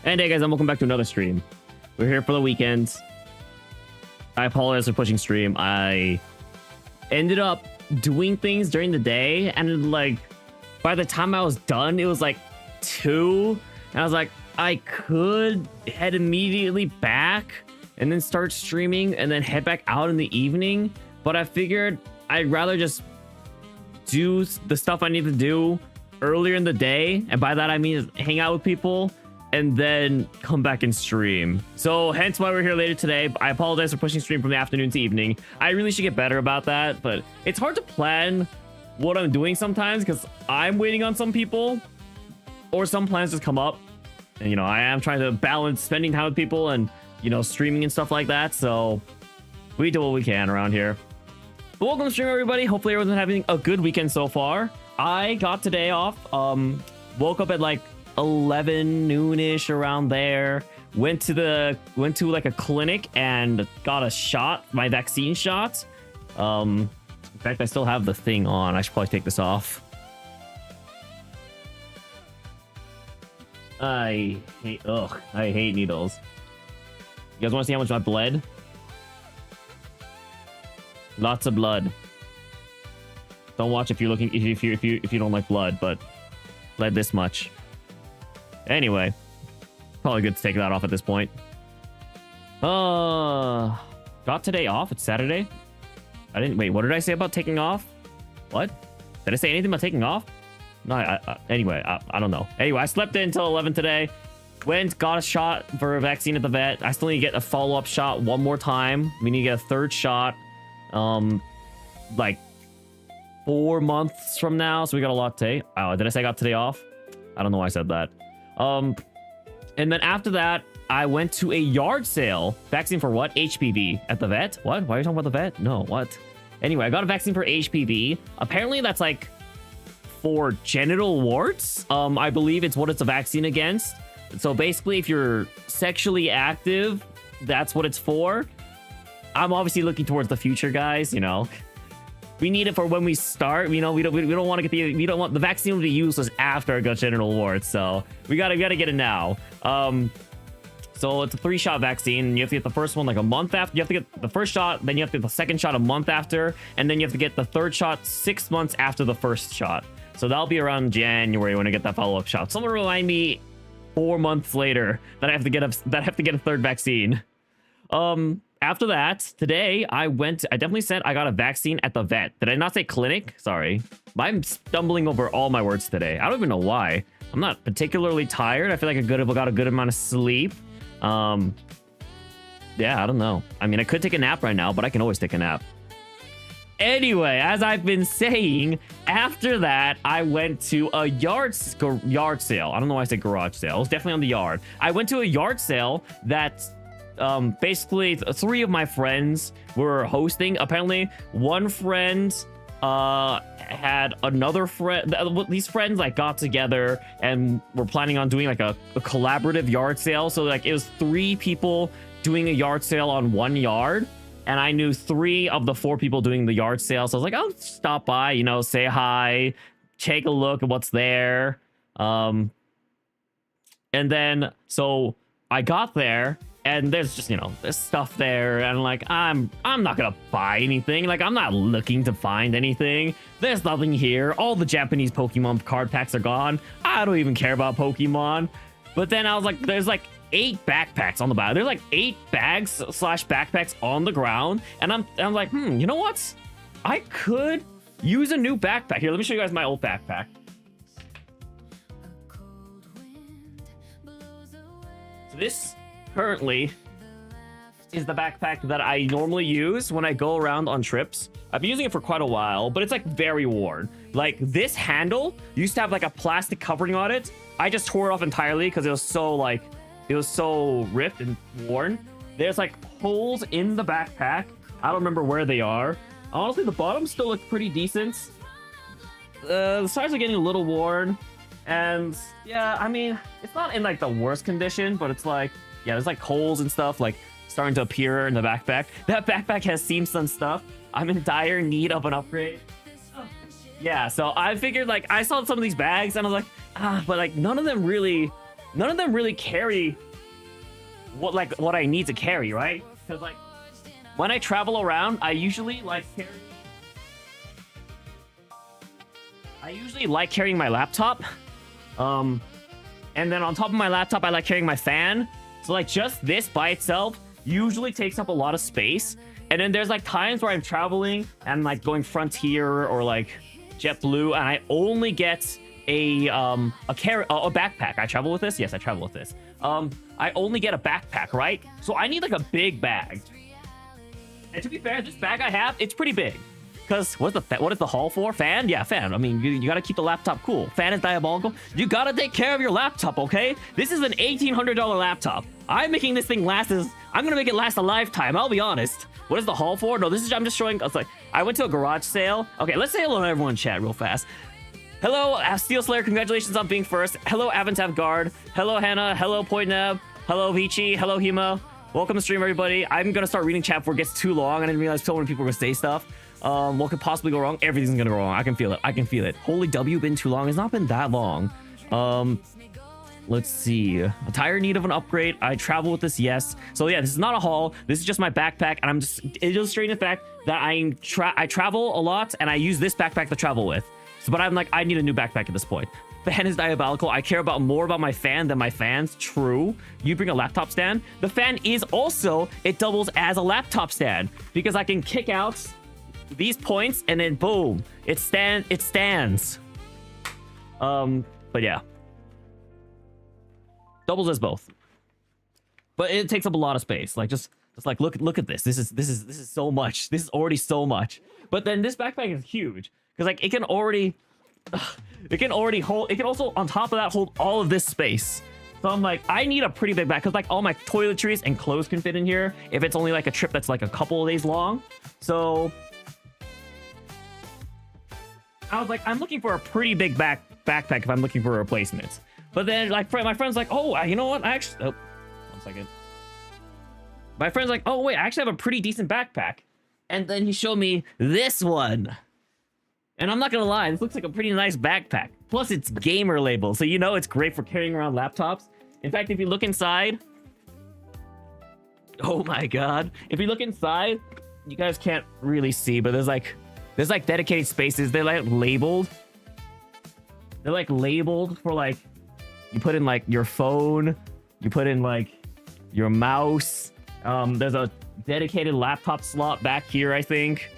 And hey guys, and welcome back to another stream. We're here for the weekend. I apologize for pushing stream. I ended up doing things during the day, and like by the time I was done, it was like 2, and I was like, I could head immediately back and then start streaming and then head back out in the evening, but I figured I'd rather just do the stuff I need to do earlier in the day, and by that I mean hang out with people and then come back and stream. So hence why we're here later today. I apologize for pushing stream from the afternoon to evening. I really should get better about that, but it's hard to plan what I'm doing sometimes because I'm waiting on some people or some plans just come up, and you know, I am trying to balance spending time with people and, you know, streaming and stuff like that. So we do what we can around here. But welcome to stream, everybody. Hopefully everyone's having a good weekend so far. I got today off. Woke up at like 11 noonish around there. Went to like a clinic and got a shot, my vaccine shot. In fact, I still have the thing on. I should probably take this off. I hate needles. You guys want to see how much I bled? Lots of blood. Don't watch if you're looking if you don't like blood, but bled this much. Anyway, probably good to take that off at this point. Got today off. It's Saturday. I didn't wait. What did I say about taking off? What? Did I say anything about taking off? No. Anyway, I don't know. Anyway, I slept in until 11 today. Went, got a shot for a vaccine at the vet. I still need to get a follow-up shot one more time. We need to get a third shot. Like 4 months from now. So we got a lot today. Oh, did I say I got today off? I don't know why I said that. And then after that, I went to a yard sale. Vaccine for what? HPV at the vet? What? Why are you talking about the vet? No, what? Anyway, I got a vaccine for HPV. Apparently that's like for genital warts. I believe it's what it's a vaccine against. So basically, if you're sexually active, that's what it's for. I'm obviously looking towards the future, guys, you know. We need it for when we start. You know, we don't want to get the vaccine will be useless after I got genital warts, so we gotta get it now. So it's a 3-shot vaccine. You have to get the first one like a month after. You have to get the first shot, then you have to get the second shot a month after, and then you have to get the third shot 6 months after the first shot. So that'll be around January when I get that follow-up shot. Someone remind me 4 months later that I have to get a third vaccine. After that, today I definitely said I got a vaccine at the vet. Did I not say clinic? Sorry. I'm stumbling over all my words today. I don't even know why. I'm not particularly tired. I feel like I got a good amount of sleep. Yeah, I don't know. I mean, I could take a nap right now, but I can always take a nap. Anyway, as I've been saying, after that, I went to a yard sale. I don't know why I said garage sale. It was definitely on the yard. I went to a yard sale that basically 3 of my friends were hosting. Apparently one friend had another friend. These friends like got together and were planning on doing like a collaborative yard sale. So like it was 3 people doing a yard sale on one yard, and I knew 3 of the 4 people doing the yard sale. So I was like, I'll stop by, you know, say hi, take a look at what's there. And then so I got there, and there's just, you know, there's stuff there, and like I'm not gonna buy anything. Like, I'm not looking to find anything. There's nothing here. All the Japanese Pokemon card packs are gone. I don't even care about Pokemon. But then I was like, there's like 8 backpacks on the bottom. There's like 8 bags / backpacks on the ground, and I'm like, you know what? I could use a new backpack. Here, let me show you guys my old backpack. So this currently is the backpack that I normally use when I go around on trips. I've been using it for quite a while, but it's like very worn. Like, this handle used to have like a plastic covering on it. I just tore it off entirely because it was so ripped and worn. There's like holes in the backpack. I don't remember where they are. Honestly, the bottom still looks pretty decent. The sides are getting a little worn, and yeah, I mean, it's not in like the worst condition, but it's like, yeah, there's like holes and stuff like starting to appear in the backpack. That backpack has seams and stuff. I'm in dire need of an upgrade. Yeah, so I figured, like, I saw some of these bags and I was like, but like none of them really none of them really carry what I need to carry, right? Because like when I travel around, I usually like carrying my laptop. And then on top of my laptop, I like carrying my fan. So like just this by itself usually takes up a lot of space. And then there's like times where I'm traveling and like going Frontier or like JetBlue, and I only get a backpack. I travel with this. Yes, I travel with this. I only get a backpack, right? So I need like a big bag. And to be fair, this bag I have, it's pretty big. Because what is the haul for? Fan? Yeah, fan. I mean, you gotta keep the laptop cool. Fan is diabolical. You gotta take care of your laptop, okay? This is an $1,800 laptop. I'm making this thing last I'm gonna make it last a lifetime, I'll be honest. What is the haul for? No, I'm just showing, it's like, I went to a garage sale. Okay, let's say hello to everyone in chat real fast. Hello, Steel Slayer, congratulations on being first. Hello, Avantav Guard. Hello, Hannah. Hello, Pointneb. Hello, Vici. Hello, Hema. Welcome to stream, everybody. I'm gonna start reading chat before it gets too long. I didn't realize so many people were gonna say stuff. What could possibly go wrong? Everything's gonna go wrong. I can feel it. I can feel it. Holy W, been too long. It's not been that long. Let's see. A tire in need of an upgrade. I travel with this, yes. So yeah, this is not a haul. This is just my backpack, and I'm just illustrating the fact that I travel a lot, and I use this backpack to travel with. So, but I'm like, I need a new backpack at this point. Fan is diabolical. I care more about my fan than my fans. True. You bring a laptop stand. The fan is also, it doubles as a laptop stand because I can kick out these points and then boom, it stands. But yeah, doubles as both. But it takes up a lot of space. Like just like look at this. This is so much. This is already so much. But then this backpack is huge because like it can also on top of that hold all of this space. So I'm like, I need a pretty big bag because like all my toiletries and clothes can fit in here if it's only like a trip that's like a couple of days long. So I was like, I'm looking for a pretty big backpack if I'm looking for a replacement. But then like my friend's like, oh, you know what? I actually, oh, 1 second. My friend's like, oh wait, I actually have a pretty decent backpack. And then he showed me this one. And I'm not gonna lie, this looks like a pretty nice backpack. Plus it's gamer label, so you know it's great for carrying around laptops. In fact, if you look inside, oh my god. If you look inside, you guys can't really see, but there's like dedicated spaces. They're like labeled. They're like labeled for like, you put in like your phone, you put in like your mouse. There's a dedicated laptop slot back here, I think,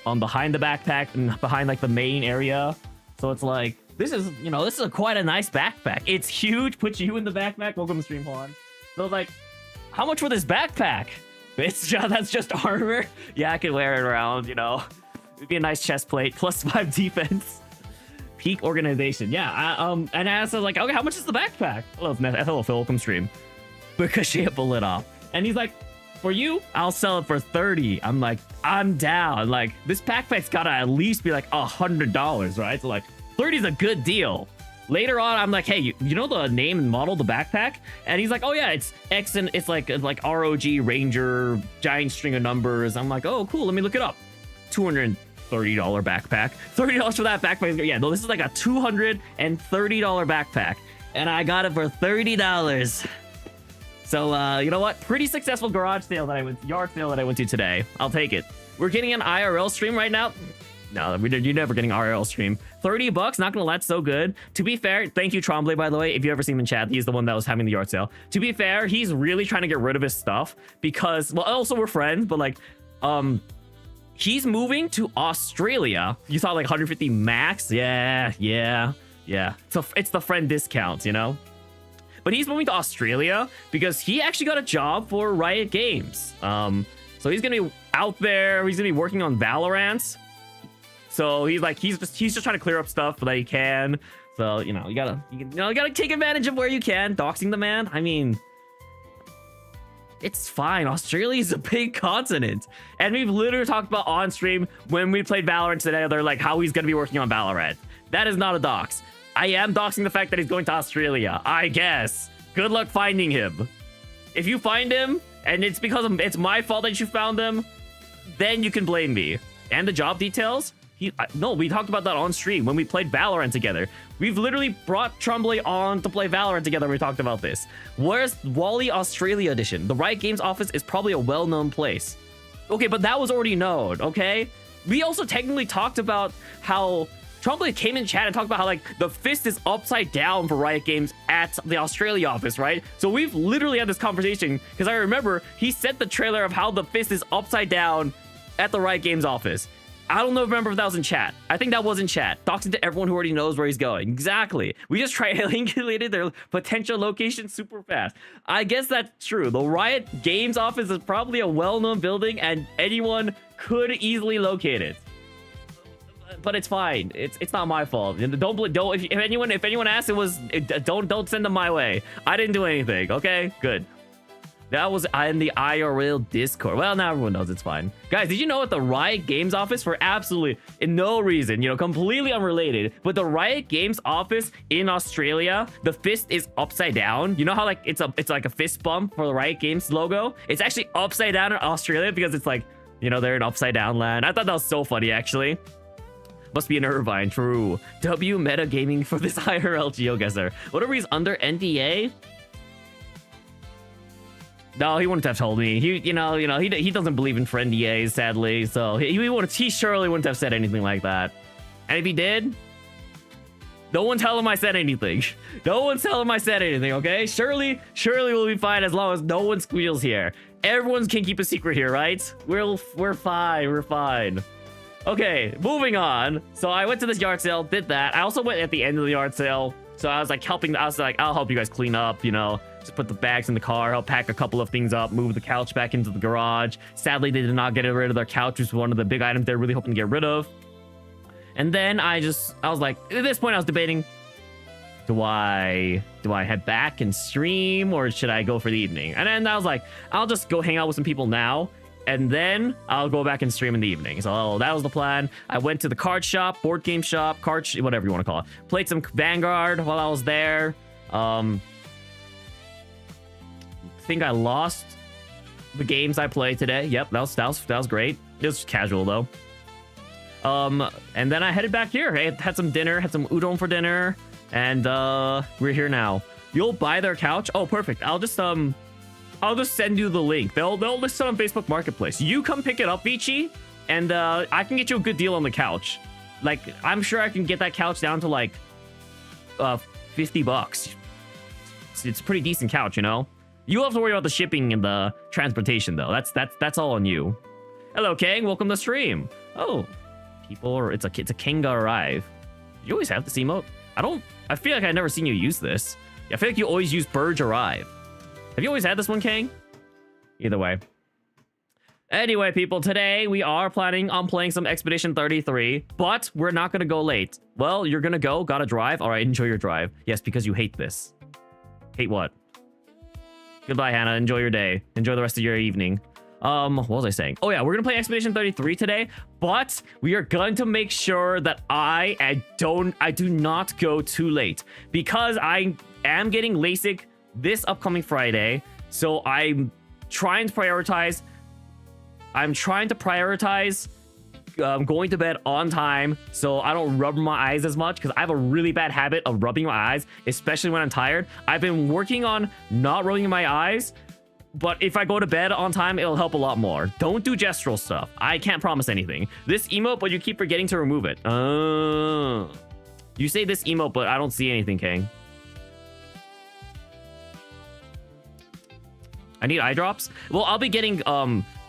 on behind the backpack and behind like the main area. So it's like, this is quite a nice backpack. It's huge, puts you in the backpack. Welcome to stream, Juan. So like, how much for this backpack? That's just armor. Yeah, I can wear it around, you know. It'd be a nice chest plate, +5 defense. Peak organization. Yeah, and I was like, okay, how much is the backpack? Hello, Phil, welcome stream. Ricochet bullet off. And he's like, for you, I'll sell it for 30. I'm like, I'm down. Like, this backpack's gotta at least be like $100, right? So like, 30 is a good deal. Later on, I'm like, hey, you know the name and model of the backpack? And he's like, oh yeah, it's X and it's like ROG Ranger, giant string of numbers. I'm like, oh cool, let me look it up. $230 backpack. $30 for that backpack. Yeah, no, this is like a $230 backpack. And I got it for $30. So, you know what? Pretty successful yard sale that I went to today. I'll take it. We're getting an IRL stream right now. No, you're never getting IRL stream. $30, not gonna lie, that's so good. To be fair, thank you, Trombley, by the way. If you ever see him in chat, he's the one that was having the yard sale. To be fair, he's really trying to get rid of his stuff because, well, also we're friends, but like, he's moving to Australia. You thought like 150 max? Yeah. So it's the friend discounts, you know? But he's moving to Australia because he actually got a job for Riot Games. So he's gonna be out there. He's gonna be working on Valorant. So he's just trying to clear up stuff that he can. So you gotta take advantage of where you can. Doxing the man. I mean, it's fine. Australia is a big continent, and we've literally talked about on stream when we played Valorant today. They're like how he's gonna be working on Valorant. That is not a dox. I am doxing the fact that he's going to Australia, I guess. Good luck finding him. If you find him, and it's my fault that you found him, then you can blame me. And the job details, No, we talked about that on stream when we played Valorant together. We've literally brought Trombley on to play Valorant together. We talked about this. Where's Wally Australia Edition? The Riot Games office is probably a well-known place. Okay, but that was already known, okay? We also technically talked about how Trombley came in chat and talked about how, like, the fist is upside down for Riot Games at the Australia office, right? So we've literally had this conversation, because I remember he sent the trailer of how the fist is upside down at the Riot Games office. I don't know, remember if that was in chat. I think that was in chat. Talking to everyone who already knows where he's going. Exactly. We just triangulated their potential location super fast. I guess that's true. The Riot Games office is probably a well-known building, and anyone could easily locate it. But it's fine. It's not my fault. Don't if anyone asks, don't send them my way. I didn't do anything. Okay, good. That was in the IRL Discord. Well, now everyone knows, it's fine. Guys, did you know at the Riot Games office, for absolutely no reason, completely unrelated, but the Riot Games office in Australia, the fist is upside down. You know how, like, it's like a fist bump for the Riot Games logo? It's actually upside down in Australia because it's like, they're in upside down land. I thought that was so funny, actually. Must be in Irvine, true. W metagaming for this IRL GeoGuessr. Whatever, he's under NDA? No, he wouldn't have told me. He doesn't believe in for NDAs, sadly. So he surely wouldn't have said anything like that. And if he did, no one tell him I said anything. No one tell him I said anything, okay? Surely we'll be fine as long as no one squeals here. Everyone can keep a secret here, right? We're fine. We're fine. Okay, moving on. So I went to this yard sale, did that. I also went at the end of the yard sale. So I was like I'll help you guys clean up, just put the bags in the car, help pack a couple of things up, move the couch back into the garage. Sadly, they did not get rid of their couch, which was one of the big items they're really hoping to get rid of. And then I was like, at this point I was debating, do I head back and stream, or should I go for the evening? And then I was like, I'll just go hang out with some people now, and then I'll go back and stream in the evening. So that was the plan. I went to the card shop, board game shop, whatever you want to call it. Played some Vanguard while I was there. Think I lost the games I played today. Yep, that was great. It was casual though. And then I headed back here. I had some dinner, had some udon for dinner, and we're here now. You'll buy their couch? Oh, perfect. I'll just send you the link. They'll list it on Facebook Marketplace. You come pick it up, Vici, and I can get you a good deal on the couch. Like, I'm sure I can get that couch down to like $50. It's a pretty decent couch, You have to worry about the shipping and the transportation though. That's all on you. Hello, Kang. Welcome to the stream. Oh, it's a Kanga arrive. You always have this emote. I feel like I've never seen you use this. I feel like you always use Burge arrive. Have you always had this one, Kang? Either way. Anyway, people, today we are planning on playing some Expedition 33, but we're not gonna go late. Well, you're gonna go, gotta drive. All right, enjoy your drive. Yes, because you hate this. Hate what? Goodbye, Hannah. Enjoy your day. Enjoy the rest of your evening. What was I saying? Oh yeah, we're gonna play Expedition 33 today, but we are going to make sure that I do not go too late, because I am getting LASIK this upcoming Friday. So I'm trying to prioritize going to bed on time so I don't rub my eyes as much, because I have a really bad habit of rubbing my eyes, especially when I'm tired. I've been working on not rubbing my eyes, but if I go to bed on time, it'll help a lot more. Don't do gestural stuff. I can't promise anything. This emote, but you keep forgetting to remove it. You say this emote, but I don't see anything, Kang. I need eye drops. Well, I'll be getting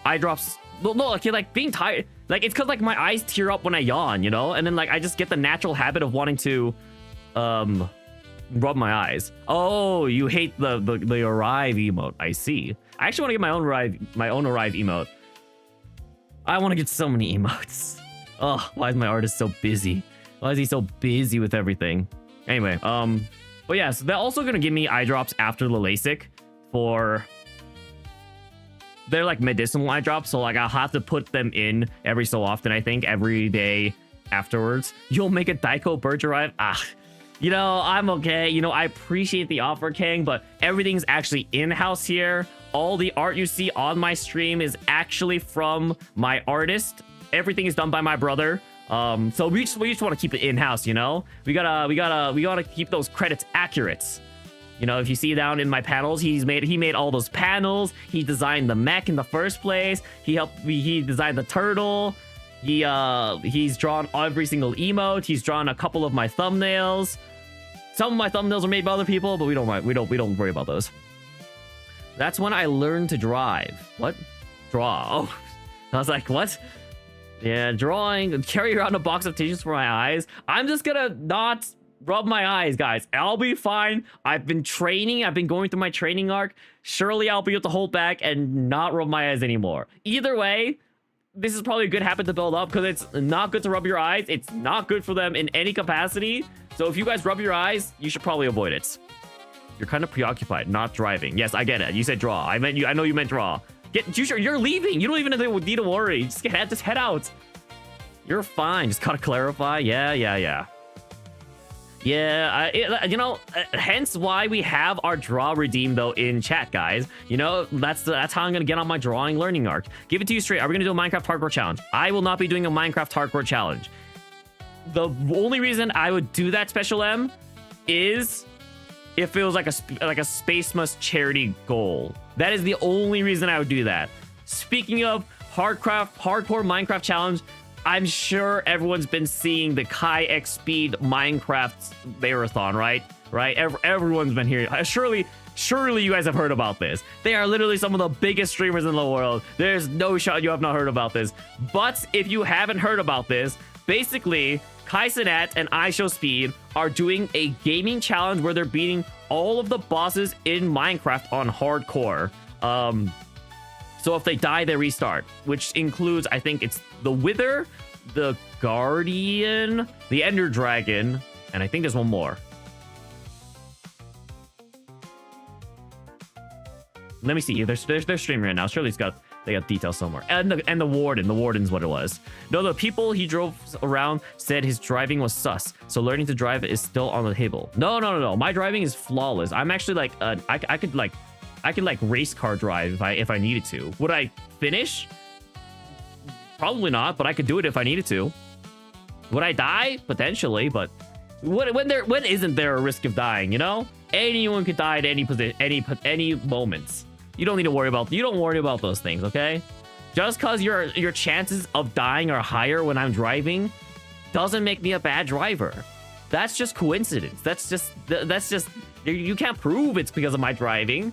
eye drops. Well, no, okay, like being tired, like it's because like my eyes tear up when I yawn, and then like I just get the natural habit of wanting to rub my eyes. Oh, you hate the arrive emote. I see. I actually want to get my own arrive emote. I want to get so many emotes. Oh, why is my artist so busy? Why is he so busy with everything? Anyway, but yeah, so they're also gonna give me eye drops after the LASIK for. They're like medicinal eye drops, so like I'll have to put them in every so often. I think every day afterwards. You'll make a Daiko Burge arrive. I'm okay. I appreciate the offer, Kang, but everything's actually in-house here. All the art you see on my stream is actually from my artist. Everything is done by my brother. So we just want to keep it in-house, you know? We gotta keep those credits accurate. You know, if you see down in my panels, he made all those panels. He designed the mech in the first place. He designed the turtle. He's drawn every single emote. He's drawn a couple of my thumbnails. Some of my thumbnails are made by other people, but we don't worry about those. That's when I learned to drive. What? Draw. Oh, I was like, what? Yeah, drawing. Carry around a box of tissues for my eyes. I'm just gonna not rub my eyes, guys. I'll be fine. I've been training. I've been going through my training arc. Surely I'll be able to hold back and not rub my eyes anymore. Either way, this is probably a good habit to build up because it's not good to rub your eyes. It's not good for them in any capacity. So if you guys rub your eyes, you should probably avoid it. You're kind of preoccupied, not driving. Yes, I get it. You said draw. I know you meant draw. You're leaving. You don't even need to worry. Just head out. You're fine. Just gotta clarify. Yeah. You know, hence why we have our draw redeem though in chat, guys. You know, that's how I'm gonna get on my drawing learning arc. Give it to you straight. Are we gonna do a Minecraft hardcore challenge? I will not be doing a Minecraft hardcore challenge. The only reason I would do that special M is if it was like a Daicosmos charity goal. That is the only reason I would do that. Speaking of hardcore Minecraft challenge, I'm sure everyone's been seeing the Kai X Speed Minecraft marathon, right? Everyone's been here. Surely you guys have heard about this. They are literally some of the biggest streamers in the world. There's no shot you have not heard about this. But if you haven't heard about this, basically, Kai Cenat and IShowSpeed are doing a gaming challenge where they're beating all of the bosses in Minecraft on hardcore. So if they die, they restart, which includes, I think it's the Wither, the Guardian, the Ender Dragon, and I think there's one more. Let me see. They're streaming right now. Surely they got details somewhere. And the Warden. The Warden's what it was. No, the people he drove around said his driving was sus. So learning to drive is still on the table. No. My driving is flawless. I'm actually like, I could like race car drive if I needed to. Would I finish? Probably not, but I could do it if I needed to. Would I die? Potentially, but when isn't there a risk of dying, you know? Anyone could die at any position, any moments. You don't worry about those things, okay? Just cause your chances of dying are higher when I'm driving doesn't make me a bad driver. That's just coincidence. That's just you can't prove it's because of my driving.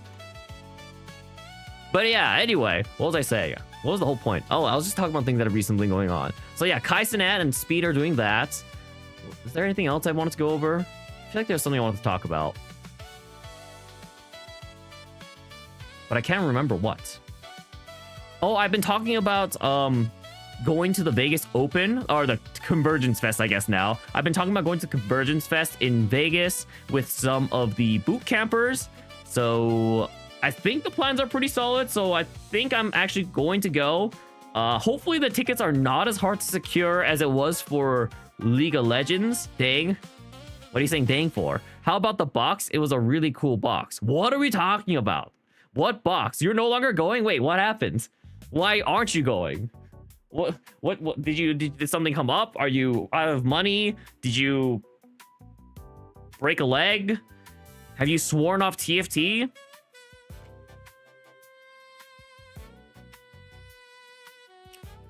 But yeah, anyway, what was I saying? What was the whole point? Oh, I was just talking about things that have recently been going on. So yeah, Kai Cenat and Speed are doing that. Is there anything else I wanted to go over? I feel like there's something I wanted to talk about. But I can't remember what. Oh, I've been talking about going to the Vegas Open, or the Convergence Fest, I guess now. I've been talking about going to Convergence Fest in Vegas with some of the boot campers. So I think the plans are pretty solid, so I think I'm actually going to go. Hopefully the tickets are not as hard to secure as it was for League of Legends. Dang. What are you saying dang for? How about the box? It was a really cool box. What are we talking about? What box? You're no longer going? Wait, what happened? Why aren't you going? What did something come up? Are you out of money? Did you break a leg? Have you sworn off TFT?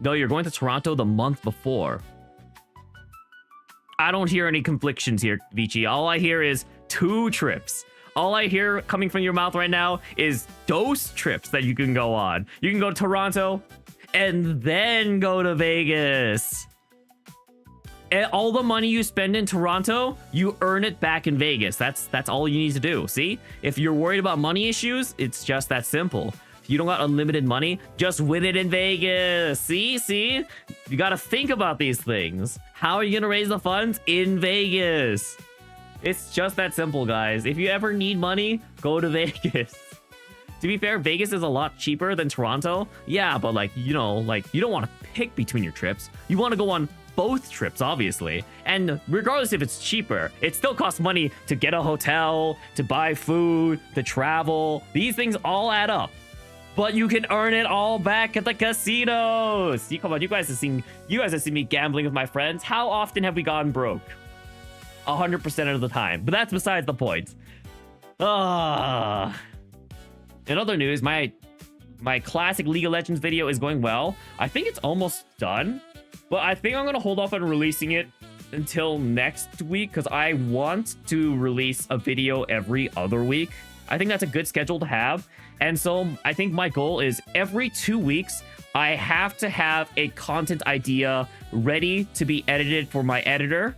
No, you're going to Toronto the month before. I don't hear any conflictions here, Vici. All I hear is 2 trips. All I hear coming from your mouth right now is those trips that you can go on. You can go to Toronto and then go to Vegas. And all the money you spend in Toronto, you earn it back in Vegas. That's all you need to do. See? If you're worried about money issues, it's just that simple. If you don't got unlimited money, just win it in Vegas. See? You got to think about these things. How are you going to raise the funds? In Vegas. It's just that simple, guys. If you ever need money, go to Vegas. To be fair, Vegas is a lot cheaper than Toronto. Yeah, but like, you know, like you don't want to pick between your trips. You want to go on both trips, obviously. And regardless if it's cheaper, it still costs money to get a hotel, to buy food, to travel. These things all add up. but you can earn it all back at the casinos. See, come on, you guys have seen me gambling with my friends. How often have we gone broke? 100% of the time. But that's besides the point. In other news, my classic League of Legends video is going well. I think it's almost done, but I think I'm gonna hold off on releasing it until next week because I want to release a video every other week. I think that's a good schedule to have. And so I think my goal is every 2 weeks, I have to have a content idea ready to be edited for my editor.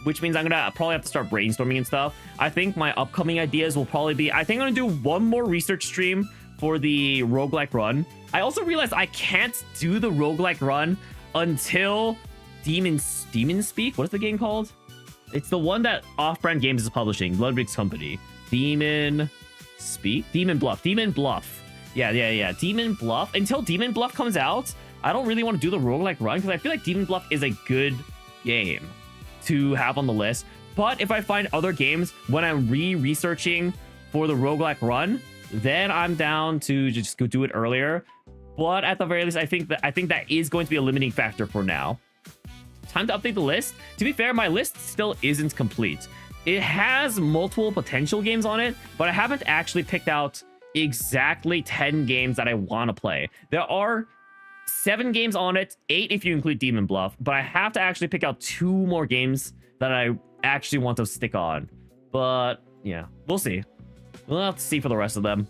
Which means I'm gonna probably have to start brainstorming and stuff. I think my upcoming ideas will probably be, I think I'm gonna do one more research stream for the roguelike run. I also realized I can't do the roguelike run until Demon Speak. What is the game called? It's the one that Off-Brand Games is publishing, Ludwig's company. Demon Bluff. Yeah. Demon Bluff. Until Demon Bluff comes out, I don't really want to do the roguelike run because I feel like Demon Bluff is a good game to have on the list. But if I find other games when I'm researching for the roguelike run, then I'm down to just go do it earlier. But at the very least, I think that is going to be a limiting factor for now. Time to update the list. To be fair, my list still isn't complete. It has multiple potential games on it, but I haven't actually picked out exactly 10 games that I want to play. There are 7 games on it, 8 if you include Demon Bluff, but I have to actually pick out 2 more games that I actually want to stick on. But yeah, we'll see. We'll have to see for the rest of them.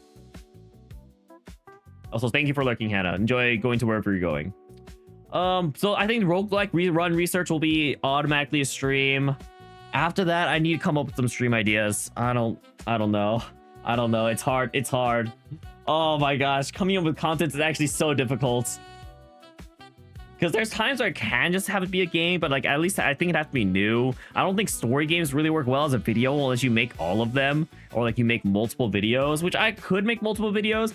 Also, thank you for lurking, Hannah. Enjoy going to wherever you're going. So I think roguelike run research will be automatically a stream. After that, I need to come up with some stream ideas. I don't know. It's hard. Oh my gosh, coming up with content is actually so difficult. Because there's times where I can just have it be a game, but like at least I think it has to be new. I don't think story games really work well as a video unless you make all of them, or like you make multiple videos, which I could make multiple videos.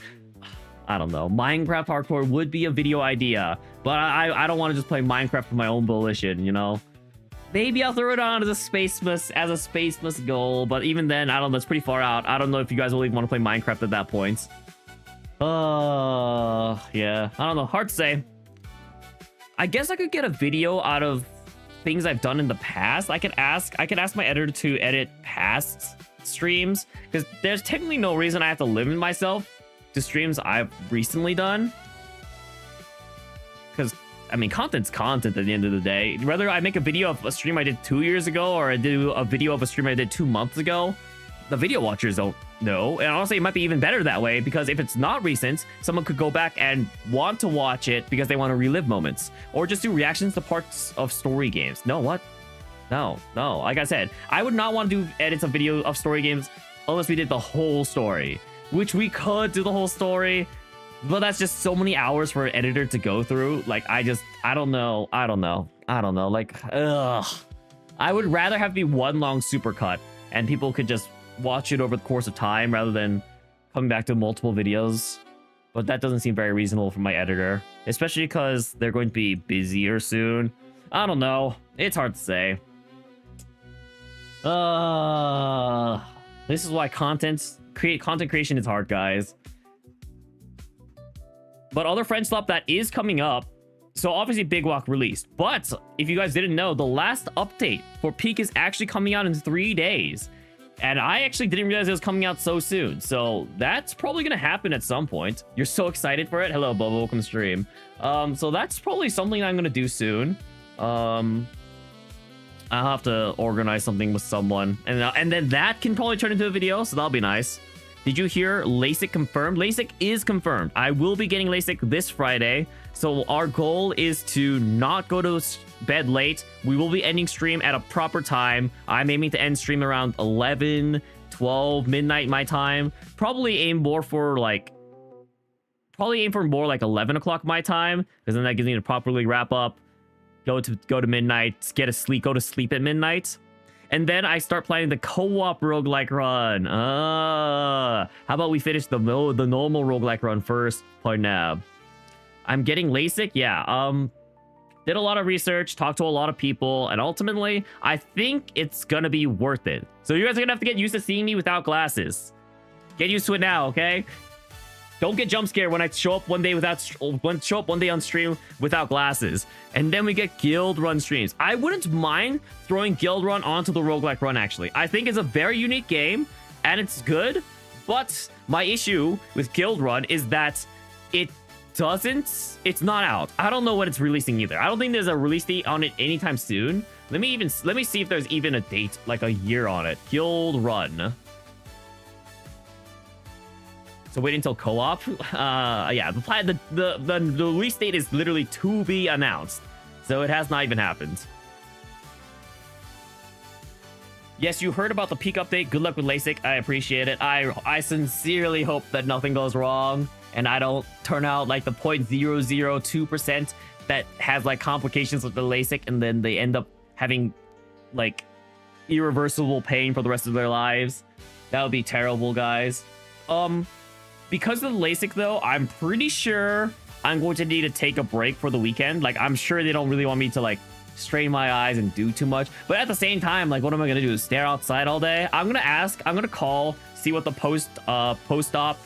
I don't know. Minecraft hardcore would be a video idea, but I don't want to just play Minecraft for my own volition, you know? Maybe I'll throw it on as a Spacemus goal, but even then, I don't know. It's pretty far out. I don't know if you guys will even want to play Minecraft at that point. Yeah. I don't know. Hard to say. I guess I could get a video out of things I've done in the past. I could ask my editor to edit past streams, because there's technically no reason I have to limit myself to streams I've recently done. Because, I mean, content's content at the end of the day. Whether I make a video of a stream I did 2 years ago or I do a video of a stream I did 2 months ago, the video watchers don't know. And honestly, it might be even better that way, because if it's not recent, someone could go back and want to watch it because they want to relive moments, or just do reactions to parts of story games. No, what? No. Like I said, I would not want to do edits of video of story games unless we did the whole story, which we could do the whole story, but that's just so many hours for an editor to go through. Like, I don't know. Like, ugh. I would rather have it be one long supercut and people could just watch it over the course of time rather than coming back to multiple videos. But that doesn't seem very reasonable for my editor, especially because they're going to be busier soon. I don't know. It's hard to say. This is why content creation is hard, guys. But other French slop that is coming up. So obviously Big Walk released, but if you guys didn't know, the last update for Peak is actually coming out in 3 days. And I actually didn't realize it was coming out so soon. So that's probably going to happen at some point. You're so excited for it. Hello, Bobo. Welcome to stream. So that's probably something I'm going to do soon. I'll have to organize something with someone. And then that can probably turn into a video. So that'll be nice. Did you hear LASIK confirmed? LASIK is confirmed. I will be getting LASIK this Friday. So our goal is to not go to bed late. We will be ending stream at a proper time. I'm aiming to end stream around 11, 12, midnight my time. Probably aim more like 11 o'clock my time, because then that gives me to properly wrap up, go to midnight, go to sleep at midnight. And then I start planning the co-op roguelike run. How about we finish the normal roguelike run first, Parnab? I'm getting LASIK, yeah. Did a lot of research, talked to a lot of people, and ultimately, I think it's gonna be worth it. So you guys are gonna have to get used to seeing me without glasses. Get used to it now, okay? Don't get jump scared when I show up one day on stream without glasses. And then we get guild run streams. I wouldn't mind throwing guild run onto the roguelike run, actually. I think it's a very unique game, and it's good. But my issue with guild run is that it's not out. I don't know when it's releasing either. I don't think there's a release date on it anytime soon. Let me see if there's even a date, like a year on it. Guild run. So wait until co-op. Yeah, the release date is literally to be announced, so it has not even happened. Yes, you heard about the peak update. Good luck with LASIK. I appreciate it. I sincerely hope that nothing goes wrong and I don't turn out like the 0.002% that has like complications with the LASIK, and then they end up having like irreversible pain for the rest of their lives. That would be terrible, guys. Because of the LASIK, though, I'm pretty sure I'm going to need to take a break for the weekend. Like, I'm sure they don't really want me to, like, strain my eyes and do too much. But at the same time, like, what am I going to do? Stare outside all day? I'm going to call, see what the post-op,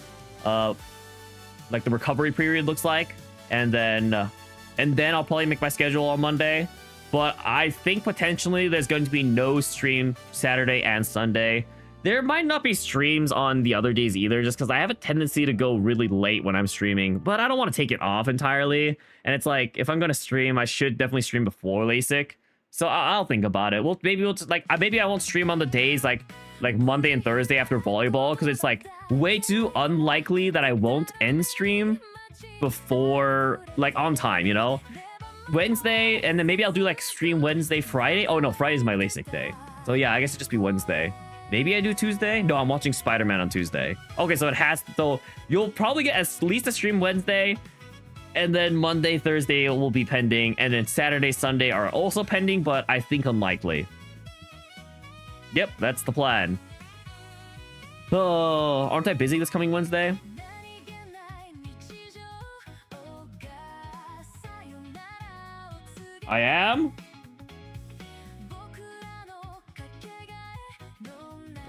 like, the recovery period looks like. And then I'll probably make my schedule on Monday. But I think potentially there's going to be no stream Saturday and Sunday. There might not be streams on the other days either, just because I have a tendency to go really late when I'm streaming, but I don't want to take it off entirely. And it's like, if I'm going to stream, I should definitely stream before LASIK. So I'll think about it. Well, maybe I won't stream on the days like Monday and Thursday after volleyball, because it's like way too unlikely that I won't end stream before, like, on time, you know? Wednesday, and then maybe I'll do like stream Wednesday, Friday. Oh no, Friday's my LASIK day. So yeah, I guess it'll just be Wednesday. Maybe I do Tuesday? No, I'm watching Spider-Man on Tuesday. Okay, so you'll probably get at least a stream Wednesday, and then Monday, Thursday will be pending, and then Saturday, Sunday are also pending, but I think unlikely. Yep, that's the plan. Oh, aren't I busy this coming Wednesday? I am?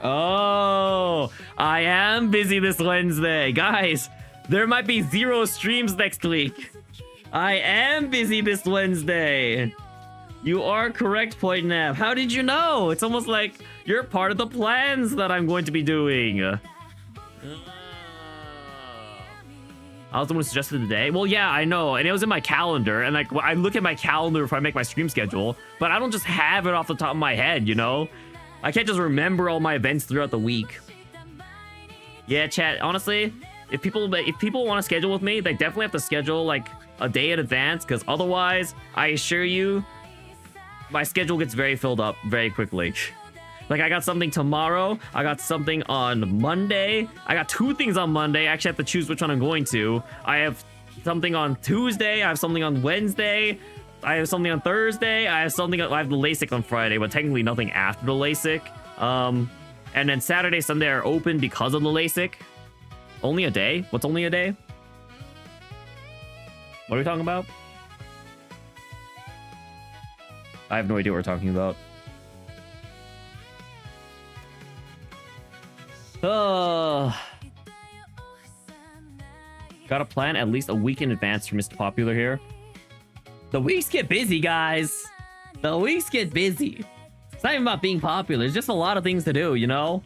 Oh, I am busy this Wednesday. Guys, there might be 0 streams next week. I am busy this Wednesday. You are correct, Point Nav. How did you know? It's almost like you're part of the plans that I'm going to be doing. I was the one who suggested the day. Well, yeah, I know. And it was in my calendar. And like, I look at my calendar before I make my stream schedule, but I don't just have it off the top of my head, you know? I can't just remember all my events throughout the week. Yeah, chat, honestly, if people want to schedule with me, they definitely have to schedule like a day in advance, because otherwise, I assure you, my schedule gets very filled up very quickly. Like, I got something tomorrow, I got something on Monday, I got 2 things on Monday. I actually have to choose which one I'm going to. I have something on Tuesday, I have something on Wednesday, I have something on Thursday, I have the LASIK on Friday, but technically nothing after the LASIK. And then Saturday, Sunday are open because of the LASIK. Only a day? What's only a day? What are we talking about? I have no idea what we're talking about. Gotta plan at least a week in advance for Mr. Popular here. The weeks get busy, guys. The weeks get busy. It's not even about being popular. It's just a lot of things to do, you know?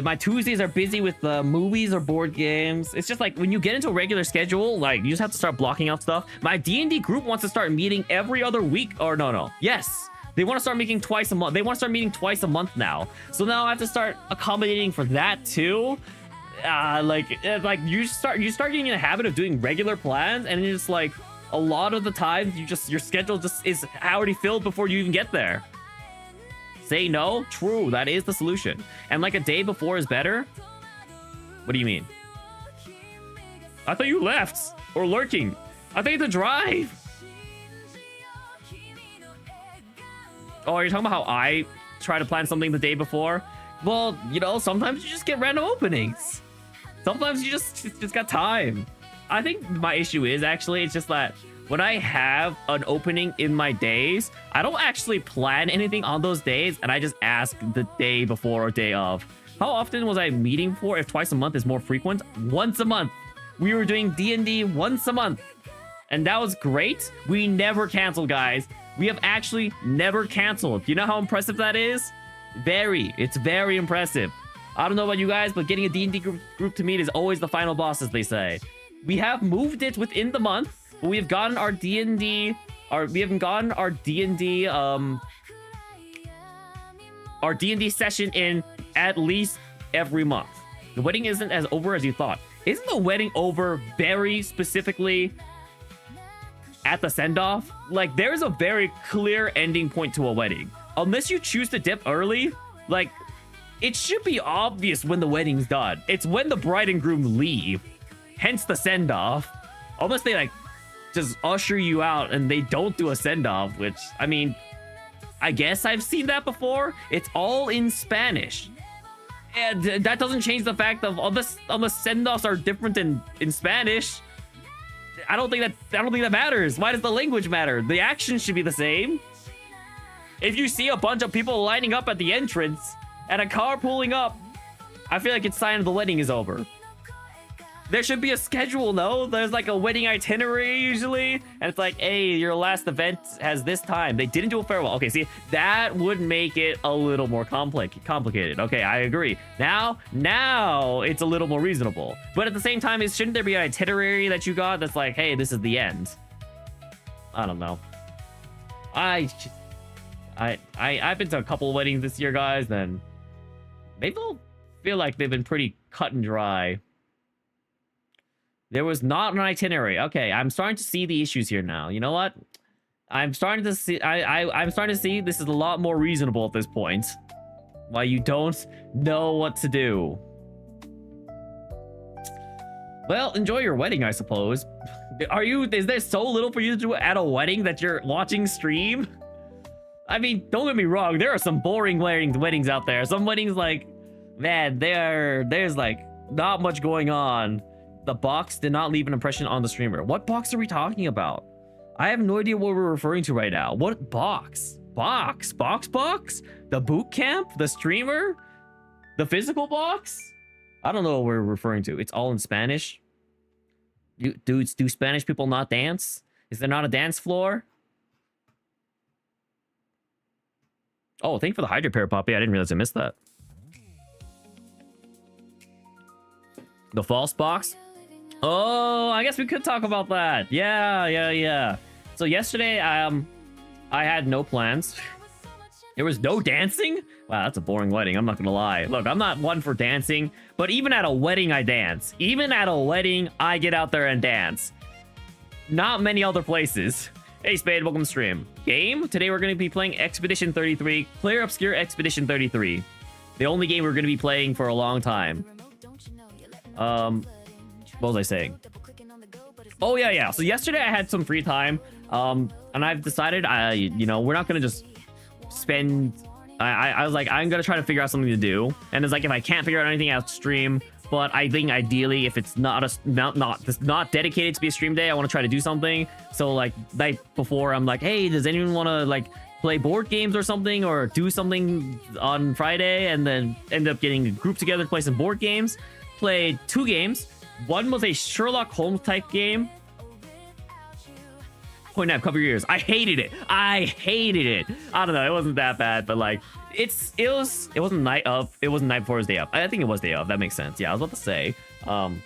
My Tuesdays are busy with movies or board games. It's just like when you get into a regular schedule, like you just have to start blocking out stuff. My D&D group wants to start meeting every other week. Or no. Yes. They want to start meeting twice a month. They want to start meeting twice a month now. So now I have to start accommodating for that too. Like you start getting in the habit of doing regular plans, and it's like a lot of the times your schedule just is already filled before you even get there. Say no? True, that is the solution. And like a day before is better? What do you mean? I thought you left or lurking. I thought you had to drive. Oh, you're talking about how I try to plan something the day before? Well, you know, sometimes you just get random openings. Sometimes you just got time. I think my issue is actually, it's just that when I have an opening in my days, I don't actually plan anything on those days, and I just ask the day before or day of. How often was I meeting for if twice a month is more frequent? Once a month. We were doing D&D once a month. And that was great. We never canceled, guys. We have actually never canceled. You know how impressive that is? It's very impressive. I don't know about you guys, but getting a D&D group to meet is always the final boss, as they say. We have moved it within the month, but we have gotten our D&D, our D&D session in at least every month. The wedding isn't as over as you thought. Isn't the wedding over very specifically at the send-off? Like, there's a very clear ending point to a wedding. Unless you choose to dip early, like, it should be obvious when the wedding's done. It's when the bride and groom leave, hence the send-off. Unless they, like, just usher you out and they don't do a send-off, which, I mean, I guess I've seen that before. It's all in Spanish. And that doesn't change the fact of unless send-offs are different in Spanish, I don't think that matters. Why does the language matter? The action should be the same. If you see a bunch of people lining up at the entrance and a car pulling up, I feel like it's a sign the wedding is over. There should be a schedule, no? There's like a wedding itinerary usually, and it's like, hey, your last event has this time. They didn't do a farewell. Okay, see, that would make it a little more complicated. Okay, I agree. Now it's a little more reasonable. But at the same time, shouldn't there be an itinerary that you got that's like, hey, this is the end? I don't know. I've been to a couple of weddings this year, guys, and they feel like they've been pretty cut and dry. There was not an itinerary. Okay, I'm starting to see the issues here now. You know what? I'm starting to see. I'm starting to see this is a lot more reasonable at this point. Why you don't know what to do. Well, enjoy your wedding, I suppose. Is there so little for you to do at a wedding that you're watching stream? I mean, don't get me wrong. There are some boring weddings out there. Some weddings, like, man, there's like not much going on. The box did not leave an impression on the streamer. What box are we talking about? I have no idea what we're referring to right now. What box? Box? The boot camp? The streamer? The physical box? I don't know what we're referring to. It's all in Spanish. Dudes, do Spanish people not dance? Is there not a dance floor? Oh, thank you for the Hydra Pair, Poppy. I didn't realize I missed that. The false box? Oh, I guess we could talk about that. Yeah. So yesterday, I had no plans. There was no dancing? Wow, that's a boring wedding. I'm not gonna lie. Look, I'm not one for dancing, but even at a wedding, I dance. Even at a wedding, I get out there and dance. Not many other places. Hey, Spade, welcome to stream. Game? Today we're gonna be playing Expedition 33. Clair Obscur Expedition 33. The only game we're gonna be playing for a long time. What was I saying? Oh, yeah. So yesterday I had some free time, and I've decided, we're not gonna just spend. I was like, I'm gonna try to figure out something to do, and it's like if I can't figure out anything, I'll stream. But I think ideally, if it's not dedicated to be a stream day, I want to try to do something. So like night before, I'm like, hey, does anyone want to like play board games or something, or do something on Friday, and then end up getting a group together to play some board games. Played 2 games. One was a Sherlock Holmes type game. Point out, cover your ears. I hated it. I don't know. It wasn't that bad, but like it wasn't night of. It wasn't night before. It was day of. I think it was day of. That makes sense. Yeah, I was about to say.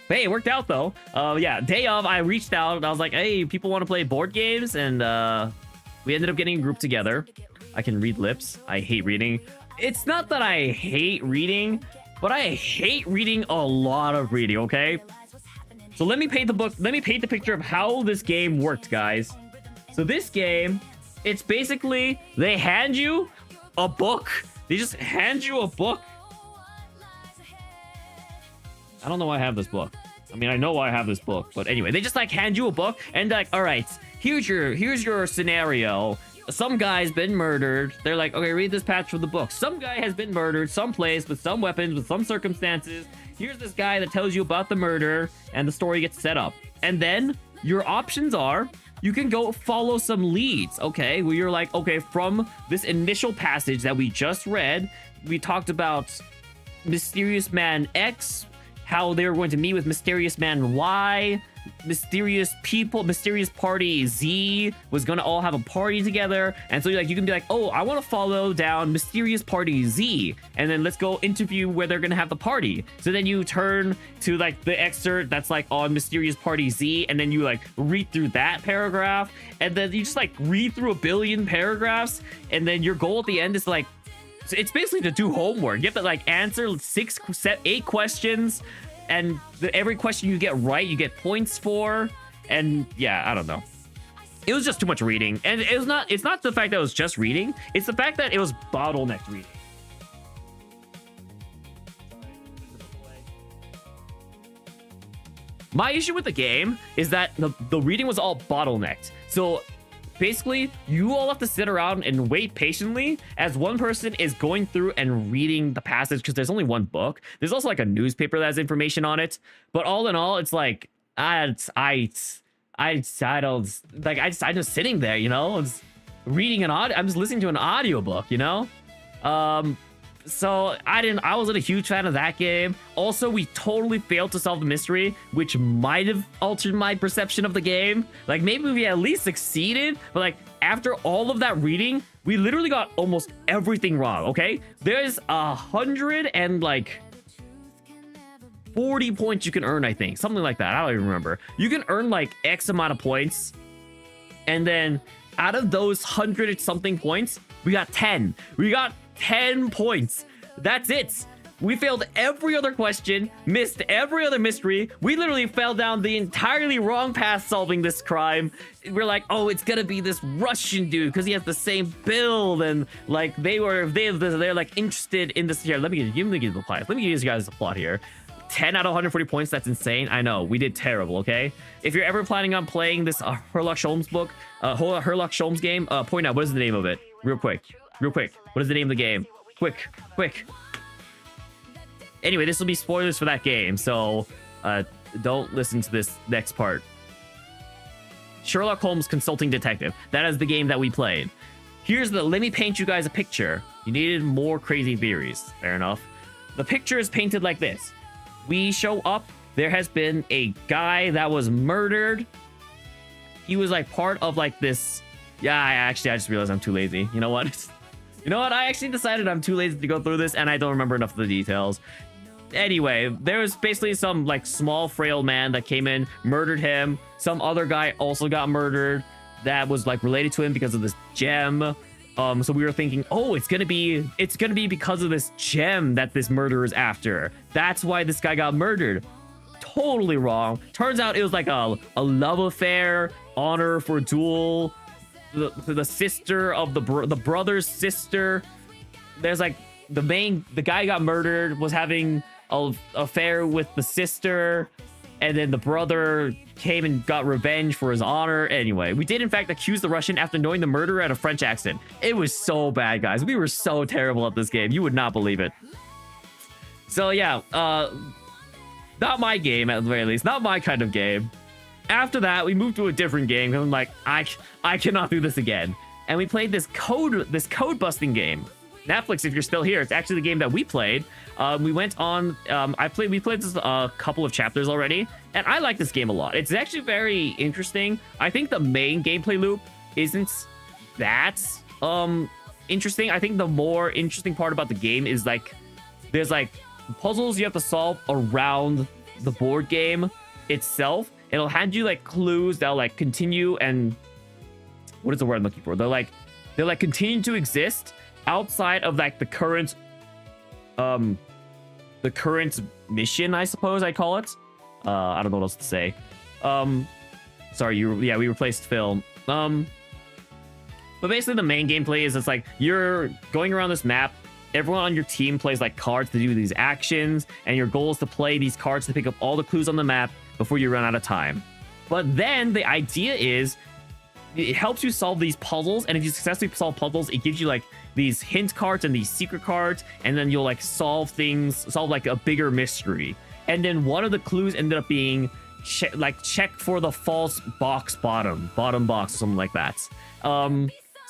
Hey, it worked out though. Yeah, day of. I reached out and I was like, hey, people want to play board games, and we ended up getting a group together. I can read lips. I hate reading. It's not that I hate reading, but I hate reading a lot of reading, okay? So let me paint the picture of how this game worked, guys. So this game, it's basically, they hand you a book. They just hand you a book. I don't know why I have this book. I mean, I know why I have this book, but anyway, they just like hand you a book and like, all right, here's your scenario. Some guy's been murdered. They're like, okay, read this patch from the book. Some guy has been murdered someplace with some weapons, with some circumstances. Here's this guy that tells you about the murder, and the story gets set up. And then your options are, you can go follow some leads, okay? Where you're like, okay, from this initial passage that we just read, we talked about Mysterious Man X, how they were going to meet with Mysterious Man Y, mysterious people, mysterious party Z was gonna all have a party together. And so like you can be like, oh, I want to follow down mysterious party Z, and then let's go interview where they're gonna have the party. So then you turn to like the excerpt that's like on mysterious party Z, and then you like read through that paragraph, and then you just like read through a billion paragraphs, and then your goal at the end is like, it's basically to do homework. You have to like answer 8 questions, and every question you get right, you get points for. And yeah, I don't know. It was just too much reading. And it's not the fact that it was just reading. It's the fact that it was bottlenecked reading. My issue with the game is that the reading was all bottlenecked. So basically, you all have to sit around and wait patiently as one person is going through and reading the passage, because there's only one book. There's also like a newspaper that has information on it. But all in all, it's like I'm just sitting there, you know, it's reading I'm just listening to an audiobook, you know. So I wasn't a huge fan of that game. Also, we totally failed to solve the mystery, which might have altered my perception of the game. Like, maybe we at least succeeded, but like after all of that reading, we literally got almost everything wrong. Okay, there's 140 points you can earn, I think, something like that. I don't even remember. You can earn like X amount of points, and then out of those 100 something points, we got 10. We got 10 points. That's it. We failed every other question, missed every other mystery. We literally fell down the entirely wrong path solving this crime. We're like, oh, it's gonna be this Russian dude because he has the same build, and like they're like interested in this. Here, let me give you the plot. Let me give you guys the plot here. 10 out of 140 points. That's insane. I know we did terrible. Okay, if you're ever planning on playing this Sherlock Holmes book, Sherlock Holmes game, point out what is the name of it, real quick. What is the name of the game? Quick. Anyway, this will be spoilers for that game, so don't listen to this next part. Sherlock Holmes Consulting Detective. That is the game that we played. Let me paint you guys a picture. You needed more crazy theories. Fair enough. The picture is painted like this. We show up. There has been a guy that was murdered. He was like part of like this. Yeah, I just realized I'm too lazy. You know what? I actually decided I'm too lazy to go through this, and I don't remember enough of the details. Anyway, there was basically some like small frail man that came in, murdered him. Some other guy also got murdered that was like related to him because of this gem. So we were thinking, oh, it's gonna be because of this gem that this murderer is after. That's why this guy got murdered. Totally wrong. Turns out it was like a love affair, honor for duel. The sister of the brother's sister. There's like the guy got murdered, was having an affair with the sister, and then the brother came and got revenge for his honor. Anyway, we did in fact accuse the Russian after knowing the murderer had a French accent. It was so bad, guys. We were so terrible at this game. You would not believe it. So yeah, not my game, at the very least. Not my kind of game. After that, we moved to a different game. I'm like, I cannot do this again. And we played this code busting game. Netflix, if you're still here, it's actually the game that we played. We went on. We played this a couple of chapters already, and I like this game a lot. It's actually very interesting. I think the main gameplay loop isn't that interesting. I think the more interesting part about the game is like there's like puzzles you have to solve around the board game itself. It'll hand you like clues that'll like continue, and what is the word I'm looking for? They'll like continue to exist outside of like the current mission, I suppose I'd call it. I don't know what else to say. Sorry, we replaced film. But basically the main gameplay is it's like you're going around this map. Everyone on your team plays like cards to do these actions, and your goal is to play these cards to pick up all the clues on the map before you run out of time. But then the idea is it helps you solve these puzzles, and if you successfully solve puzzles, it gives you like these hint cards and these secret cards, and then you'll like solve like a bigger mystery. And then one of the clues ended up being check for the false bottom box or something like that.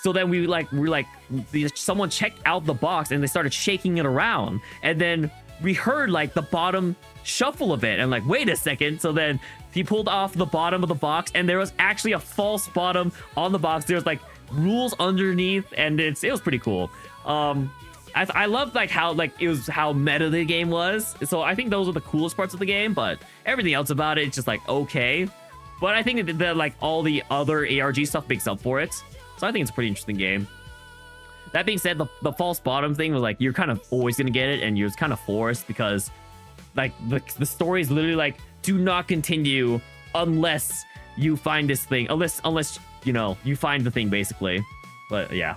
So then someone checked out the box and they started shaking it around, and then we heard like the bottom shuffle of it, and like, wait a second. So then he pulled off the bottom of the box, and there was actually a false bottom on the box. There was like rules underneath, and it was pretty cool. I love like how how meta the game was. So I think those are the coolest parts of the game, but everything else about it, it's just like okay. But I think that like all the other ARG stuff makes up for it. So I think it's a pretty interesting game. That being said, the false bottom thing was like you're kind of always gonna get it, and you're kind of forced because like the story is literally like do not continue unless you find this thing, unless you know you find the thing basically. But yeah.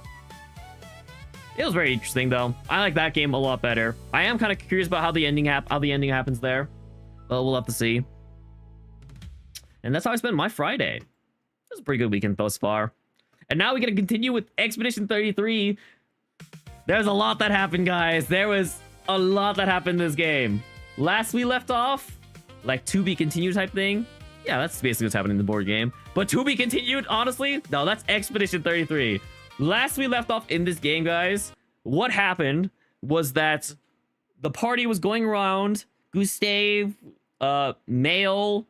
It was very interesting though. I like that game a lot better. I am kind of curious about how the ending happens there, but we'll have to see. And that's how I spent my Friday. It was a pretty good weekend thus far. And now we're gonna continue with Expedition 33. There's a lot that happened, guys. There was a lot that happened in this game. Last we left off, like to be continued type thing. Yeah, that's basically what's happening in the board game. But to be continued, honestly, no, that's Expedition 33. Last we left off in this game, guys, what happened was that the party was going around. Gustave, Mael,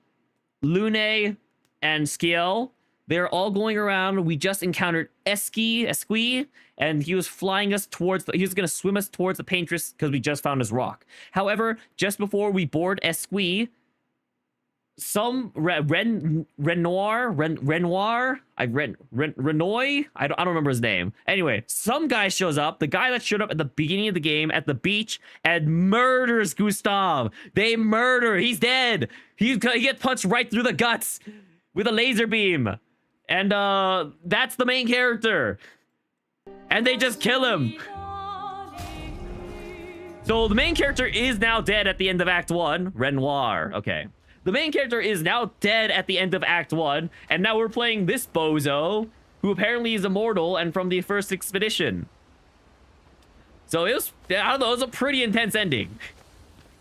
Lune, and Skiel. They're all going around. We just encountered Esqui, and he was flying us towards he was going to swim us towards the Paintress because we just found his rock. However, just before we board Esqui, some Renoir, I don't remember his name. Anyway, some guy shows up, the guy that showed up at the beginning of the game at the beach, and murders Gustav. They murder. He's dead. He gets punched right through the guts with a laser beam, and that's the main character. And they just kill him. So the main character is now dead at the end of Act 1. Renoir. Okay. The main character is now dead at the end of Act 1, and now we're playing this bozo, who apparently is immortal and from the first expedition. So it was, I don't know, it was a pretty intense ending.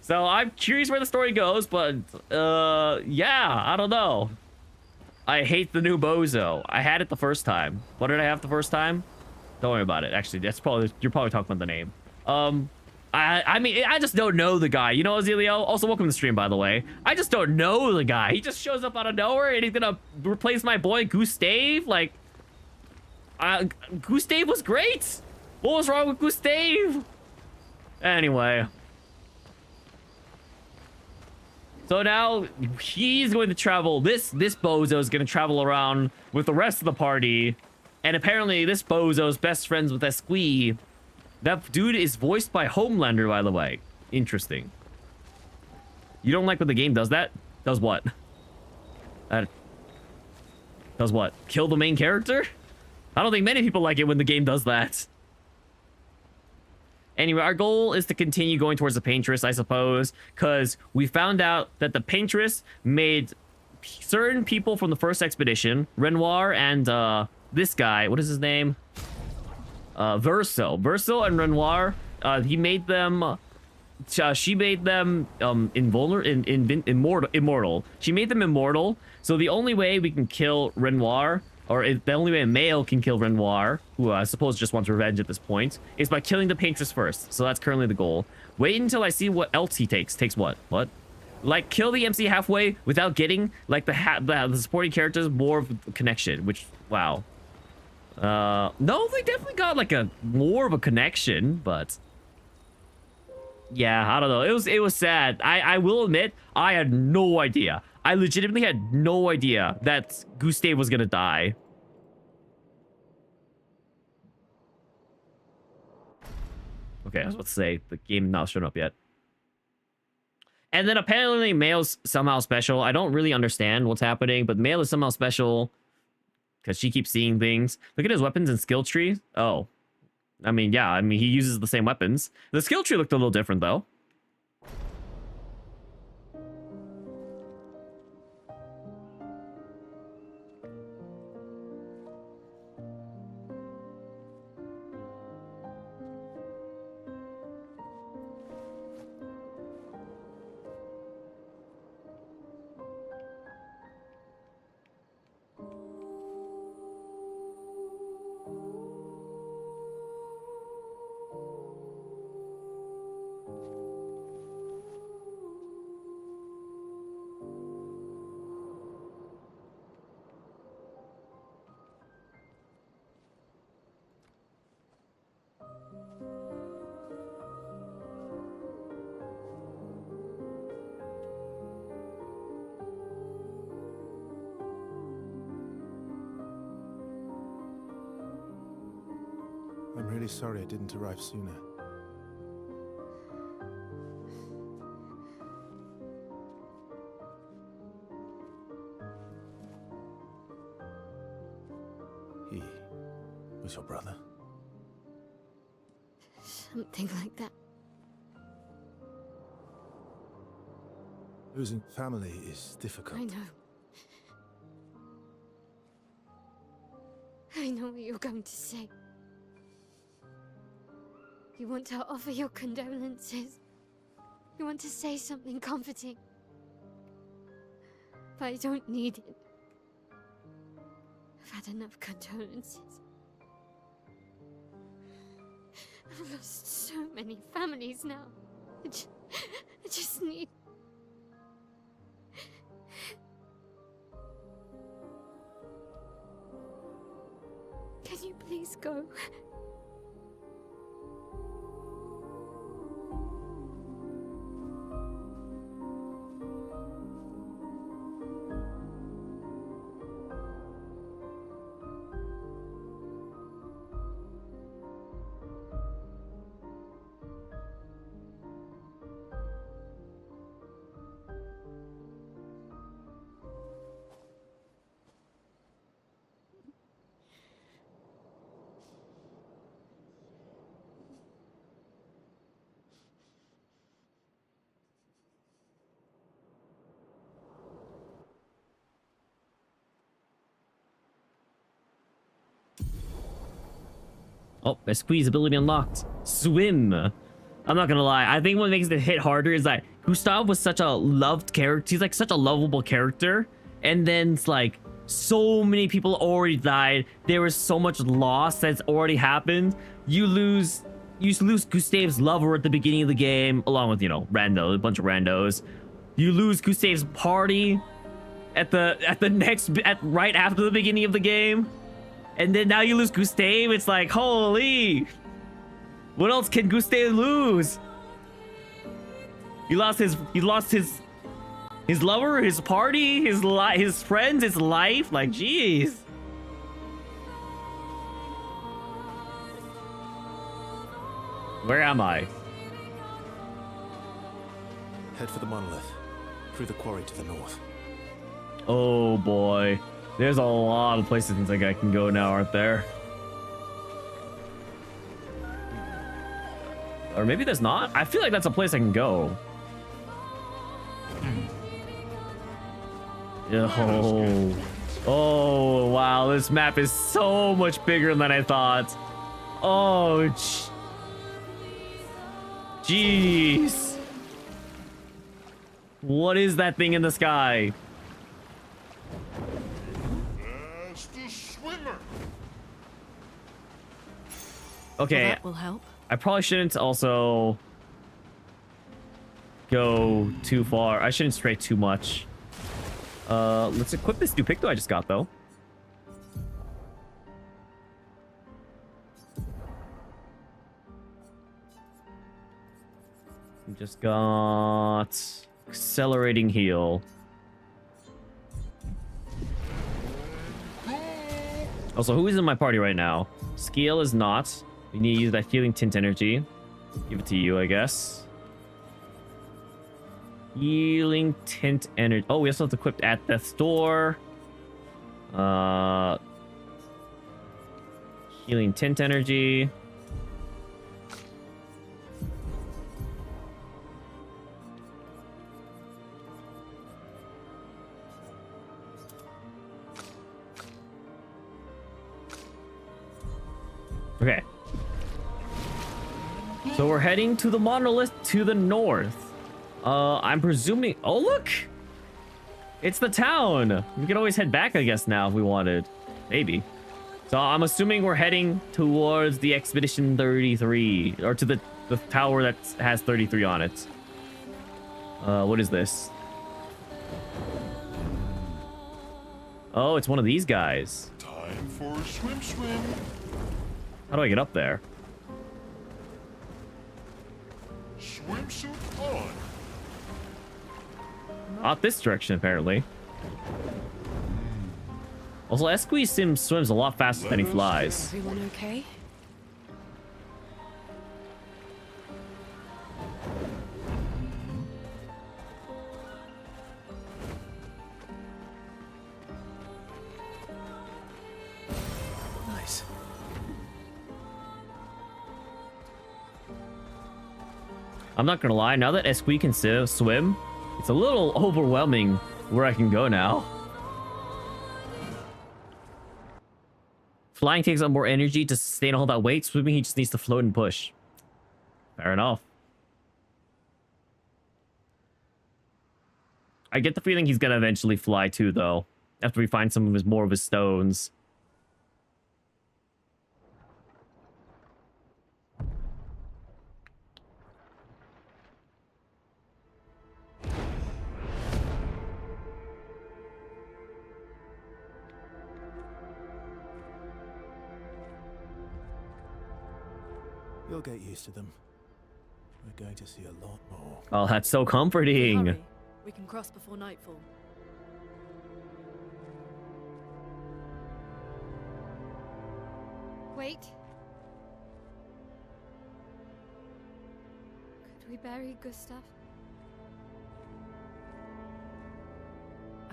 So I'm curious where the story goes, but, yeah, I don't know. I hate the new bozo. I had it the first time. What did I have the first time? Don't worry about it. Actually, you're probably talking about the name. I mean, I just don't know the guy. You know, Azilio? Also, welcome to the stream, by the way. I just don't know the guy. He just shows up out of nowhere, and he's gonna replace my boy Gustave? Like, Gustave was great! What was wrong with Gustave? Anyway. So now, he's going to travel. This bozo is going to travel around with the rest of the party. And apparently, this bozo's best friends with Esqui. That dude is voiced by Homelander, by the way. Interesting. You don't like when the game does that? Does what? Does what? Kill the main character? I don't think many people like it when the game does that. Anyway, our goal is to continue going towards the Paintress, I suppose, because we found out that the Paintress made certain people from the first expedition, Renoir and this guy, what is his name? Verso and Renoir, he made them, she made them immortal. She made them immortal. So the only way we can kill Renoir, or the only way a male can kill Renoir, who I suppose just wants revenge at this point, is by killing the Paintress first. So that's currently the goal. Wait until I see what else he takes. Takes what? What? Like, kill the MC halfway without getting, like, the supporting characters more of a connection, which, wow. No, they definitely got like a more of a connection, but yeah, I don't know. It was sad. I will admit, I had no idea. I legitimately had no idea that Gustave was gonna die. Okay, I was about to say the game not shown up yet. And then apparently Mael's somehow special. I don't really understand what's happening, but Mael is somehow special. Because she keeps seeing things. Look at his weapons and skill tree. Oh. I mean, yeah. I mean, he uses the same weapons. The skill tree looked a little different, though. really sorry I didn't arrive sooner. He was your brother? Something like that. Losing family is difficult. I know. I know what you're going to say. You want to offer your condolences. You want to say something comforting. But I don't need it. I've had enough condolences. I've lost so many families now. I just need... Can you please go? Oh, my squeeze ability unlocked. Swim. I'm not gonna lie. I think what makes it hit harder is that Gustav was such a loved character. He's like such a lovable character. And then it's like so many people already died. There was so much loss that's already happened. You lose Gustav's lover at the beginning of the game, along with, you know, a bunch of randos. You lose Gustav's party at right after the beginning of the game. And then now you lose Gustav. It's like, holy, what else can Gustav lose? He lost his lover, his party, his friends, his life. Like, jeez. Where am I? Head for the monolith. Through the quarry to the north. Oh boy. There's a lot of places like I can go now, aren't there? Or maybe there's not? I feel like that's a place I can go. Oh, wow. This map is so much bigger than I thought. Oh, jeez. What is that thing in the sky? That's the swimmer. Okay. Well, that will help. I probably shouldn't also go too far. I shouldn't stray too much. Let's equip this new Picto I just got, though. We just got accelerating heal. Also, who is in my party right now? Scale is not. We need to use that healing tint energy. Give it to you, I guess. Healing tint energy. Oh, we also have to equip at death's door. Healing tint energy. Okay. So we're heading to the monolith to the north. I'm presuming... Oh, look! It's the town! We could always head back, I guess, now if we wanted. Maybe. So I'm assuming we're heading towards the Expedition 33. Or to the tower that has 33 on it. What is this? Oh, it's one of these guys. Time for a swim. How do I get up there? Swimsuit on. Not this direction, apparently. Also, Esquisse swims a lot faster than he flies. Everyone okay? I'm not gonna lie, now that Esqui can swim, it's a little overwhelming where I can go now. Flying takes up more energy to sustain all that weight. Swimming, he just needs to float and push. Fair enough. I get the feeling he's gonna eventually fly too, though, after we find some of his more of his stones. You'll get used to them. We're going to see a lot more. Oh, that's so comforting. Hurry. We can cross before nightfall. Wait. Could we bury Gustav?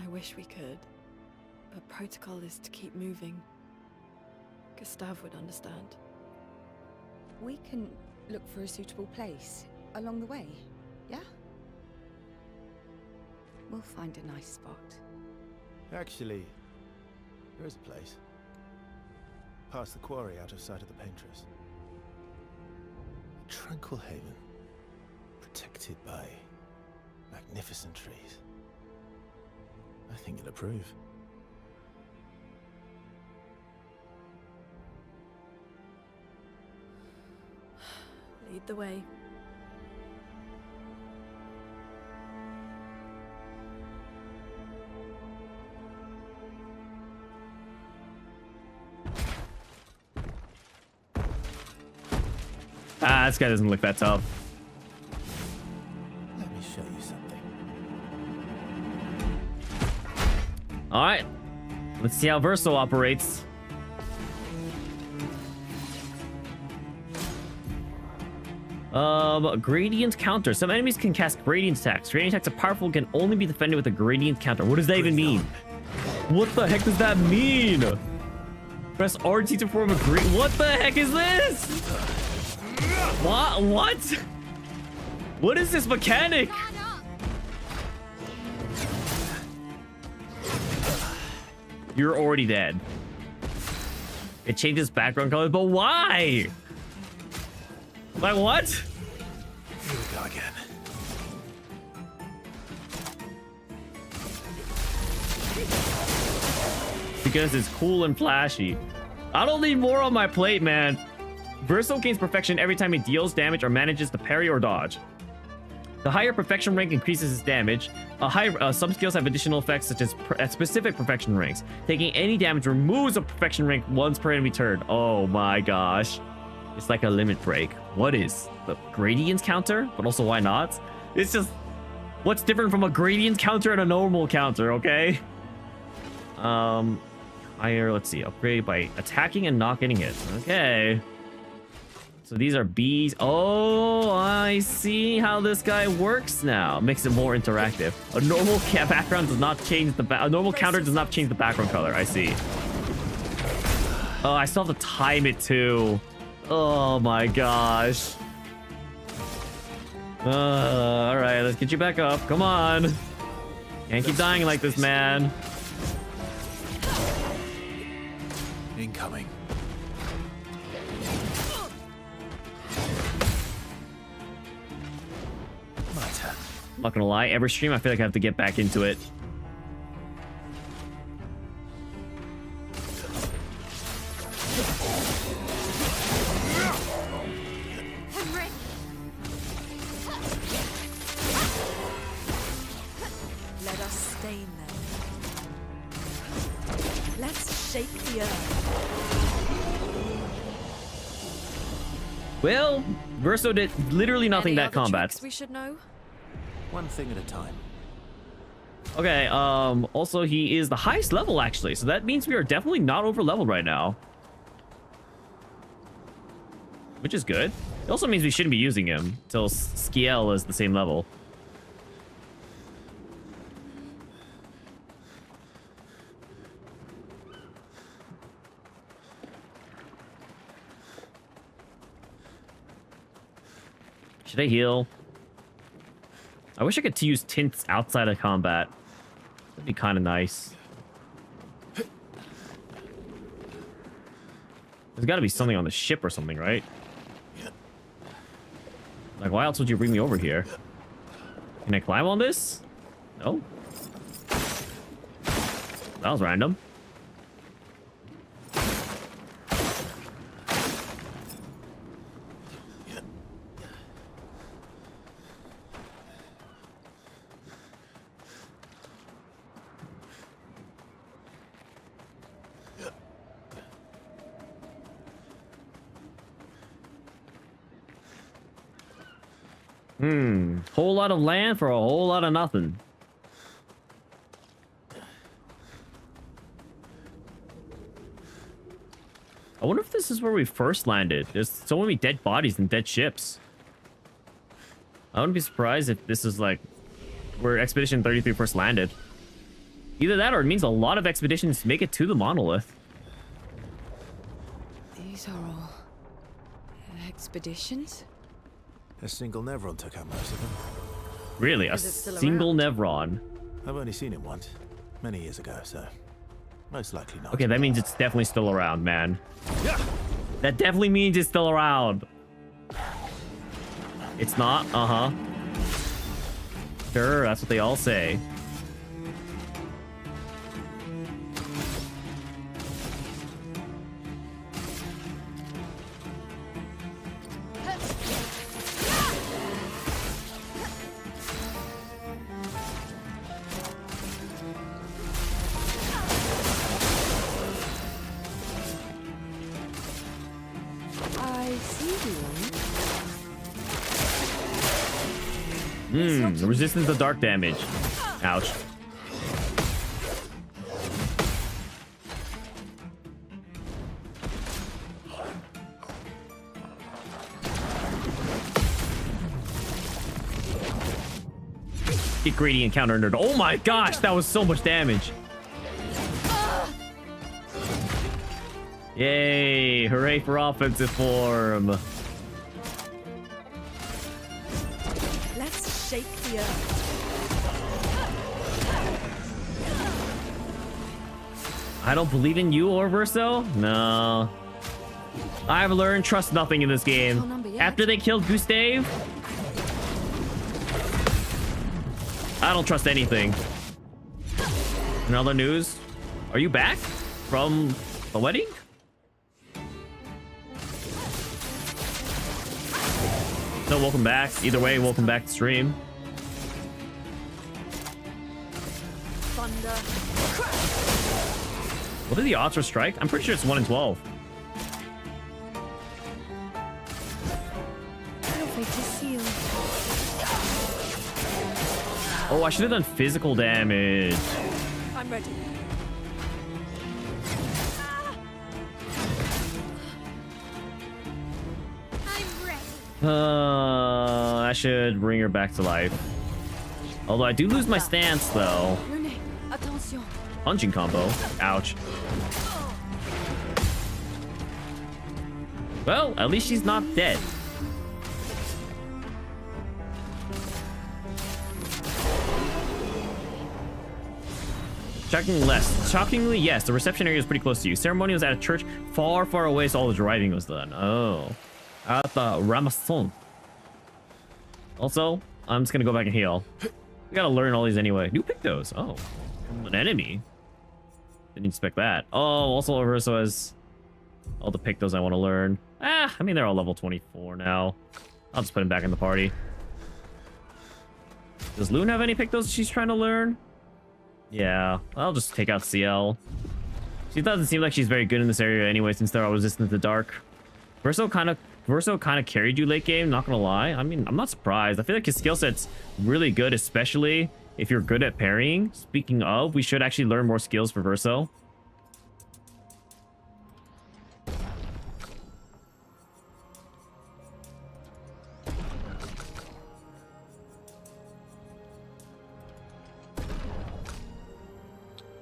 I wish we could, but protocol is to keep moving. Gustav would understand. We can look for a suitable place along the way, yeah? We'll find a nice spot. Actually, there is a place. Past the quarry, out of sight of the paintress. A tranquil haven. Protected by magnificent trees. I think you'll approve. Lead the way. Ah, this guy doesn't look that tough. Let me show you something. All right, let's see how Verso operates. Gradient counter. Some enemies can cast gradient attacks. Gradient attacks are powerful, can only be defended with a gradient counter. What does that even mean? What the heck does that mean? Press RT to form a gradient. What the heck is this? What? What is this mechanic? You're already dead. It changes background color, but why? Like what? Here we go again. Because it's cool and flashy. I don't need more on my plate, man. Verso gains perfection every time he deals damage or manages to parry or dodge. The higher perfection rank increases his damage. Some skills have additional effects such as at specific perfection ranks. Taking any damage removes a perfection rank once per enemy turn. Oh my gosh. It's like a limit break. What is the gradients counter? But also, why not? It's just, what's different from a gradient counter and a normal counter, okay? Higher, let's see, upgrade by attacking and not getting hit. Okay. So these are Bs. Oh, I see how this guy works now. Makes it more interactive. A normal background does not change a normal counter does not change the background color. I see. Oh, I still have to time it too. Oh my gosh. All right, let's get you back up. Come on. Can't keep dying like this, man. Incoming. My turn. I'm not gonna lie, every stream I feel like I have to get back into it. Let us stain them. Let's shake the earth. Well, Verso did literally nothing Any that other combat. tricks we should know? One thing at a time. Okay, also he is the highest level actually, so that means we are definitely not over leveled right now. Which is good. It also means we shouldn't be using him till Skiel is the same level. Should I heal? I wish I could use tints outside of combat. That'd be kind of nice. There's got to be something on the ship or something, right? Like, why else would you bring me over here? Can I climb on this? No. That was random. Whole lot of land for a whole lot of nothing. I wonder if this is where we first landed. There's so many dead bodies and dead ships. I wouldn't be surprised if this is like where Expedition 33 first landed. Either that or it means a lot of expeditions make it to the monolith. These are all expeditions? A single Nevron took out most of them. Really? A Is it still single around? Nevron? I've only seen him once, many years ago, so most likely not. Okay, that means it's definitely still around, man. Yeah. That definitely means it's still around. It's not? Uh-huh. Sure, that's what they all say. I see you. Resistance to dark damage. Ouch. Get greedy and counter nerd. Oh my gosh, that was so much damage. Yay, hooray for offensive form. Let's shake the earth. I don't believe in you or Verso? No. I've learned trust nothing in this game. After they killed Gustave, I don't trust anything. In other news, are you back from the wedding? No, welcome back. Either way, welcome back to stream. Thunder. What are the odds for strike? I'm pretty sure it's 1 in 12. Your fate is sealed. Oh, I should have done physical damage. I'm ready. I'm ready. I should bring her back to life. Although I do lose my stance, though. René, attention. Punching combo. Ouch. Well, at least she's not dead. Shockingly, yes, the reception area is pretty close to you. Ceremony was at a church far, far away, so all the driving was done. Oh. At the Ramasson. Also, I'm just gonna go back and heal. We gotta learn all these anyway. New Pictos. Oh. An enemy. Didn't expect that. Oh, also Verso has all the Pictos I want to learn. I mean, they're all level 24 now. I'll just put him back in the party. Does Loon have any Pictos she's trying to learn? Yeah, I'll just take out CL. She doesn't seem like she's very good in this area anyway, since they're all resistant to dark. Verso kind of carried you late game, not gonna lie. I mean, I'm not surprised. I feel like his skill set's really good, especially if you're good at parrying. Speaking of, we should actually learn more skills for Verso.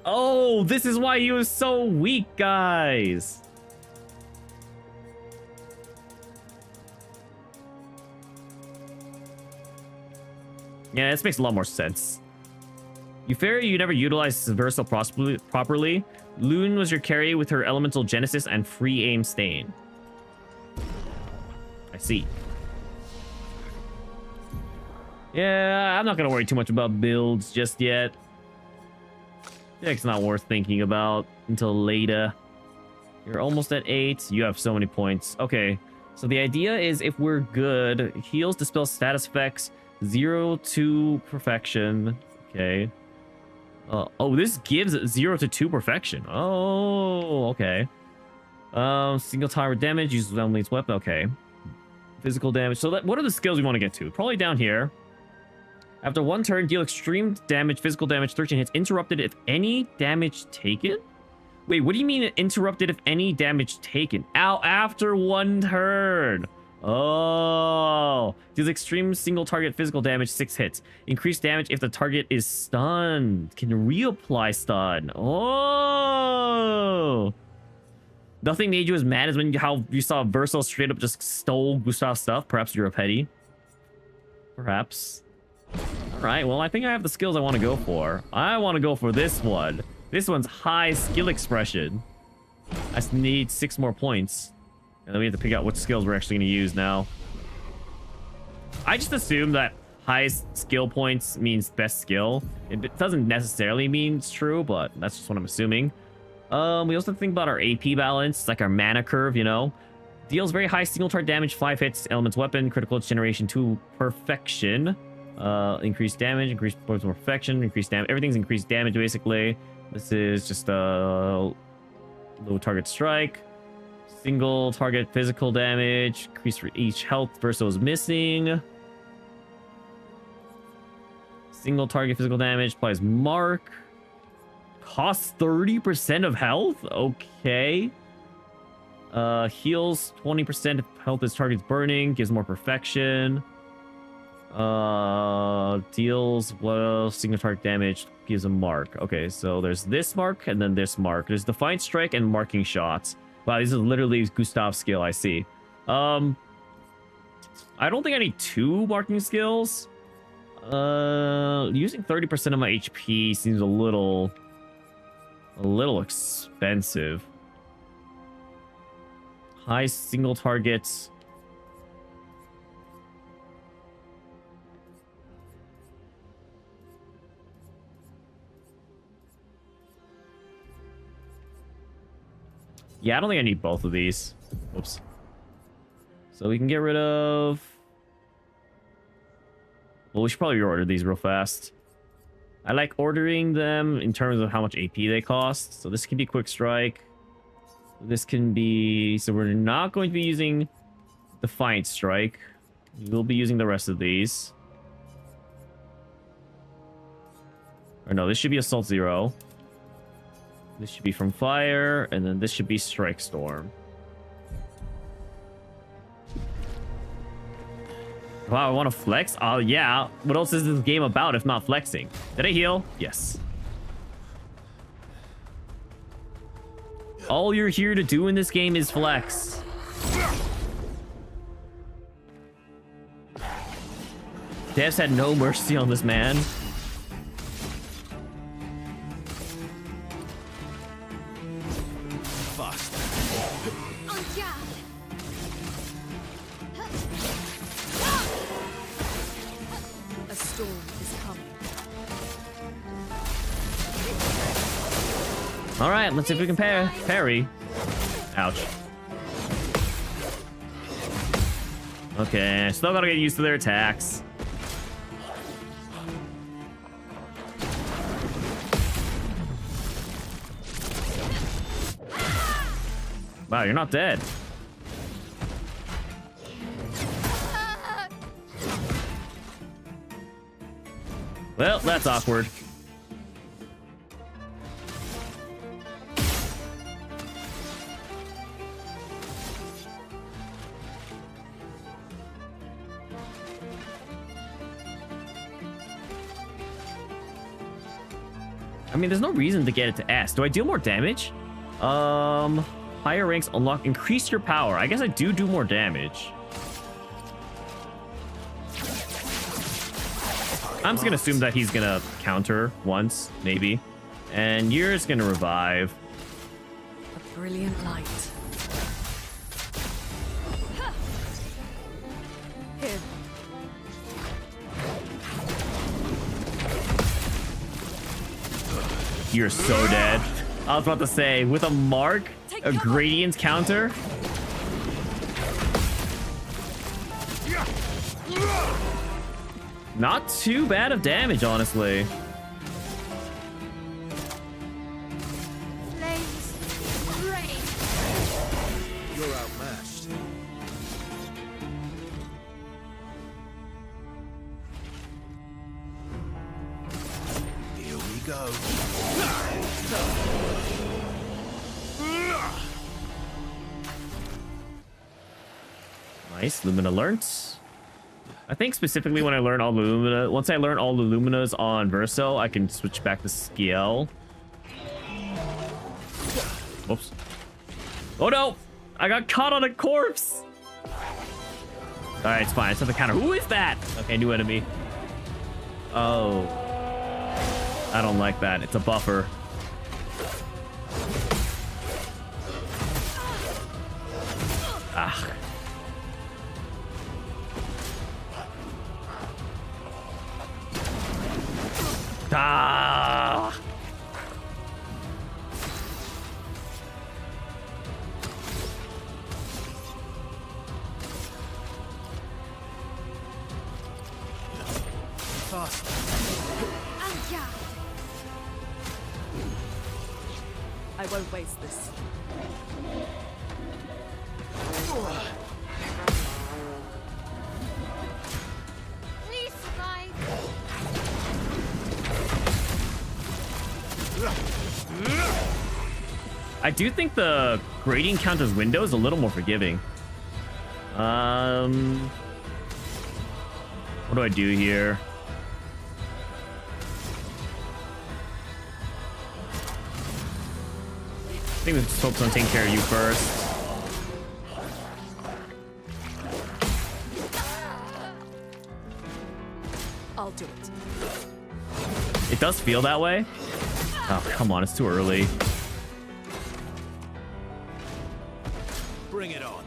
Oh, this is why he was so weak, guys. Yeah, this makes a lot more sense. You fear you never utilized Versal properly. Loon was your carry with her elemental genesis and free aim stain. I see. Yeah, I'm not gonna worry too much about builds just yet. It's not worth thinking about until later. You're almost at 8. You have so many points. Okay, so the idea is if we're good, heals, dispels status effects, 0 to perfection. Okay. Oh, this gives 0 to 2 perfection. Oh, okay. Single target damage, uses only its weapon. Okay. Physical damage. So what are the skills we want to get to? Probably down here. After 1 turn, deal extreme damage, physical damage, 13 hits, interrupted if any damage taken? Wait, what do you mean interrupted if any damage taken? Ow, after 1 turn. Oh. Deals extreme single target physical damage, 6 hits. Increased damage if the target is stunned. Can reapply stun. Oh. Nothing made you as mad as when how you saw Versal straight up just stole Gustav's stuff. Perhaps you're a petty. Perhaps. Alright, well, I think I have the skills I want to go for. I want to go for this one. This one's high skill expression. I just need 6 more points. And then we have to pick out what skills we're actually going to use now. I just assume that highest skill points means best skill. It doesn't necessarily mean it's true, but that's just what I'm assuming. We also think about our AP balance, like our mana curve, you know. Deals very high single target damage, 5 hits, elements weapon, critical generation to perfection. Increased damage, increased points of perfection, increased damage. Everything's increased damage, basically. This is just a low target strike. Single target physical damage. Increase for each health versus missing. Single target physical damage. Applies mark. Costs 30% of health? Okay. Heals 20% if health is target's burning. Gives more perfection. Deals well single target damage, gives a mark. Okay, so there's this mark and then this mark. There's Defiant Strike and Marking Shots. Wow, this is literally Gustav's skill, I see. I don't think I need 2 marking skills. Using 30% of my HP seems a little expensive. High single targets. Yeah, I don't think I need both of these. Oops. So we can get rid of... Well, we should probably reorder these real fast. I like ordering them in terms of how much AP they cost. So this can be Quick Strike. This can be... So we're not going to be using Defiant Strike. We'll be using the rest of these. Or no, this should be Assault 0. This should be from Fire, and then this should be Strike Storm. Wow, I want to flex? Oh, yeah. What else is this game about if not flexing? Did I heal? Yes. All you're here to do in this game is flex. Devs had no mercy on this man. All right, let's see if we can parry. Ouch. Okay, still gotta get used to their attacks. Wow, you're not dead. Well, that's awkward. I mean, there's no reason to get it to S. Do I deal more damage? Higher ranks unlock increase your power. I guess I do more damage. I'm just gonna assume that he's gonna counter once, maybe. And you're just gonna revive. A brilliant light. Here. You're so dead. I was about to say, with a mark, a gradient counter. Not too bad of damage, honestly. Flames, rain. You're outmatched. Here we go. Nice, Lumina learnt. I think specifically when I learn all the Lumina, once I learn all the Luminas on Verso, I can switch back to Skiel. Whoops. Oh no! I got caught on a corpse! Alright, it's fine. It's not the counter. Who is that? Okay, new enemy. Oh. I don't like that. It's a buffer. Ah. Ah. Fast. I won't waste this. Please survive. I do think the gradient counter's window is a little more forgiving. What do I do here? I think we just focus on taking care of you first. I'll do it. It does feel that way. Oh, come on, it's too early. Bring it on.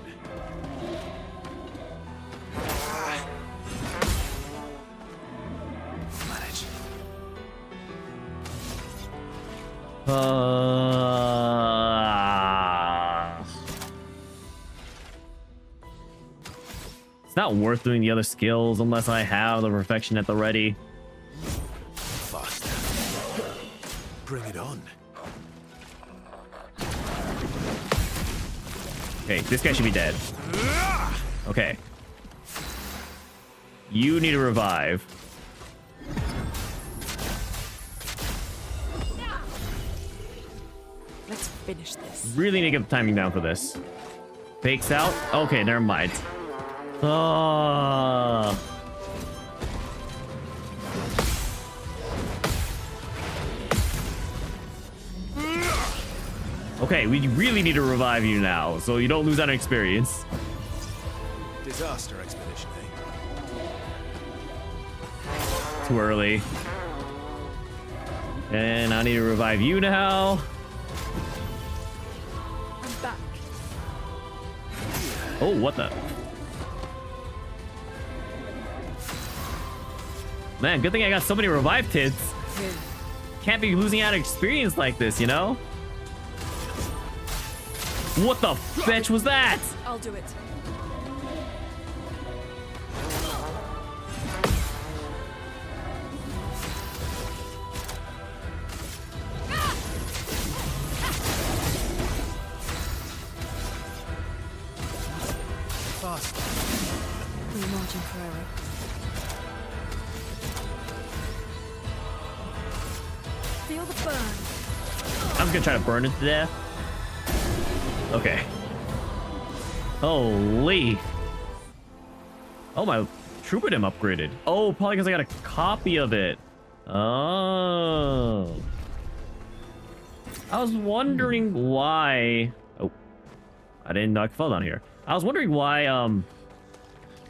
Manage. It's not worth doing the other skills unless I have the perfection at the ready. Faster. Bring it on. Okay, this guy should be dead. Okay. You need to revive. Let's finish this. Really need to get the timing down for this. Fakes out? Okay, never mind. Oh. Okay, we really need to revive you now, so you don't lose out on experience. Disaster expedition, eh? Too early. And I need to revive you now. I'm back. Oh, what the? Man, good thing I got so many revive tits. Here. Can't be losing out on experience like this, you know? What the fetch was that? I'll do it. Fast. We're marching forever. Feel the burn. I'm just gonna try to burn it to death. Okay. Holy. Oh, my Troubadour upgraded. Oh, probably because I got a copy of it. Oh. I was wondering why. Oh. I didn't know I could fall down here. I was wondering why,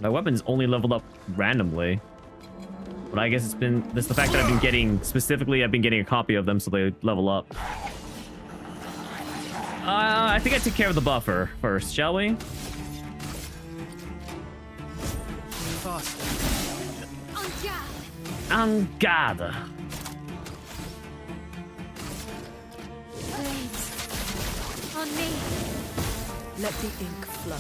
my weapons only leveled up randomly. But I guess it's been this the fact that I've been getting a copy of them so they level up. I think I take care of the buffer first, shall we? En garde. Blades. On me. Let the ink flow.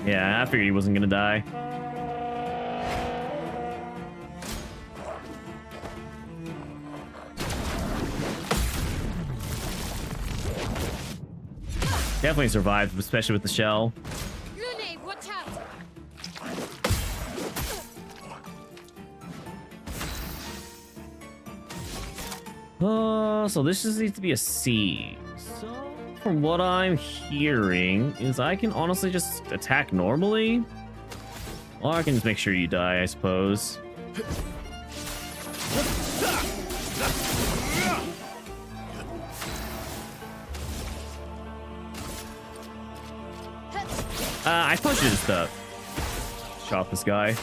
Yeah, I figured he wasn't gonna die. Definitely survived, especially with the shell. Lune, watch out. So this just needs to be a C. So from what I'm hearing is I can honestly just attack normally. Or I can just make sure you die, I suppose. I probably should just shot this guy.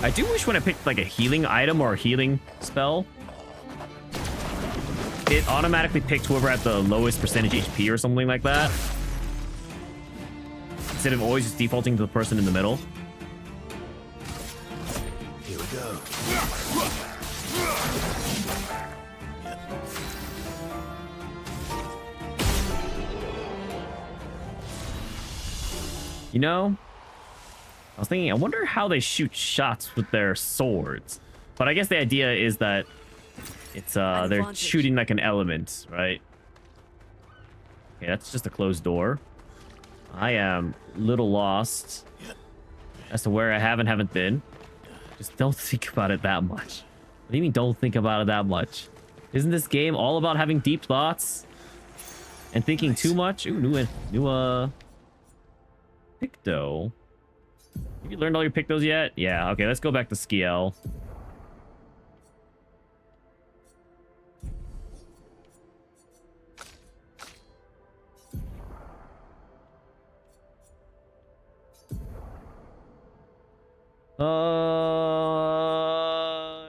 I do wish when I picked like a healing item or a healing spell, it automatically picked whoever had the lowest percentage HP or something like that, instead of always just defaulting to the person in the middle. Here we go. You know, I was thinking, I wonder how they shoot shots with their swords. But I guess the idea is that it's they're shooting like an element, right? Okay, that's just a closed door. I am a little lost as to where I have and haven't been. Just don't think about it that much. What do you mean don't think about it that much? Isn't this game all about having deep thoughts and thinking too much? Ooh, new Picto. Have you learned all your Pictos yet? Yeah, okay, let's go back to Skiel. I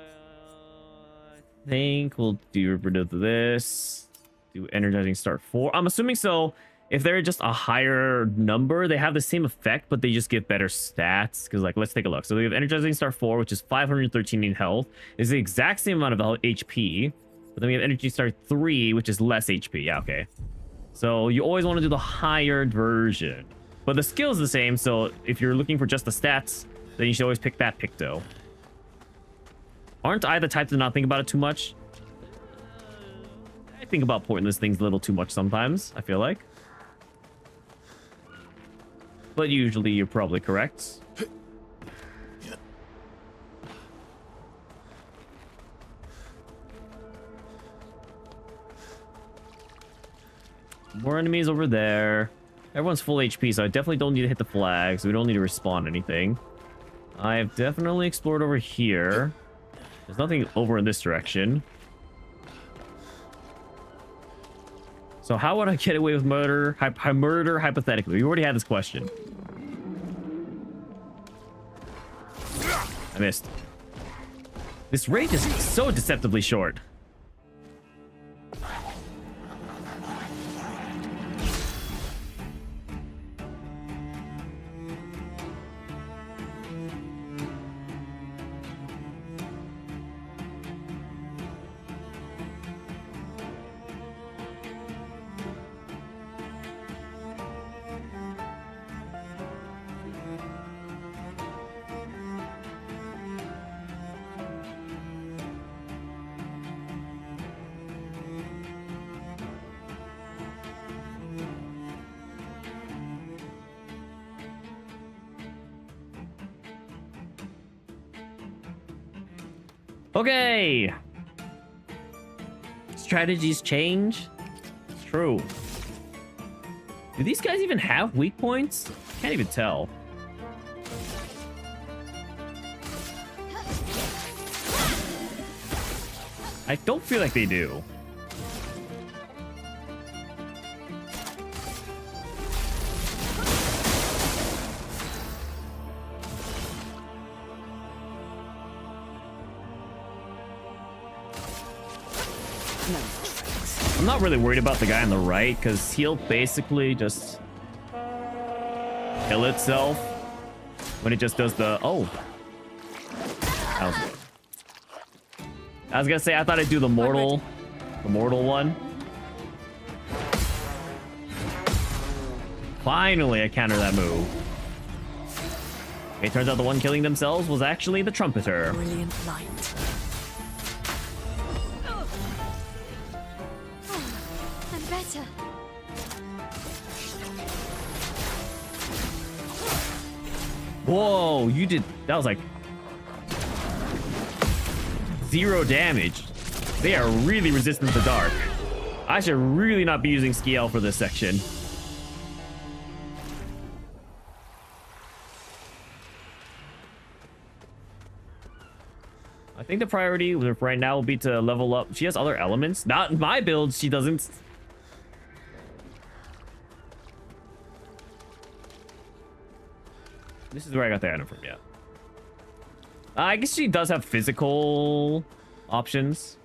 think we'll do rid of this. Do energizing start 4. I'm assuming so. If they're just a higher number, they have the same effect, but they just get better stats. Because, like, let's take a look. So we have energizing start 4, which is 513 in health. It's the exact same amount of HP. But then we have energy start 3, which is less HP. Yeah, okay. So you always want to do the higher version. But the skill is the same, so if you're looking for just the stats, then you should always pick that Picto. Aren't I the type to not think about it too much? I think about pointless things a little too much sometimes, I feel like. But usually you're probably correct. More enemies over there. Everyone's full HP, so I definitely don't need to hit the flag, so we don't need to respawn anything. I have definitely explored over here. There's nothing over in this direction. So how would I get away with murder? Murder, hypothetically. We already had this question. I missed. This range is so deceptively short. Okay. Strategies change. It's true. Do these guys even have weak points? Can't even tell. I don't feel like they do. I'm not really worried about the guy on the right because he'll basically just kill itself when it just does the I was gonna say I thought I'd do the mortal one. Finally I counter that move. It turns out the one killing themselves was actually the trumpeter. Brilliant light. I'm better. Whoa, you did that was like 0 damage. They are really resistant to dark. I should really not be using Scale for this section. I think the priority right now will be to level up. She has other elements. Not in my build, she doesn't. This is where I got the item from, yeah. I guess she does have physical options.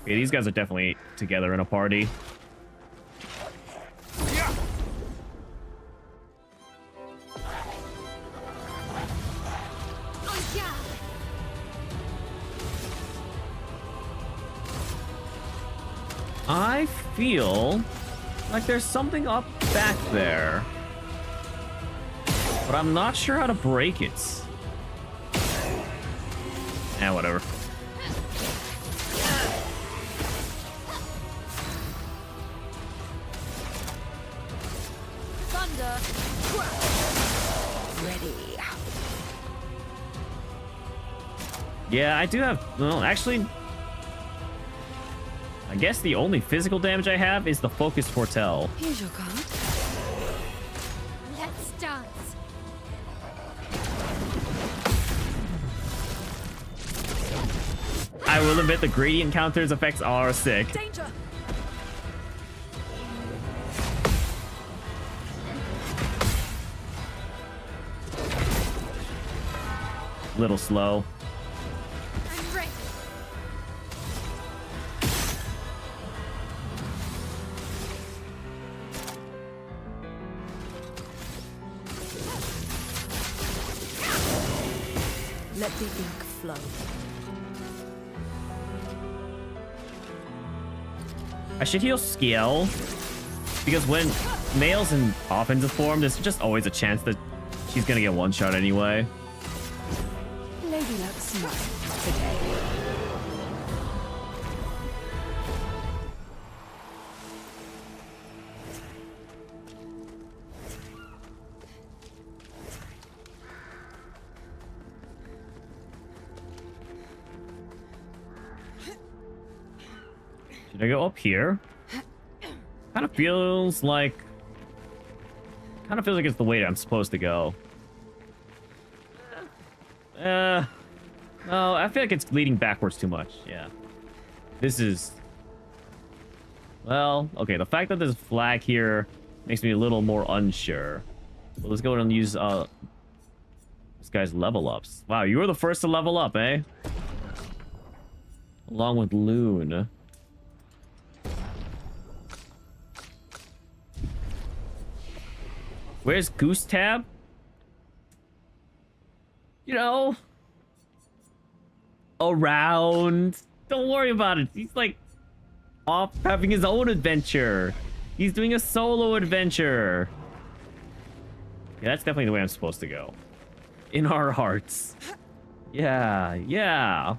Okay, these guys are definitely together in a party. I feel like there's something up back there, but I'm not sure how to break it. Whatever. Thunder. Ready. Yeah, I do have. Well, actually, I guess the only physical damage I have is the Focus Foretell. Here's your card. Let's dance. I will admit the gradient counters effects are sick. Danger. Little slow. I'm ready. Let the ink flow. I should heal Scale because when Nail's in offensive form, there's just always a chance that she's gonna get one shot anyway. Lady Luck smile today. Should I go up here? Kind of feels like it's the way I'm supposed to go. No, I feel like it's leading backwards too much. Yeah. This is... Well, okay, the fact that there's a flag here makes me a little more unsure. Well, let's go ahead and use this guy's level ups. Wow, you were the first to level up, eh? Along with Loon. Where's Goose Tab? You know, around. Don't worry about it. He's like off having his own adventure. He's doing a solo adventure. Yeah, that's definitely the way I'm supposed to go. In our hearts. Yeah, yeah.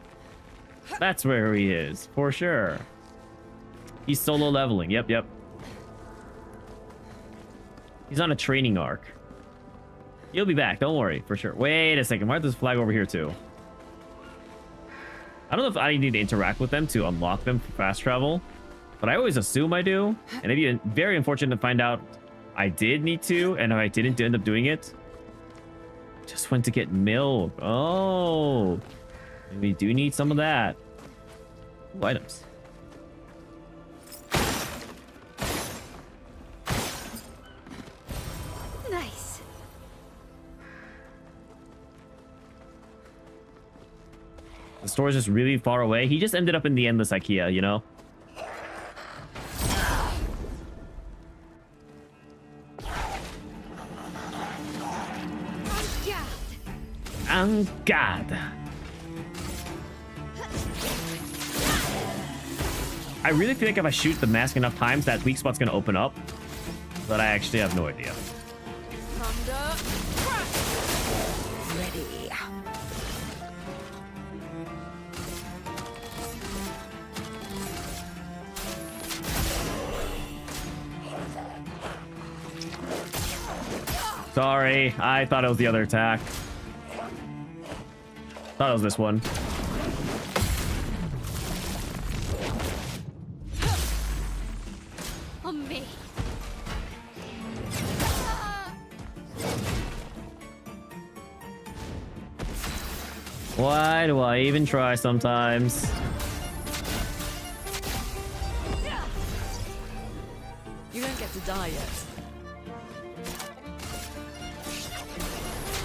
That's where he is, for sure. He's solo leveling. Yep, yep. He's on a training arc. He'll be back, don't worry, for sure. Wait a second, why is this flag over here too? I don't know if I need to interact with them to unlock them for fast travel, but I always assume I do. And it'd be very unfortunate to find out I did need to, and if I didn't end up doing it. Just went to get milk. Oh, we do need some of that. Ooh, items. Nice. The store is just really far away. He just ended up in the endless IKEA, you know? On God. I really feel like if I shoot the mask enough times, that weak spot's gonna open up. But I actually have no idea. Ready. Sorry, I thought it was the other attack. Thought it was this one. On me. Why do I even try sometimes? You don't get to die yet.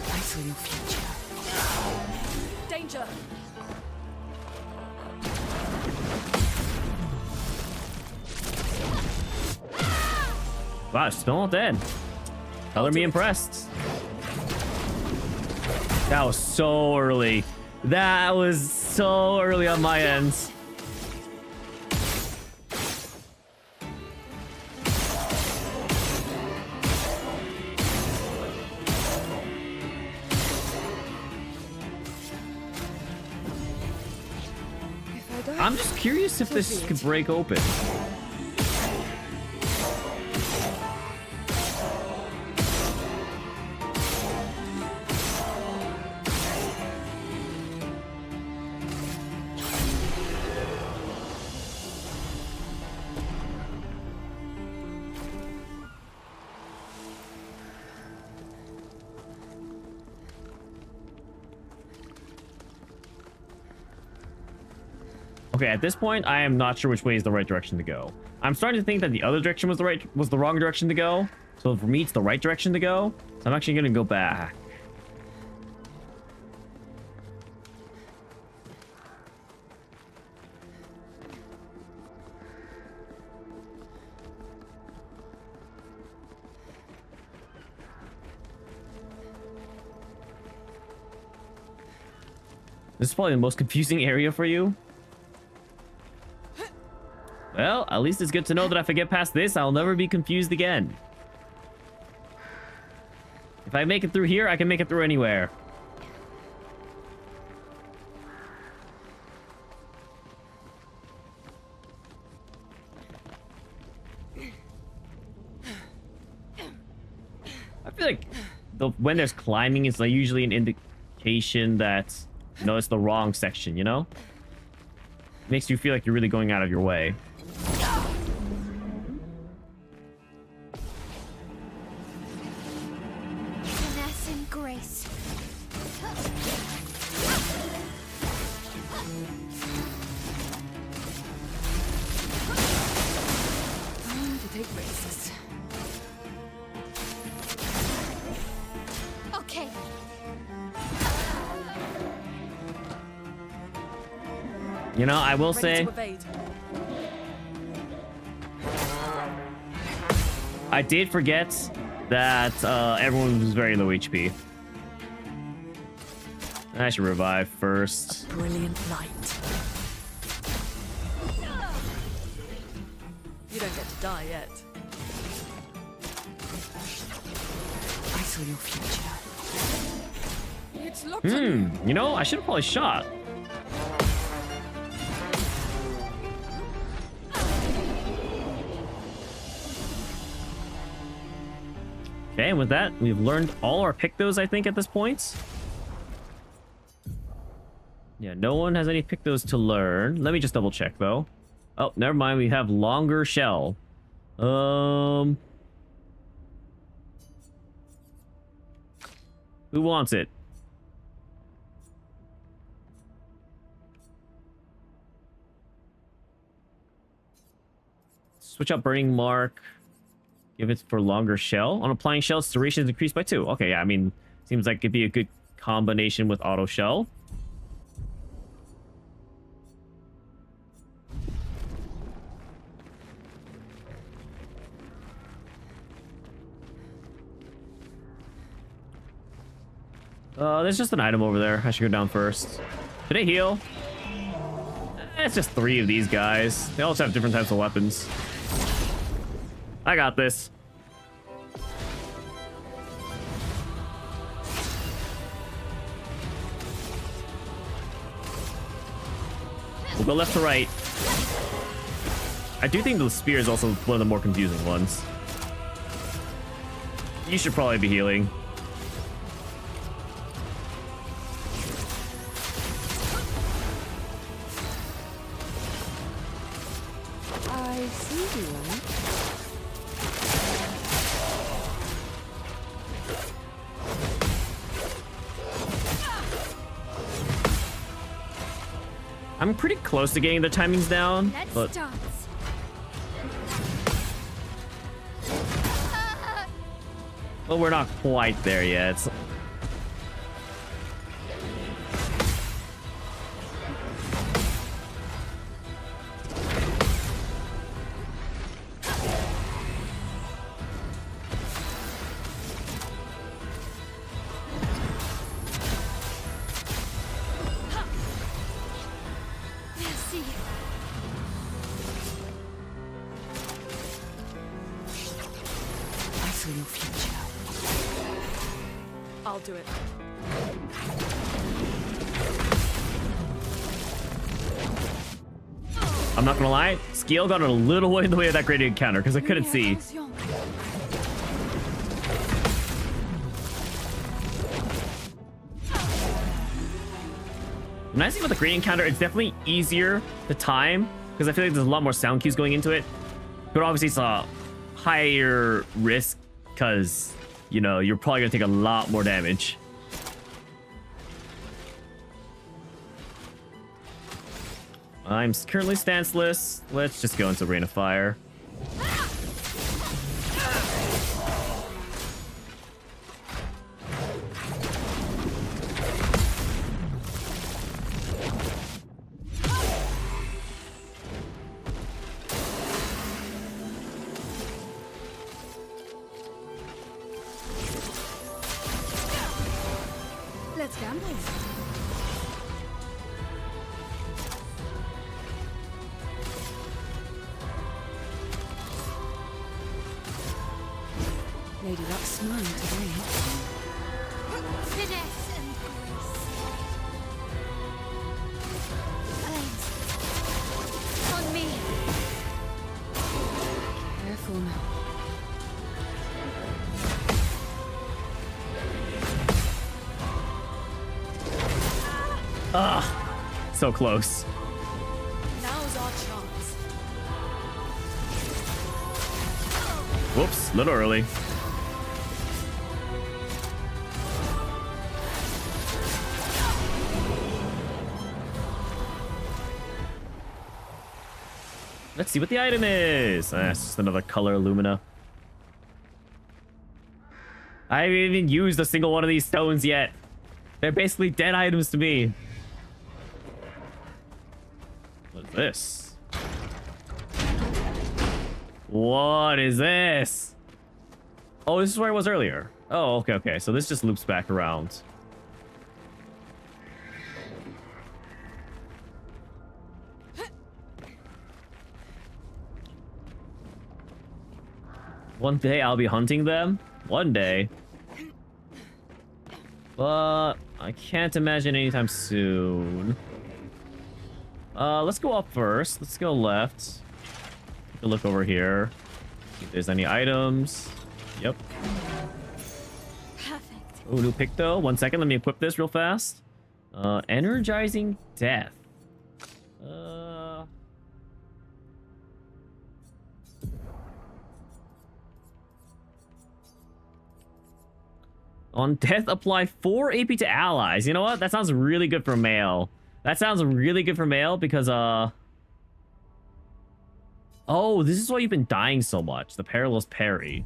I saw your future. Danger! Wow, still not dead. Color me impressed. That was so early. That was so early on my end. If I die, I'm just curious if this could break open. Okay, at this point, I am not sure which way is the right direction to go. I'm starting to think that the other direction was the wrong direction to go. So for me, it's the right direction to go. So I'm actually gonna go back. This is probably the most confusing area for you. Well, at least it's good to know that if I get past this, I'll never be confused again. If I make it through here, I can make it through anywhere. I feel like when there's climbing, it's like usually an indication that, you know, it's the wrong section, you know? Makes you feel like you're really going out of your way. Finesse and grace. Time to take risks. Okay. You know, I will Ready say, to evade. I did forget that everyone was very low HP. I should revive first. Brilliant light. You don't get to die yet. I saw your future. It's locked on. You know, I should have probably shot. Okay, and with that, we've learned all our pictos, I think, at this point. Yeah, no one has any pictos to learn. Let me just double check, though. Oh, never mind. We have longer shell. Who wants it? Switch out Burning Mark. Give it for longer shell. On applying shells, duration is increased by 2. Okay, yeah, I mean, seems like it'd be a good combination with auto shell. There's just an item over there. I should go down first. Did it heal? It's just 3 of these guys. They also have different types of weapons. I got this. We'll go left to right. I do think the spear is also one of the more confusing ones. You should probably be healing. I see you, right? I'm pretty close to getting the timings down, Let's but dance. well, we're not quite there yet. Merci. I saw your future. I'll do it. I'm not gonna lie, Skill got a little way in the way of that gradient counter because I couldn't see. The nice thing about the gradient counter, it's definitely easier to time because I feel like there's a lot more sound cues going into it. But obviously it's a higher risk because, you know, you're probably gonna take a lot more damage. I'm currently stanceless. Let's just go into Rain of Fire. Let's gamble. Lady Luck's smiling today. Finesse and grace. Flames. On me. Careful now. Ah, so close. Now's our chance. Whoops, a little early. Let's see what the item is. Ah, it's just another color Lumina. I haven't even used a single one of these stones yet. They're basically dead items to me. What's this? What is this? Oh, this is where I was earlier. Oh, okay, okay. So this just loops back around. One day I'll be hunting them. One day. But I can't imagine anytime soon. Let's go up first. Let's go left. Take a look over here. See if there's any items. Yep. Perfect. Oh, new pick though. 1 second. Let me equip this real fast. Energizing Death. On death, apply 4 AP to allies. You know what? That sounds really good for male. That sounds really good for male because, Oh, this is why you've been dying so much. The perilous parry.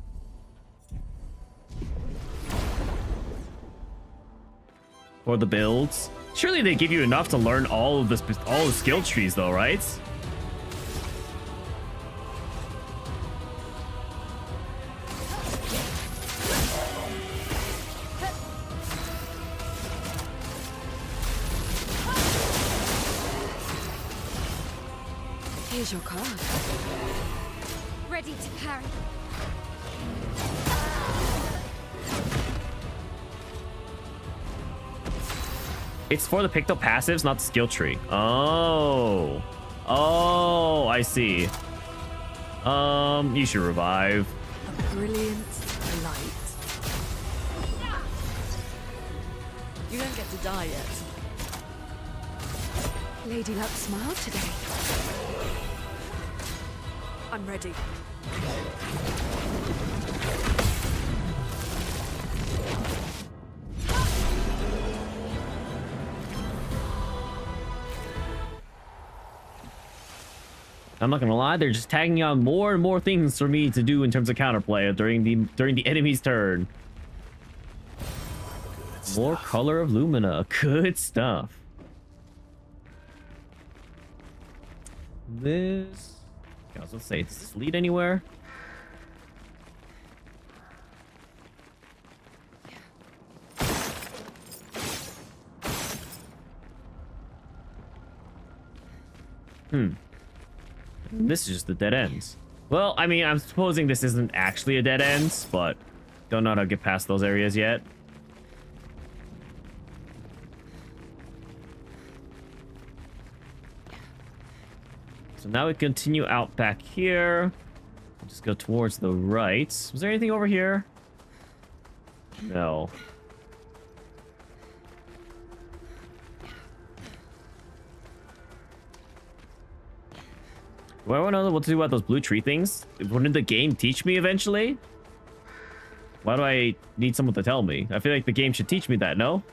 For the builds. Surely they give you enough to learn all the skill trees though, right? Here's your card. Ready to parry. It's for the picked up passives, not the skill tree. Oh. Oh, I see. You should revive. A brilliant light. You don't get to die yet. Lady Luck smiled today. I'm ready. I'm not gonna lie, they're just tagging on more and more things for me to do in terms of counterplay during the enemy's turn. More color of Lumina. Good stuff. This... I was gonna say, does this lead anywhere? This is just the dead ends. Well, I mean, I'm supposing this isn't actually a dead end, but don't know how to get past those areas yet. So now we continue out back here. Just go towards the right. Was there anything over here? No. Do I want to know what to do about those blue tree things? Wouldn't the game teach me eventually? Why do I need someone to tell me? I feel like the game should teach me that, no?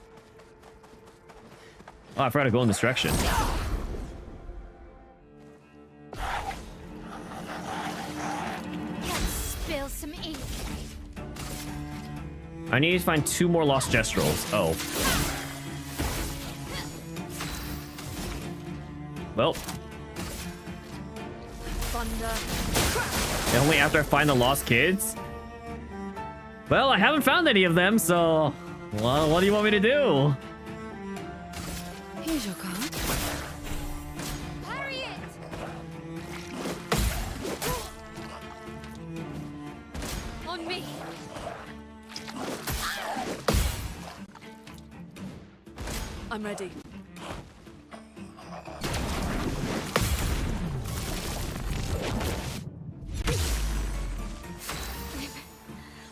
Oh, I forgot to go in this direction. Spill some ink. I need to find 2 more lost Gestrels. Oh. Well. Thunder. Only after I find the lost kids? Well, I haven't found any of them, so... Well, what do you want me to do? Here's your card. Parry it. On me. I'm ready.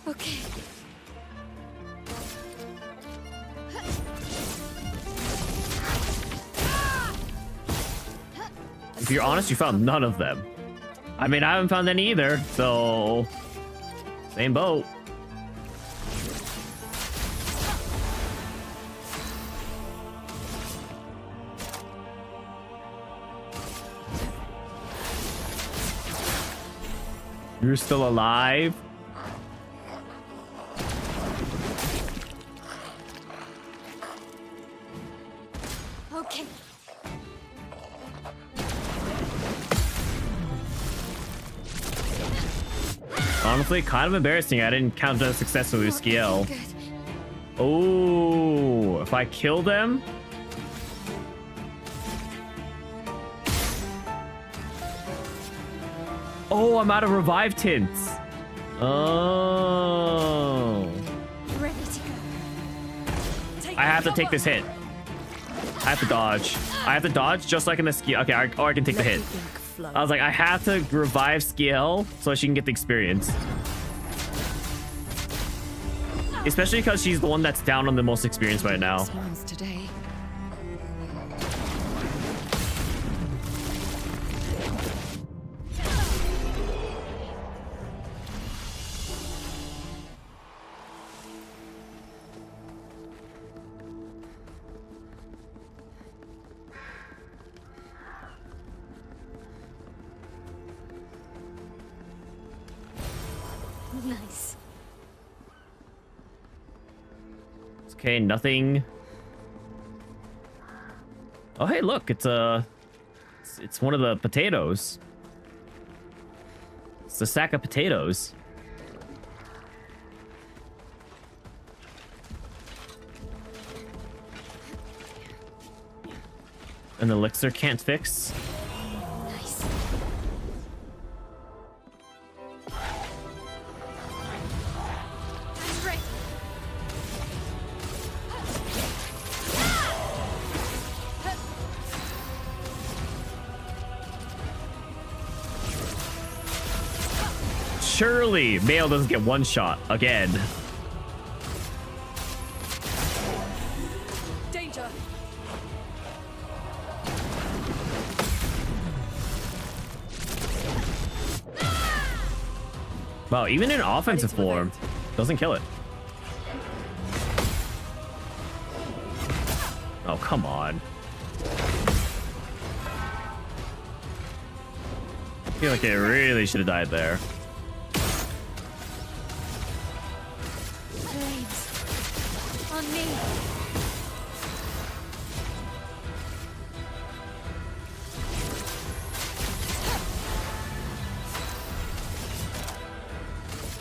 Okay. If you're honest, you found none of them. I mean, I haven't found any either, so... Same boat. You're still alive? Okay. Honestly, kind of embarrassing. I didn't count as successfully with Skiel. Good. Oh, if I kill them? Oh, I'm out of revive tints. Oh. Ready to go. I have to take this hit. I have to dodge. I have to dodge just like in the skill. Okay, or I can take the hit. I was like, I have to revive Skiel so she can get the experience. Especially because she's the one that's down on the most experience right now. Swans today. Nice. Okay, nothing. Oh, hey, look, it's one of the potatoes. It's a sack of potatoes. An elixir can't fix. Nice. I'm ready. Surely, Mail doesn't get one shot again. Danger! Wow, even in offensive form, doesn't kill it. Oh, come on. I feel like it really should have died there. Blades. On me.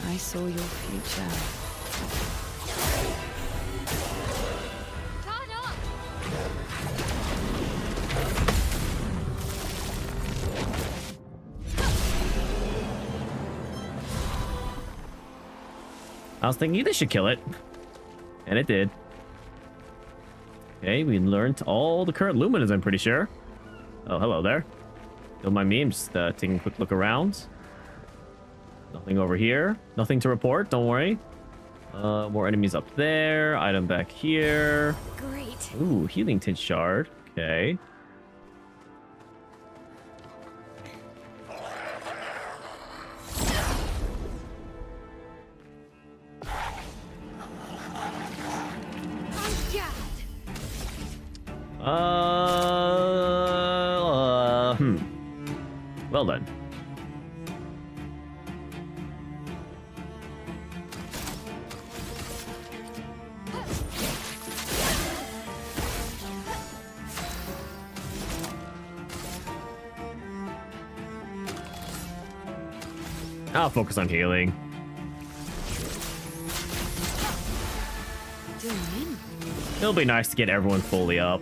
I saw your future. Caught up. I was thinking this should kill it. And it did. Okay, we learned all the current luminas, I'm pretty sure. Oh, hello there. Don't mind me, I'm just taking a quick look around. Nothing over here. Nothing to report, don't worry. More enemies up there. Item back here. Great. Ooh, healing tint shard. Okay. Oh, God. Well then. I'll focus on healing. It'll be nice to get everyone fully up.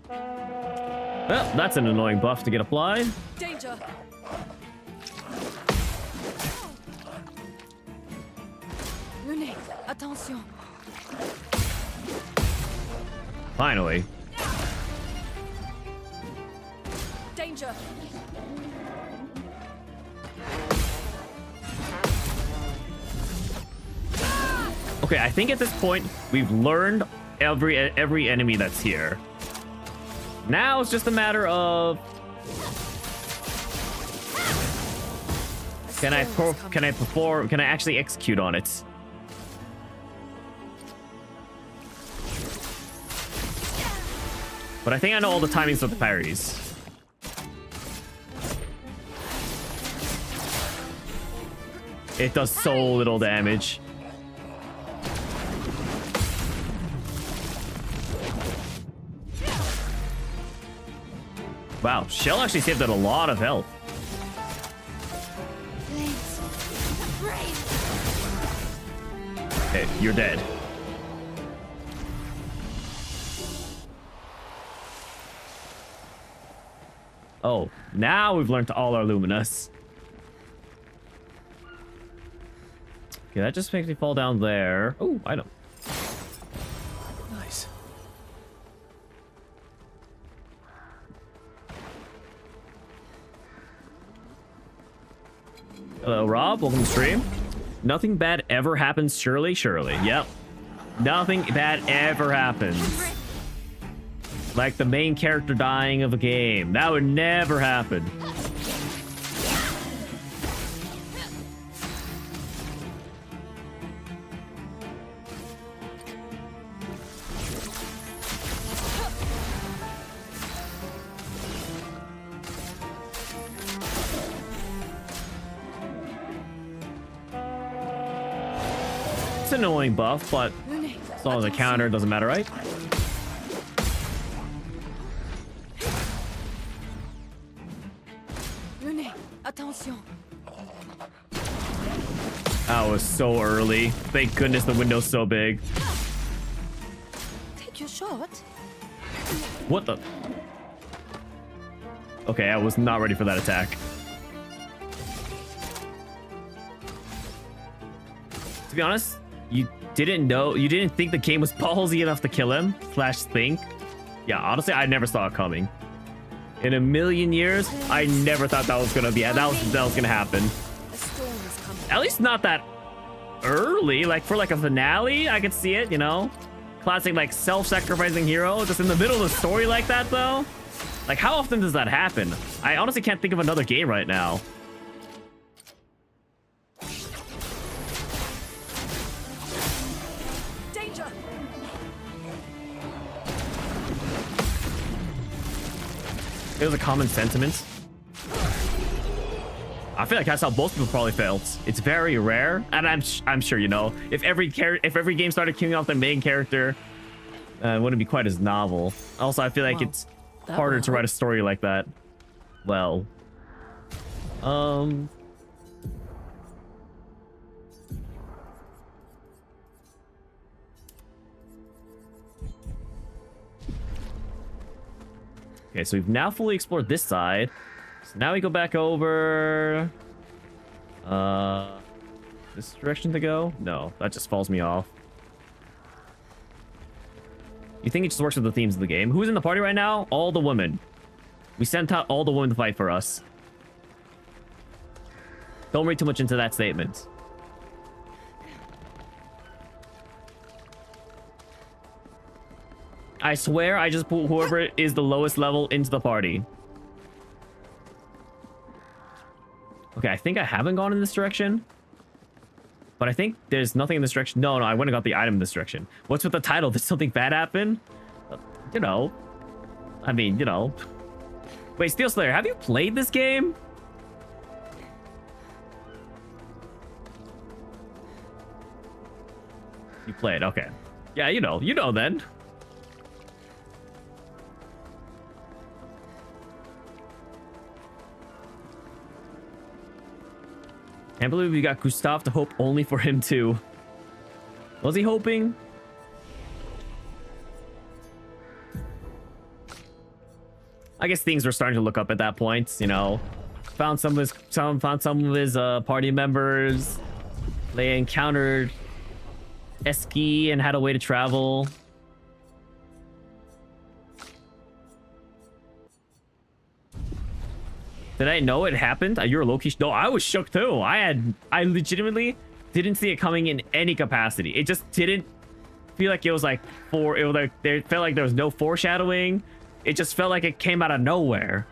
Well, that's an annoying buff to get applied. Danger! Lunay, attention! Finally. Danger! Okay, I think at this point we've learned every enemy that's here. Now it's just a matter of can I actually execute on it? But I think I know all the timings of the parries. It does so little damage. Wow, Shell actually saved out a lot of health. Okay, you're dead. Oh, now we've learned all our Luminous. Okay, that just makes me fall down there. Oh, item. Nice. Hello, Rob. Welcome to the stream. Nothing bad ever happens, surely. Yep. Nothing bad ever happens. Like the main character dying of a game. That would never happen. It's an annoying buff, but as long as a counter, it doesn't matter, right? Lune, attention. That was so early. Thank goodness the window's so big. Take your shot. What the? Okay, I was not ready for that attack. To be honest, you didn't think the game was ballsy enough to kill him / think. Yeah, honestly, I never saw it coming. In a million years, I never thought that was gonna be that was gonna happen. A storm is coming. At least not that early. Like for like a finale, I could see it, you know? Classic like self-sacrificing hero, just in the middle of the story like that though. Like how often does that happen? I honestly can't think of another game right now. Danger! It was a common sentiment. I feel like that's how most people probably felt. It's very rare, and I'm sure, you know, if every game started killing off the main character, it wouldn't be quite as novel. Also, I feel like it's harder to write a story like that. Well, okay, so we've now fully explored this side. So now we go back over this direction to go? No, that just falls me off. You think it just works with the themes of the game? Who's in the party right now? All the women. We sent out all the women to fight for us. Don't read too much into that statement. I swear I just put whoever is the lowest level into the party. Okay, I think I haven't gone in this direction. But I think there's nothing in this direction. No, I went and got the item in this direction. What's with the title? Did something bad happen? You know. I mean, you know. Wait, Steel Slayer, have you played this game? You played, okay. Yeah, you know then. Can't believe we got Gustav to hope only for him too. Was he hoping? I guess things were starting to look up at that point, you know. Found some of his party members. They encountered Eski and had a way to travel. Did I know it happened? You were low-key... No, I was shook too. I legitimately didn't see it coming in any capacity. It just didn't feel like it was like... It felt like there was no foreshadowing. It just felt like it came out of nowhere.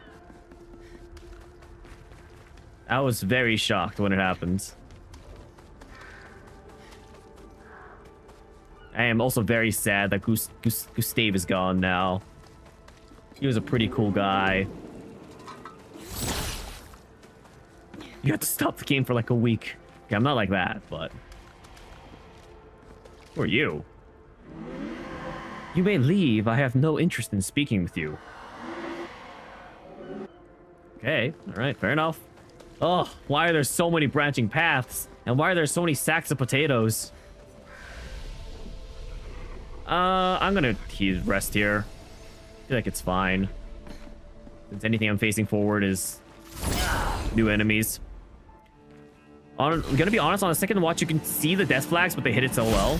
I was very shocked when it happened. I am also very sad that Gustav is gone now. He was a pretty cool guy. You have to stop the game for like a week. Okay, I'm not like that, but... Who are you? You may leave. I have no interest in speaking with you. Okay, alright, fair enough. Oh, why are there so many branching paths? And why are there so many sacks of potatoes? I'm gonna rest here. I feel like it's fine. Since anything I'm facing forward is new enemies. I'm gonna be honest, on a second watch, you can see the death flags, but they hit it so well.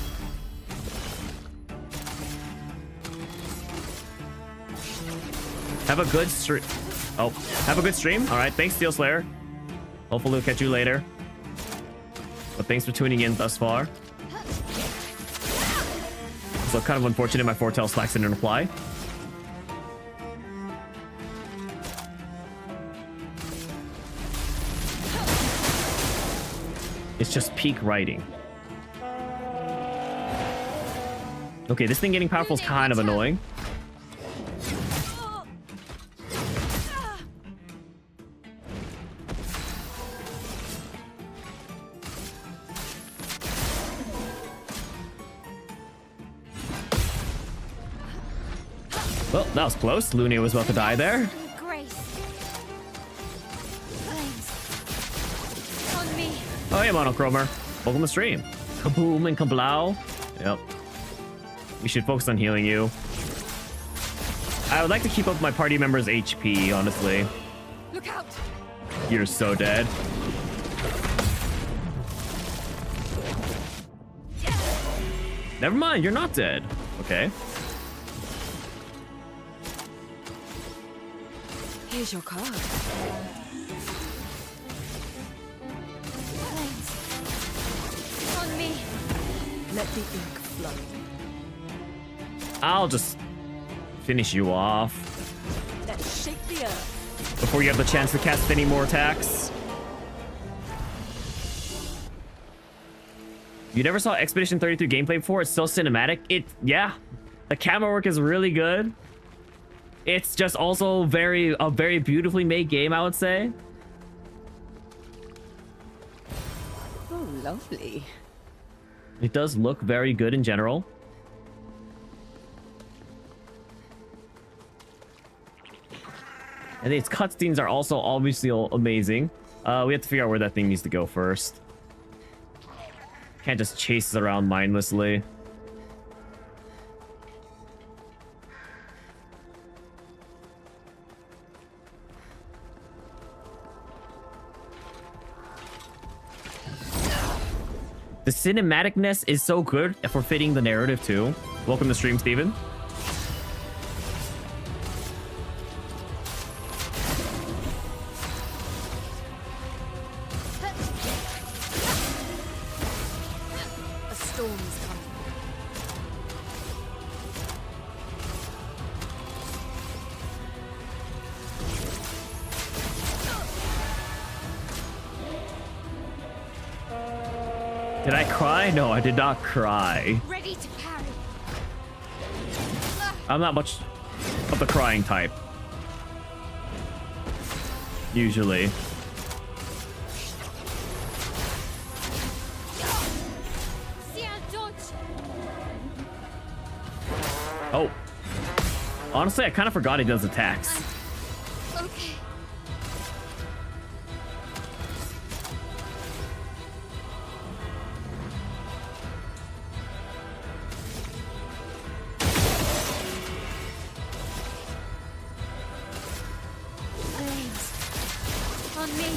Have a good stream. Oh, have a good stream. All right, thanks, Steel Slayer. Hopefully we'll catch you later. But thanks for tuning in thus far. So kind of unfortunate my foretell slacks didn't apply. It's just peak writing. Okay, this thing getting powerful is kind of annoying. Well, that was close. Lunia was about to die there. And grace. Flames. On me. Oh, hey, Monochromer. Welcome to stream. Kaboom and kablow. Yep. We should focus on healing you. I would like to keep up my party members' HP, honestly. Look out! You're so dead. Never mind, you're not dead. Okay. Here's your card. Flames. On me. Let the ink flow. I'll just finish you off Let's shake the earth. before you have the chance to cast any more attacks. You never saw Expedition 33 gameplay before? It's so cinematic. Yeah. The camera work is really good. It's just also a very beautifully made game, I would say. Oh, lovely. It does look very good in general. And its cutscenes are also obviously amazing. We have to figure out where that thing needs to go first. Can't just chase it around mindlessly. The cinematicness is so good for fitting the narrative too. Welcome to stream, Steven. A storm is coming. Did I cry? No, I did not cry. Ready to parry. I'm not much of the crying type. Usually. See a dodge. Oh. Honestly, I kind of forgot he does attacks. Okay. Flames. On me.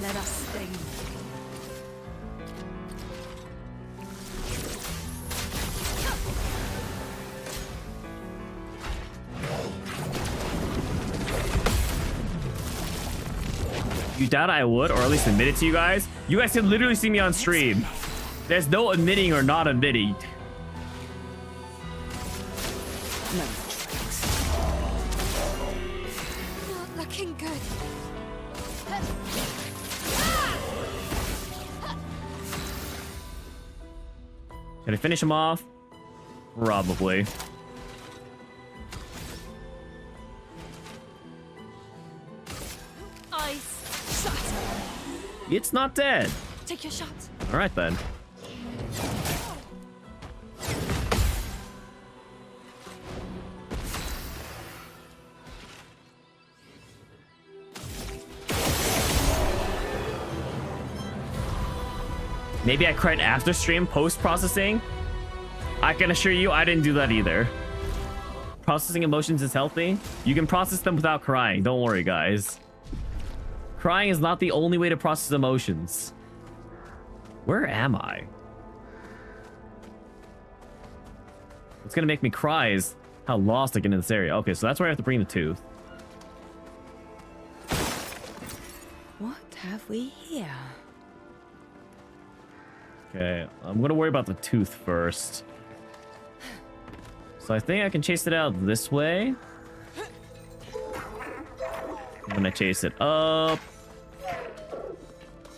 Let us sting. You doubt I would, or at least admit it to you guys? You guys can literally see me on stream. There's no admitting or not admitting. No tricks. Not looking good. Can I finish him off? Probably. Ice. Shut. It's not dead. Take your shot. All right then. Maybe I cried after stream, post-processing. I can assure you I didn't do that either. Processing emotions is healthy. You can process them without crying. Don't worry, guys. Crying is not the only way to process emotions. Where am I? What's gonna make me cry is how lost I get in this area. Okay, so that's where I have to bring the tooth. What have we here? Okay, I'm gonna worry about the tooth first. So I think I can chase it out this way. I'm gonna chase it up.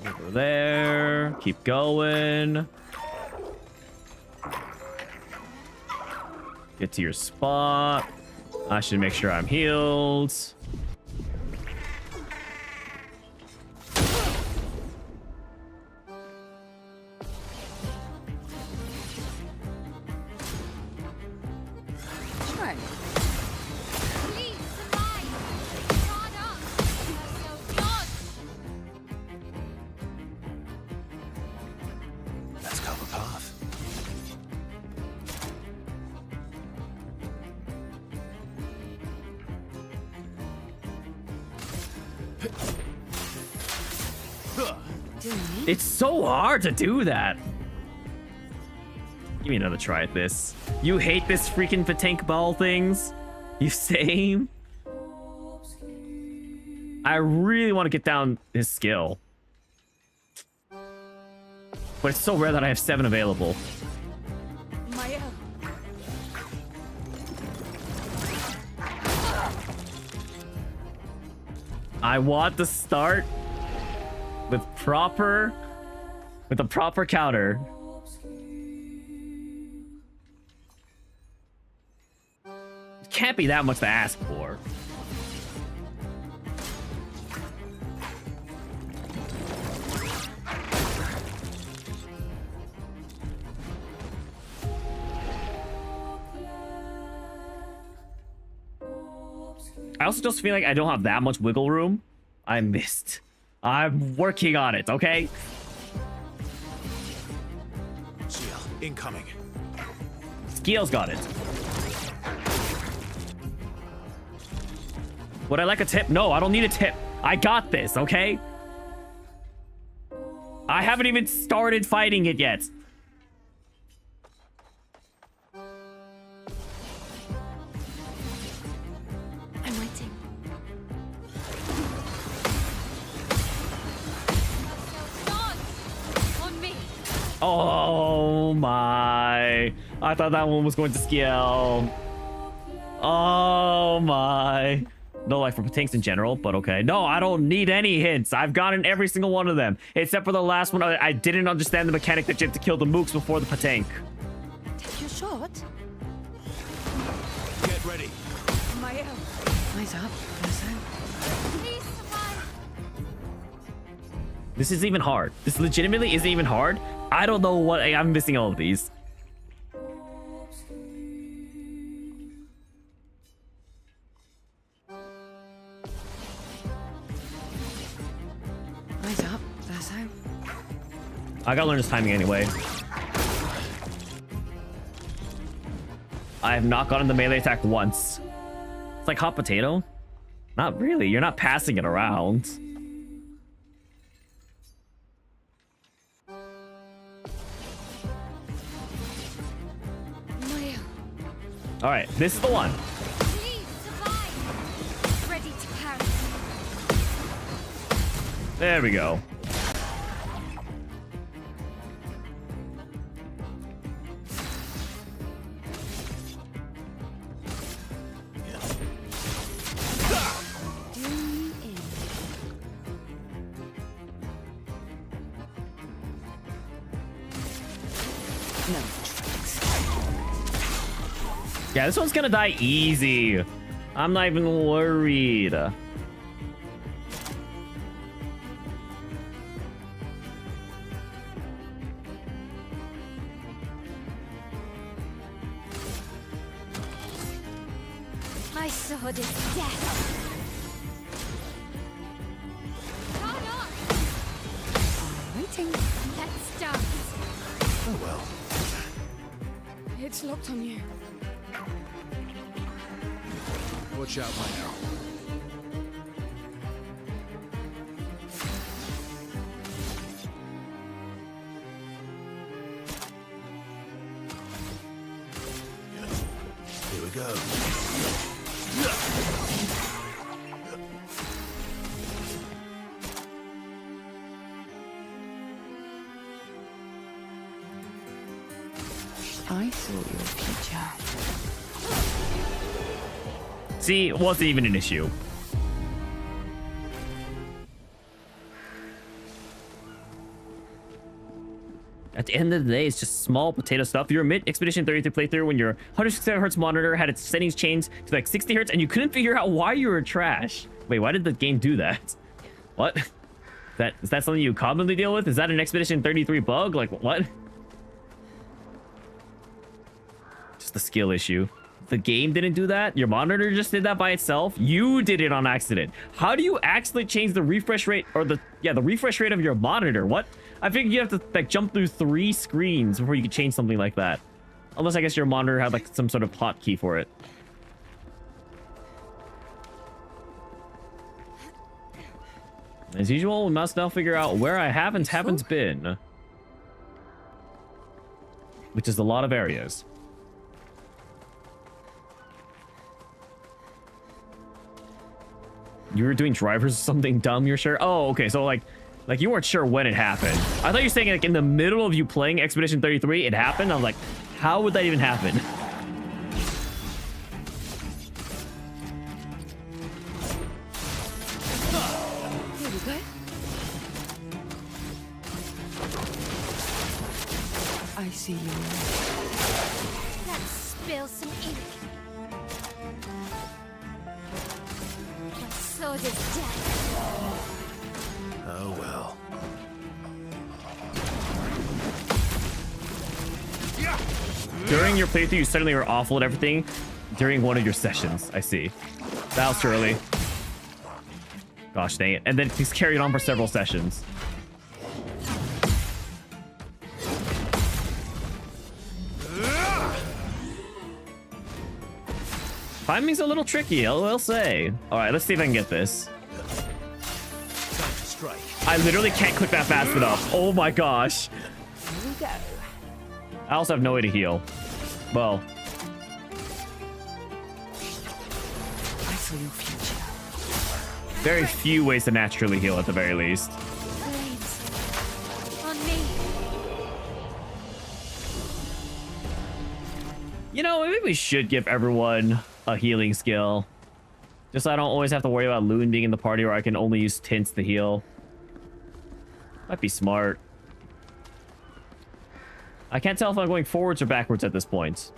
Over there. Keep going. Get to your spot. I should make sure I'm healed. Right. It's so hard to do that. Give me another try at this. You hate this freaking Patank ball things? You same? I really want to get down his skill. But it's so rare that I have 7 available. Maya. I want to start with a proper counter. It can't be that much to ask for. I also just feel like I don't have that much wiggle room. I missed. I'm working on it, okay? Shield incoming. Skeel's got it. Would I like a tip? No, I don't need a tip. I got this, okay? I haven't even started fighting it yet. I'm waiting. On me. Oh my. I thought that one was going to scale. Oh my. No life for tanks in general, but okay. No, I don't need any hints. I've gotten every single one of them. Except for the last one. I didn't understand the mechanic that you have to kill the mooks before the patank. Take your shot. Get ready. Maya. Eyes up. Please survive. This is even hard. This legitimately is even hard. I don't know what... I'm missing all of these. Eyes up. That's how. I gotta learn this timing anyway. I have not gotten the melee attack once. It's like hot potato. Not really. You're not passing it around. Maya, All right, this is the one. please survive. Ready to carry. There we go. No tricks. Yeah, this one's gonna die easy. I'm not even worried. My sword is death. Hold on. Waiting. Let's start. Oh well. It's locked on you. Watch out, Maya. Here we go. I saw your future. See, it wasn't even an issue. At the end of the day, it's just small potato stuff. Your mid Expedition 33 playthrough when your 167 hertz monitor had its settings changed to like 60 hertz and you couldn't figure out why you were trash. Wait, why did the game do that? What? Is that something you commonly deal with? Is that an Expedition 33 bug? Like, what? Just the skill issue. The game didn't do that. Your monitor just did that by itself. You did it on accident. How do you actually change the refresh rate or the refresh rate of your monitor? What? I figured you have to like jump through 3 screens before you could change something like that. Unless I guess your monitor had like some sort of hotkey for it. As usual, we must now figure out where I haven't been. Which is a lot of areas. You were doing drivers or something dumb, you're sure? Oh, okay, so like you weren't sure when it happened. I thought you were saying like in the middle of you playing Expedition 33, it happened. I was like, how would that even happen? Here we go. I see you. Let's spill some ink. My sword is dead. Oh well. During your playthrough, you suddenly were awful at everything during one of your sessions. I see. That was too early. Gosh dang it. And then he's carried on for several sessions. Timing's a little tricky, I will say. All right, let's see if I can get this. Time to strike. I literally can't click that fast enough. Oh my gosh. Here we go. I also have no way to heal. Well, I saw your future. very few ways to naturally heal at the very least. Blades. On me. You know, maybe we should give everyone a healing skill. Just so I don't always have to worry about Loon being in the party, or I can only use tints to heal. Might be smart. I can't tell if I'm going forwards or backwards at this point.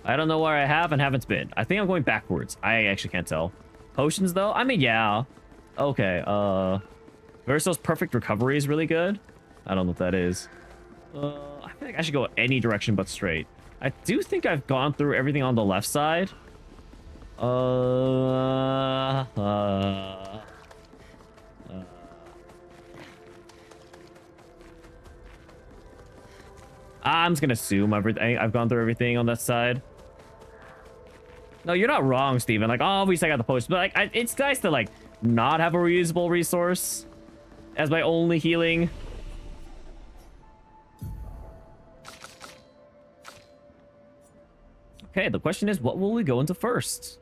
I don't know where I have and haven't been. I think I'm going backwards. I actually can't tell. Potions, though? I mean, yeah. Okay, Verso's Perfect Recovery is really good. I don't know what that is. I feel like I should go any direction but straight. I do think I've gone through everything on the left side. I'm just gonna assume everything. I've gone through everything on that side. No, you're not wrong, Steven. Like, obviously I got the post, but like, it's nice to like not have a reusable resource as my only healing. Okay, the question is, what will we go into first?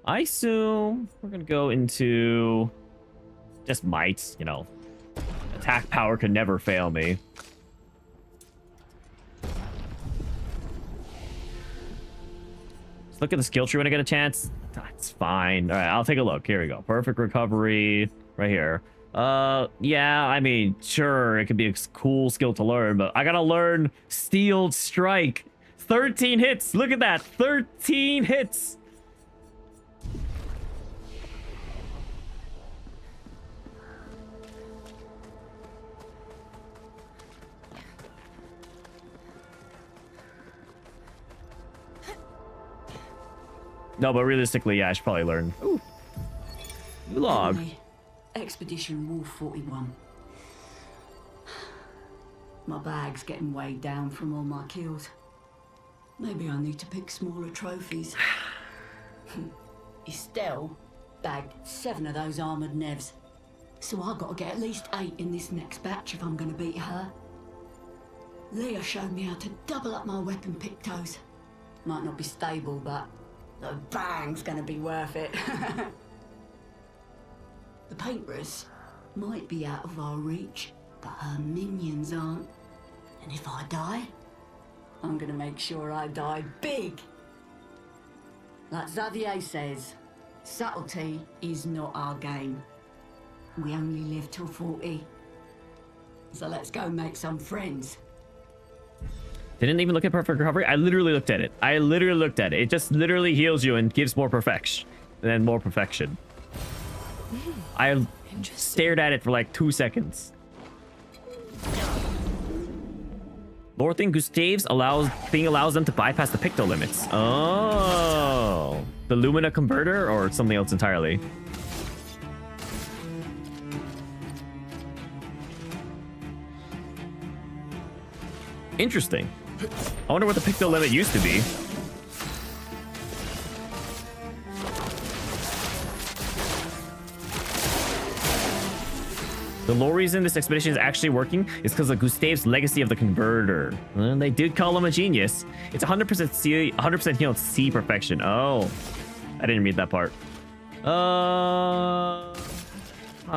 I assume we're gonna go into just might, you know. Attack power could never fail me. Just look at the skill tree when I get a chance. That's fine. All right, I'll take a look. Here we go. Perfect recovery right here. Yeah, I mean, sure, it could be a cool skill to learn, but I gotta learn Steeled Strike. 13 hits. Look at that. 13 hits. No, but realistically, yeah, I should probably learn. Ooh. New log. Anyway, Expedition Wolf 41. My bag's getting weighed down from all my kills. Maybe I need to pick smaller trophies. Estelle bagged 7 of those armoured nevs. So I've got to get at least 8 in this next batch if I'm going to beat her. Leah showed me how to double up my weapon pictos. Might not be stable, but the bang's going to be worth it. The painters might be out of our reach, but her minions aren't. And if I die, I'm gonna make sure I die big. Like Xavier says, subtlety is not our game. We only live till 40. So let's go make some friends. Didn't even look at Perfect Recovery. I literally looked at it. It just literally heals you and gives more perfection. And then more perfection. I stared at it for like 2 seconds. Lord Thing Gustave's allows them to bypass the picto limits. Oh, the Lumina converter or something else entirely. Interesting. I wonder what the picto limit used to be. The low reason this expedition is actually working is because of Gustave's legacy of the converter. And they did call him a genius. It's 100% C, 100% healed C perfection. Oh, I didn't read that part. I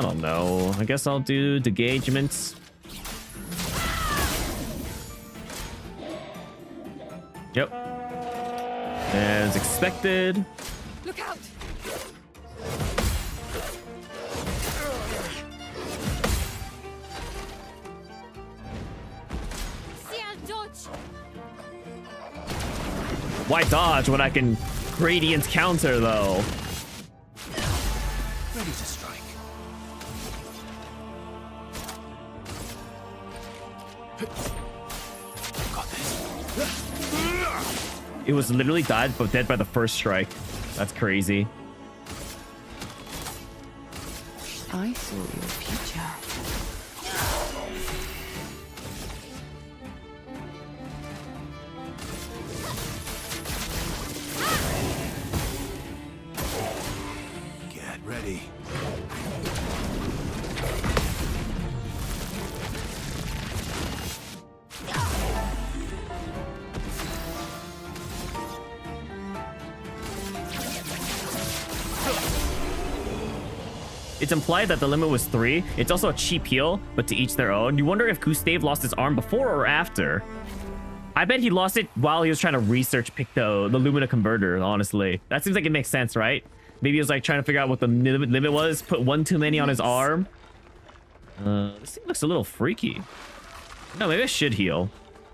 don't know. I guess I'll do engagements. Yep. As expected. Look out! See, I'll dodge. Why dodge when I can gradient counter though? Ready to strike. Got this. It was literally dead by the first strike. That's crazy. I saw your future. Get ready. It's implied that the limit was 3. It's also a cheap heal, but to each their own. You wonder if Gustave lost his arm before or after. I bet he lost it while he was trying to research pick the Lumina converter, honestly. That seems like it makes sense, right? Maybe he was like trying to figure out what the limit was, put one too many on his arm. This thing looks a little freaky. No, maybe I should heal.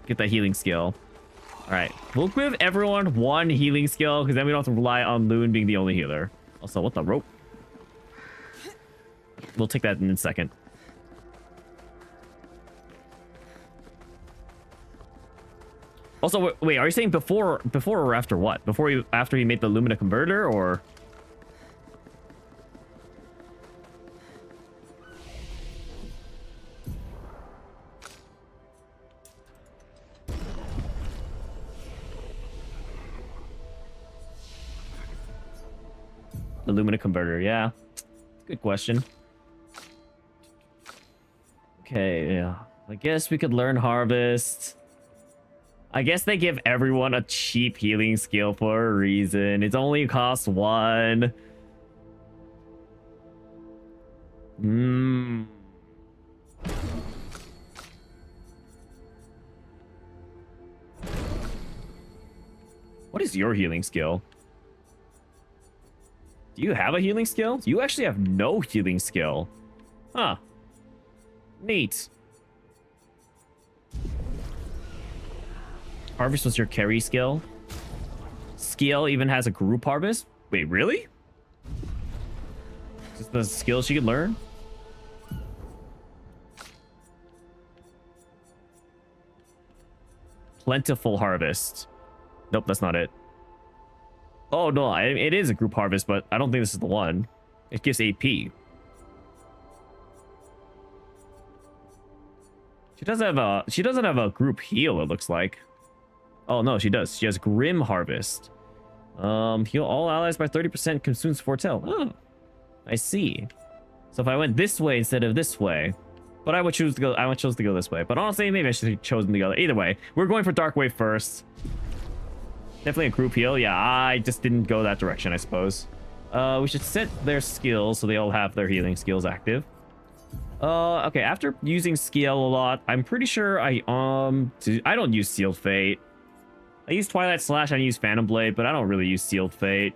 Get that healing skill. All right, we'll give everyone one healing skill because then we don't have to rely on Loon being the only healer. Also, what the rope? We'll take that in a second. Also, wait, are you saying before or after what? After he made the Lumina converter, or? The Lumina converter, yeah. Good question. Okay, yeah. I guess we could learn Harvest. I guess they give everyone a cheap healing skill for a reason. It only costs 1. What is your healing skill? Do you have a healing skill? You actually have no healing skill. Huh. Neat. Harvest was your carry skill. Skill even has a group harvest? Wait, really? Is this the skill she could learn? Plentiful harvest. Nope, that's not it. Oh, no, it is a group harvest, but I don't think this is the one. It gives AP. She doesn't have a group heal, it looks like. Oh no, she does. She has Grim Harvest. Heal all allies by 30%, consumes foretell. Oh, I see. So if I went this way instead of this way, but I would choose to go this way. But honestly, maybe I should have chosen to go. Either way, we're going for Dark Wave first. Definitely a group heal. Yeah, I just didn't go that direction, I suppose. We should set their skills so they all have their healing skills active. Okay, after using skill a lot, I'm pretty sure I don't use Sealed Fate. I use Twilight Slash, I use Phantom Blade, but I don't really use Sealed Fate.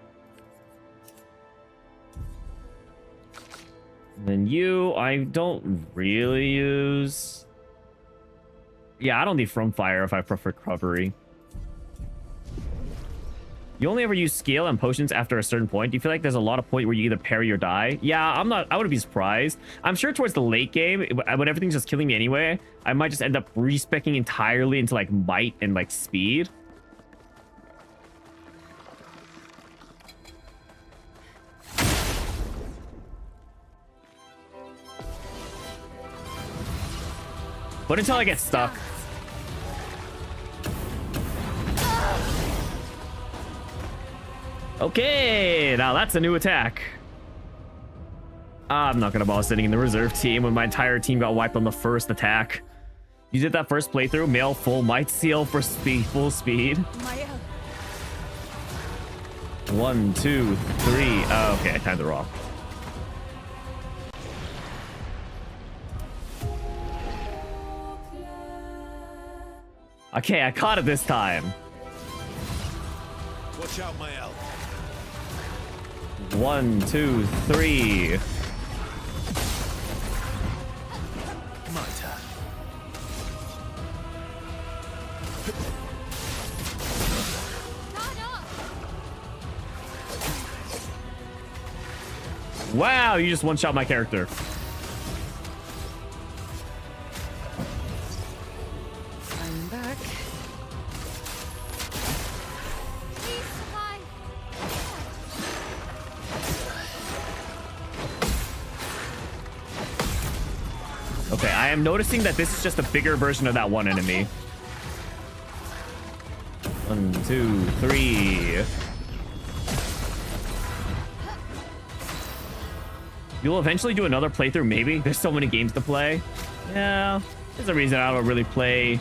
And then you, I don't really use. Yeah, I don't need From Fire if I prefer Recovery. You only ever use skill and potions after a certain point. Do you feel like there's a lot of point where you either parry or die? Yeah, I wouldn't be surprised. I'm sure towards the late game, when everything's just killing me anyway, I might just end up respecing entirely into like might and like speed. But until I get stuck. Okay, now that's a new attack. I'm not gonna bother sitting in the reserve team when my entire team got wiped on the first attack. You did that first playthrough, male full might seal for speed, full speed. Mael. 1, 2, 3. Oh, okay, I timed it wrong. Okay, I caught it this time. Watch out, Mael. 1, 2, 3. My turn. Wow, you just one-shot my character. I'm back. Please survive. Okay, I am noticing that this is just a bigger version of that one enemy. 1, 2, 3. You'll eventually do another playthrough, maybe. There's so many games to play. Yeah, there's a reason I don't really play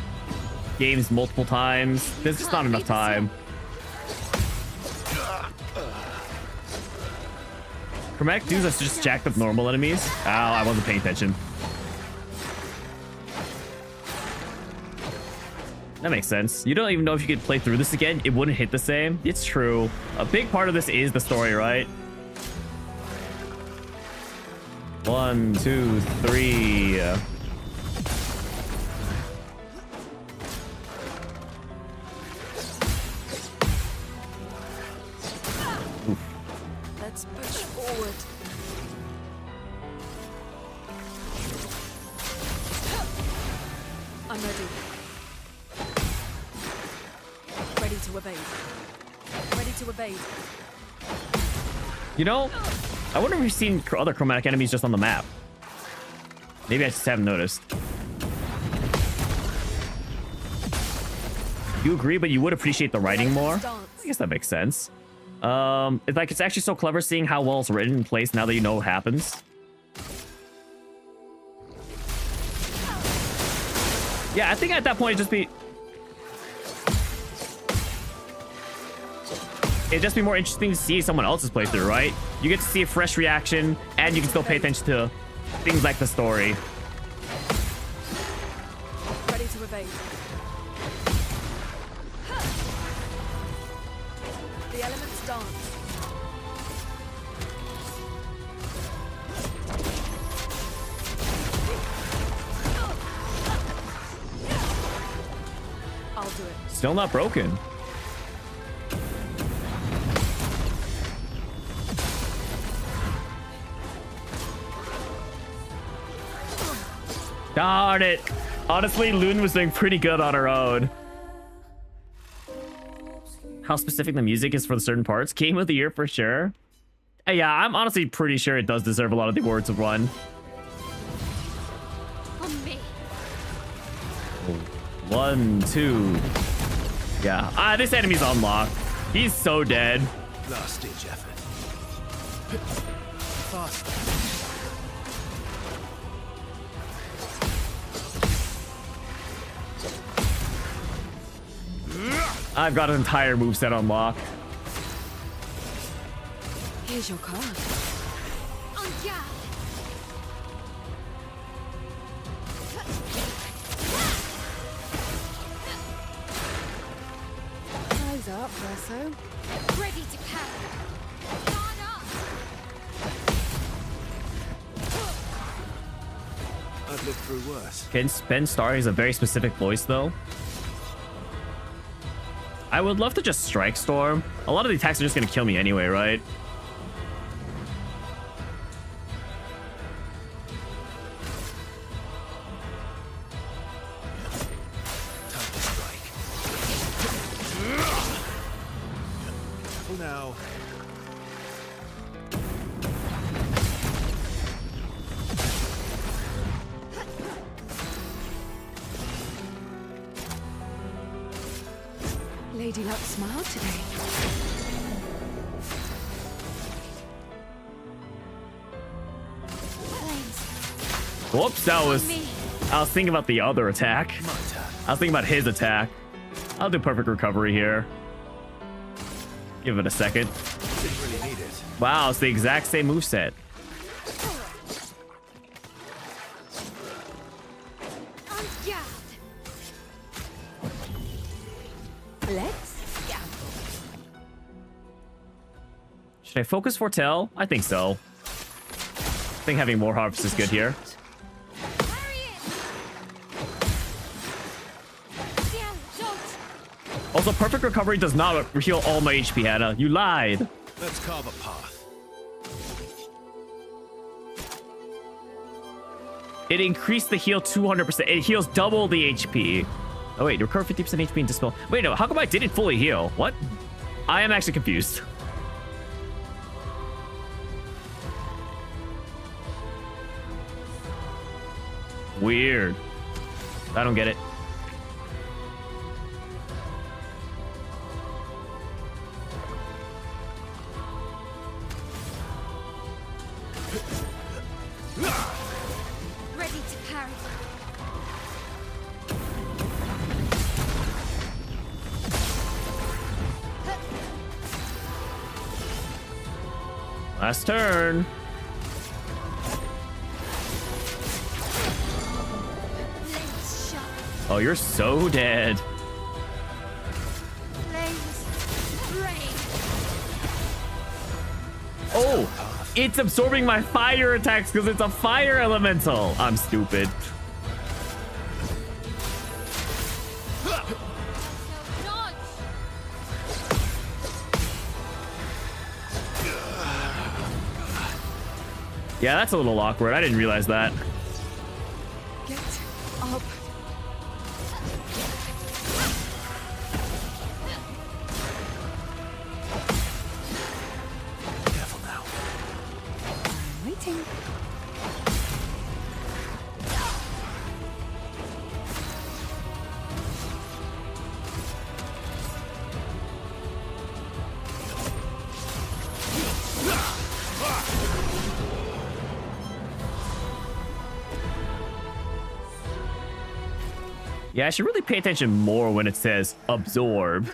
games multiple times. There's just not enough time. Chromatic dudes are just jacked up normal enemies. Ow, I wasn't paying attention. That makes sense. You don't even know if you could play through this again. It wouldn't hit the same. It's true. A big part of this is the story, right? 1, 2, 3. Let's push forward. I'm ready. Ready to evade. Ready to evade. You know, I wonder if we've seen other chromatic enemies just on the map. Maybe I just haven't noticed. You agree, but you would appreciate the writing more? I guess that makes sense. It's like, it's actually so clever seeing how well it's written in place now that you know what happens. Yeah, I think at that point it'd just be more interesting to see someone else's playthrough, right? You get to see a fresh reaction, and you can still pay attention to things like the story. Ready to evade. The elements dance. I'll do it. Still not broken. Darn it. Honestly, Loon was doing pretty good on her own. How specific the music is for the certain parts. Game of the year for sure. Yeah, I'm honestly pretty sure it does deserve a lot of the awards of one. On me. 1, 2. Yeah. This enemy's unlocked. He's so dead. Last ditch effort. Faster. I've got an entire moveset unlocked. Here's your card. On guard. Eyes up, Verso. Ready to carry. Guard up. I've lived through worse. Can Ben Starr is a very specific voice, though. I would love to just Strike Storm. A lot of the attacks are just going to kill me anyway, right? Time to strike. Careful now. Lady Luck smiled today. Whoops, that was... Me. I was thinking about the other attack. My turn. I was thinking about his attack. I'll do perfect recovery here. Give it a second. Didn't really need it. Wow, it's the exact same moveset. On guard. Let's gamble. Should I focus Foretell? I think so. I think having more harvest is good here. Hurry it. Down, don't. Also, perfect recovery does not heal all my HP, Hannah. You lied. Let's carve a path. It increased the heal 200%. It heals double the HP. Oh, wait. Recover 50% HP and dispel. Wait, no. How come I didn't fully heal? What? I am actually confused. Weird. I don't get it. Ready to parry. Last turn. Blades sharp. Oh, you're so dead. Flames rain. Oh, it's absorbing my fire attacks because it's a fire elemental. I'm stupid. So dodge. Yeah, that's a little awkward. I didn't realize that. Get up. Careful now. I'm waiting. Yeah, I should really pay attention more when it says absorb.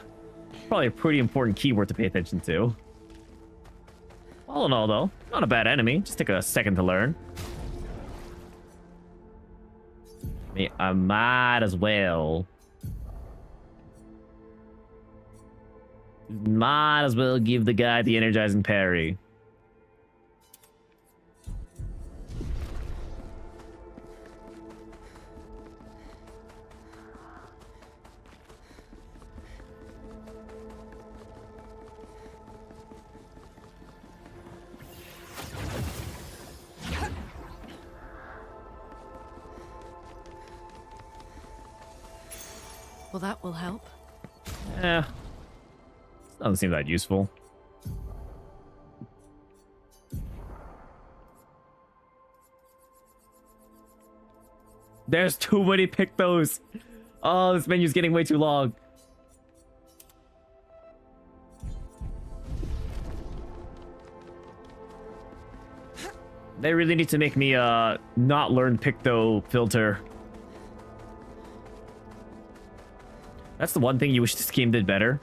Probably a pretty important keyword to pay attention to. All in all, though, not a bad enemy. Just take a second to learn. I might as well. Might as well give the guy the energizing parry. Well, that will help. Eh. Doesn't seem that useful. There's too many pick those. Oh, this menu's getting way too long. They really need to make me not learn Picto filter. That's the one thing you wish this game did better.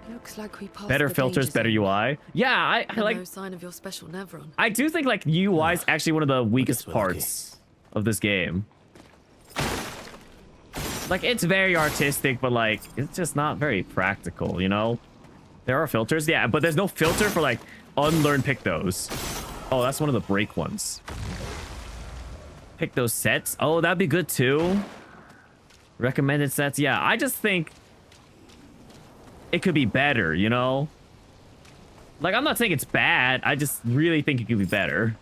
Looks like we passed Better the filters, danger better zone. UI. Yeah, I And like. no sign of your special Nevron. I do think like UI is actually one of the weakest we're lucky. parts of this game. Like it's very artistic, but like it's just not very practical, you know? There are filters, yeah, but there's no filter for like unlearn Pictos. Oh, that's one of the break ones. Pick those sets. Oh, that'd be good too. Recommended sets. Yeah, I just think it could be better, you know? Like, I'm not saying it's bad. I just really think it could be better.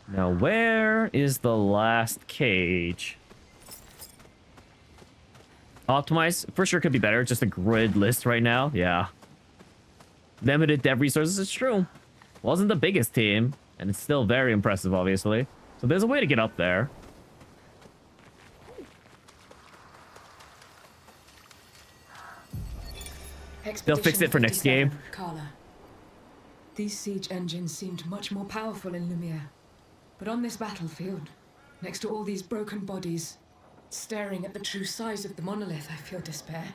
Now, where is the last cage? Optimize, for sure could be better. Just a grid list right now. Yeah. Limited dev resources, it's true. Wasn't the biggest team, and it's still very impressive, obviously. So there's a way to get up there. They'll fix it for next game. Carla. These siege engines seemed much more powerful in Lumiere. But on this battlefield, next to all these broken bodies, staring at the true size of the monolith, I feel despair.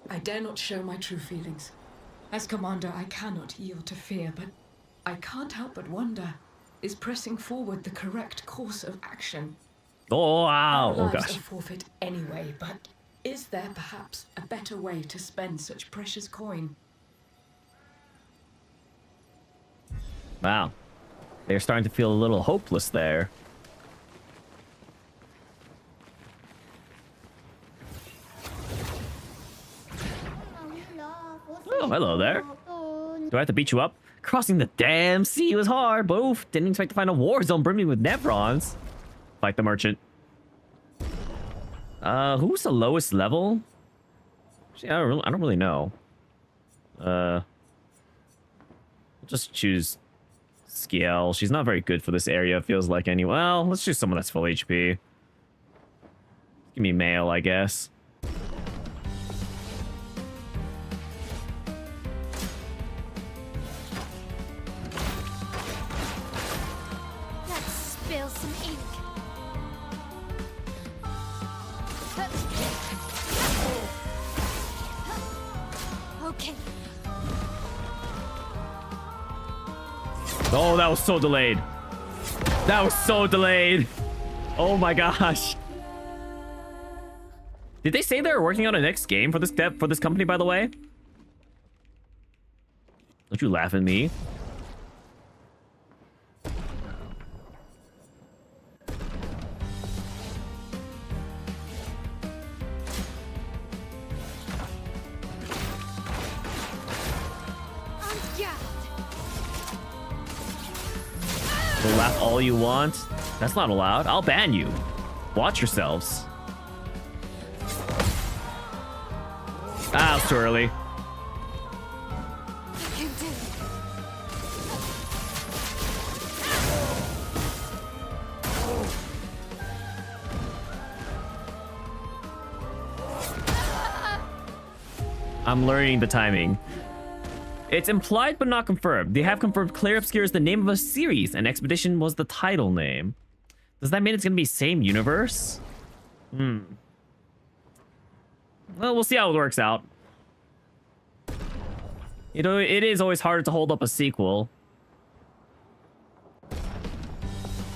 I dare not show my true feelings. As commander, I cannot yield to fear, but I can't help but wonder, is pressing forward the correct course of action? Oh, wow. Our Oh, lives gosh. are forfeit anyway, but is there perhaps a better way to spend such precious coin? Wow. They're starting to feel a little hopeless there. Oh, hello there. Do I have to beat you up? Crossing the damn sea was hard, but oof, didn't expect to find a war zone brimming with Nevrons. Like the merchant. Who's the lowest level? Actually, I don't really know. Just choose Skiel. She's not very good for this area, it feels like anyway. Well, let's choose someone that's full HP. Give me male, I guess. Let's spill some ink. Okay. Oh, that was so delayed. That was so delayed. Oh my gosh. Did they say they were working on a next game for this company, by the way? Don't you laugh at me. You'll laugh all you want. That's not allowed. I'll ban you. Watch yourselves. Ah, it's too early. You can do it. I'm learning the timing. It's implied but not confirmed. They have confirmed Clair Obscur is the name of a series and Expedition was the title name. Does that mean it's gonna be same universe? Well, we'll see how it works out. You know, it is always harder to hold up a sequel.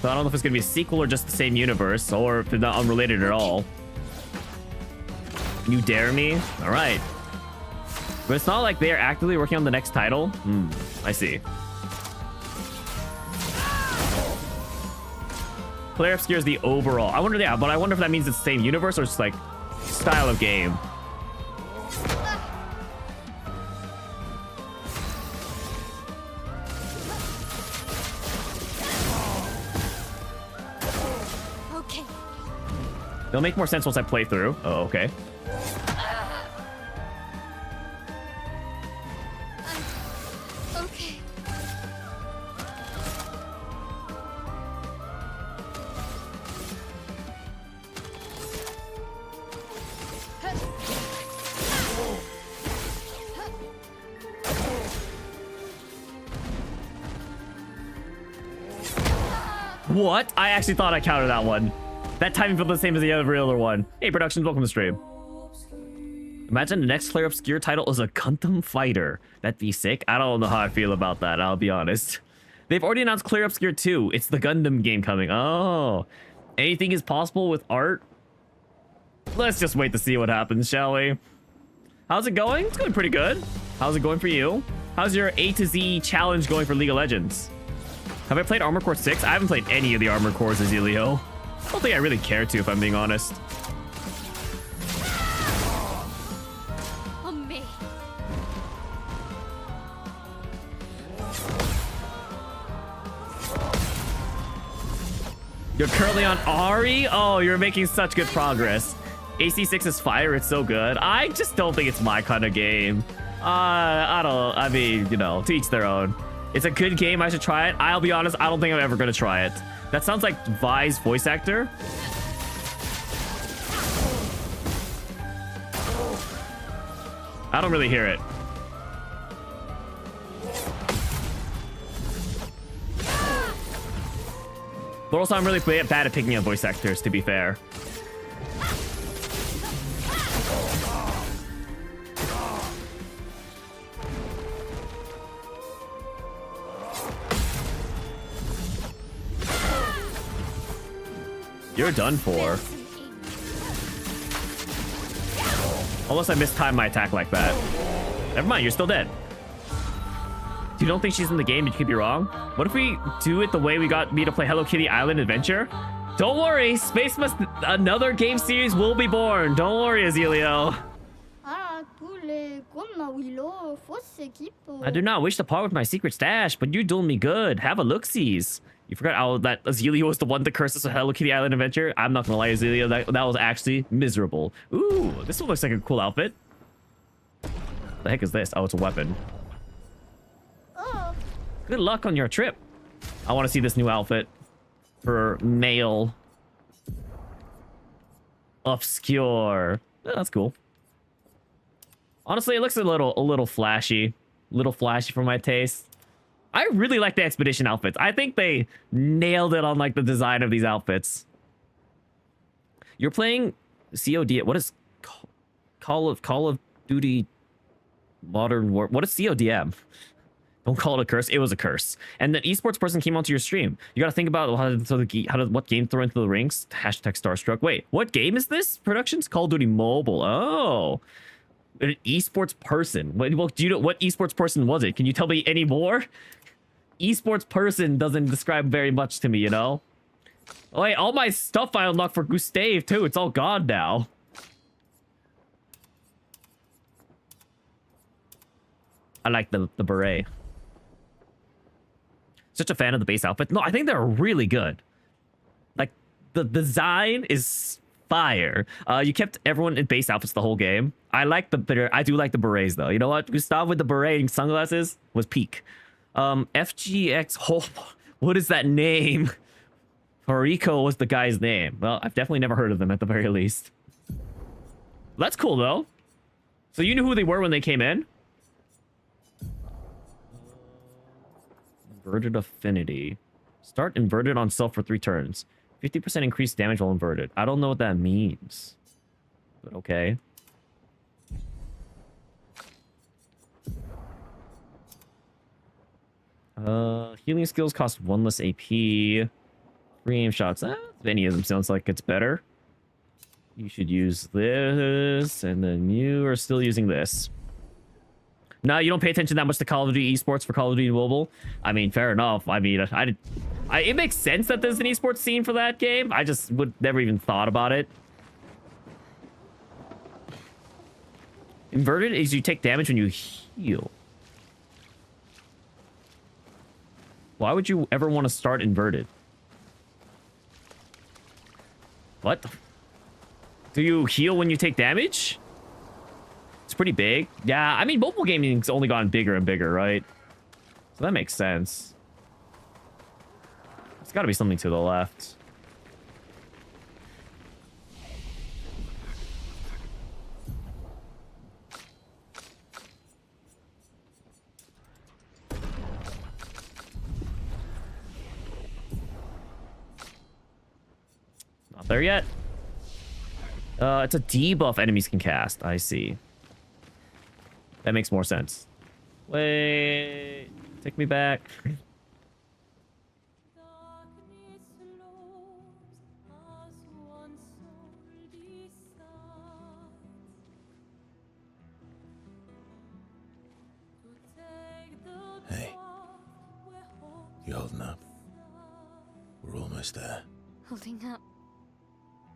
So I don't know if it's gonna be a sequel or just the same universe, or if they're not unrelated at all. You dare me? All right. But it's not like they're actively working on the next title. I see. Clair Obscur is the overall. I wonder, yeah, but I wonder if that means it's the same universe or just like style of game. Okay. It'll make more sense once I play through. Oh, okay. Okay. What? I actually thought I counted that one. That timing felt the same as the other one. Hey, Productions, welcome to stream. Imagine the next Clair Obscur title is a Gundam Fighter. That'd be sick. I don't know how I feel about that, I'll be honest. They've already announced Clair Obscur 2. It's the Gundam game coming. Oh. Anything is possible with art? Let's just wait to see what happens, shall we? How's it going? It's going pretty good. How's it going for you? How's your A to Z challenge going for League of Legends? Have I played Armored Core 6? I haven't played any of the Armored Cores, Azilio. I don't think I really care to, if I'm being honest. On me. You're currently on Ari? Oh, you're making such good progress. AC6 is fire, it's so good. I just don't think it's my kind of game. I mean, you know, to each their own. It's a good game, I should try it. I'll be honest, I don't think I'm ever gonna try it. That sounds like Vi's voice actor. I don't really hear it. But also, I'm really bad at picking up voice actors, to be fair. You're done for. Unless I mistime my attack like that. Never mind, you're still dead. You don't think she's in the game? Did you keep you wrong? What if we do it the way we got me to play Hello Kitty Island Adventure? Don't worry, Space Must... Another game series will be born. Don't worry, Azilio. I do not wish to part with my secret stash, but you're doing me good. Have a look-sees. You forgot that Azilio was the one that cursed us with Hello Kitty Island Adventure? I'm not gonna lie, Azilio, that was actually miserable. Ooh, this one looks like a cool outfit. The heck is this? Oh, it's a weapon. Good luck on your trip. I want to see this new outfit for male obscure. Yeah, that's cool. Honestly, it looks a little flashy. For my taste. I really like the expedition outfits. I think they nailed it on like the design of these outfits. You're playing COD. What is Call of Duty Modern War? What is CODM? Don't call it a curse. It was a curse. And the esports person came onto your stream. You got to think about what game throw into the rings. Hashtag Starstruck. Wait, what game is this? Productions? Call of Duty Mobile. Oh, an esports person. Well, do you know what esports person was it? Can you tell me any more? Esports person doesn't describe very much to me, you know. Oh, wait, all my stuff I unlocked for Gustave too. It's all gone now. I like the beret. Such a fan of the base outfit. No, I think they're really good. Like, the design is fire. You kept everyone in base outfits the whole game. I do like the berets, though. You know what? Gustav with the beret and sunglasses was peak. FGX... Oh, what is that name? Horiko was the guy's name. Well, I've definitely never heard of them at the very least. That's cool, though. So you knew who they were when they came in? Inverted affinity. Start inverted on self for 3 turns. 50% increased damage while inverted. I don't know what that means. But okay. Healing skills cost 1 less AP. 3 aim shots. If any of them sounds like it's better. You should use this. And then you are still using this. No, you don't pay attention that much to Call of Duty esports for Call of Duty Mobile. I mean, fair enough. I mean, it makes sense that there's an esports scene for that game. I just would never even thought about it. Inverted is you take damage when you heal. Why would you ever want to start inverted? What? Do you heal when you take damage? It's pretty big. Yeah, I mean, mobile gaming's only gotten bigger and bigger, right? So that makes sense. There's got to be something to the left. Not there yet. It's a debuff enemies can cast. I see. That makes more sense. Wait. Take me back. Hey. You holding up? We're almost there. Holding up.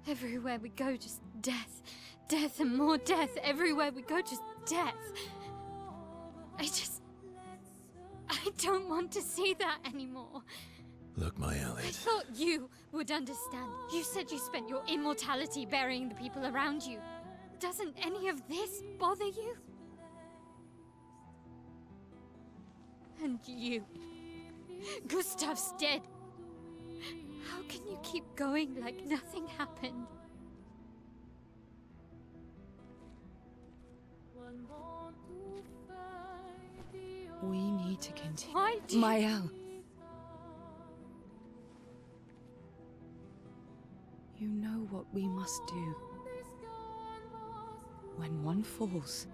Everywhere we go, just death. Death and more death. Everywhere we go, just death. I don't want to see that anymore. Look, my Elliot. I thought you would understand. You said you spent your immortality burying the people around you. Doesn't any of this bother you? And you. Gustav's dead. How can you keep going like nothing happened? We need to continue. Why do Mael. You know what we must do. When one falls,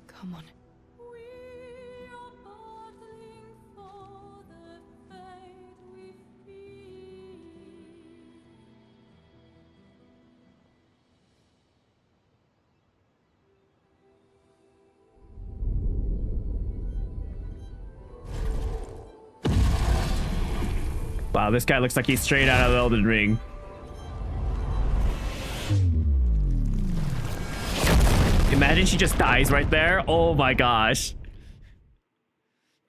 come on. Wow, this guy looks like he's straight out of Elden Ring. Imagine she just dies right there. Oh my gosh.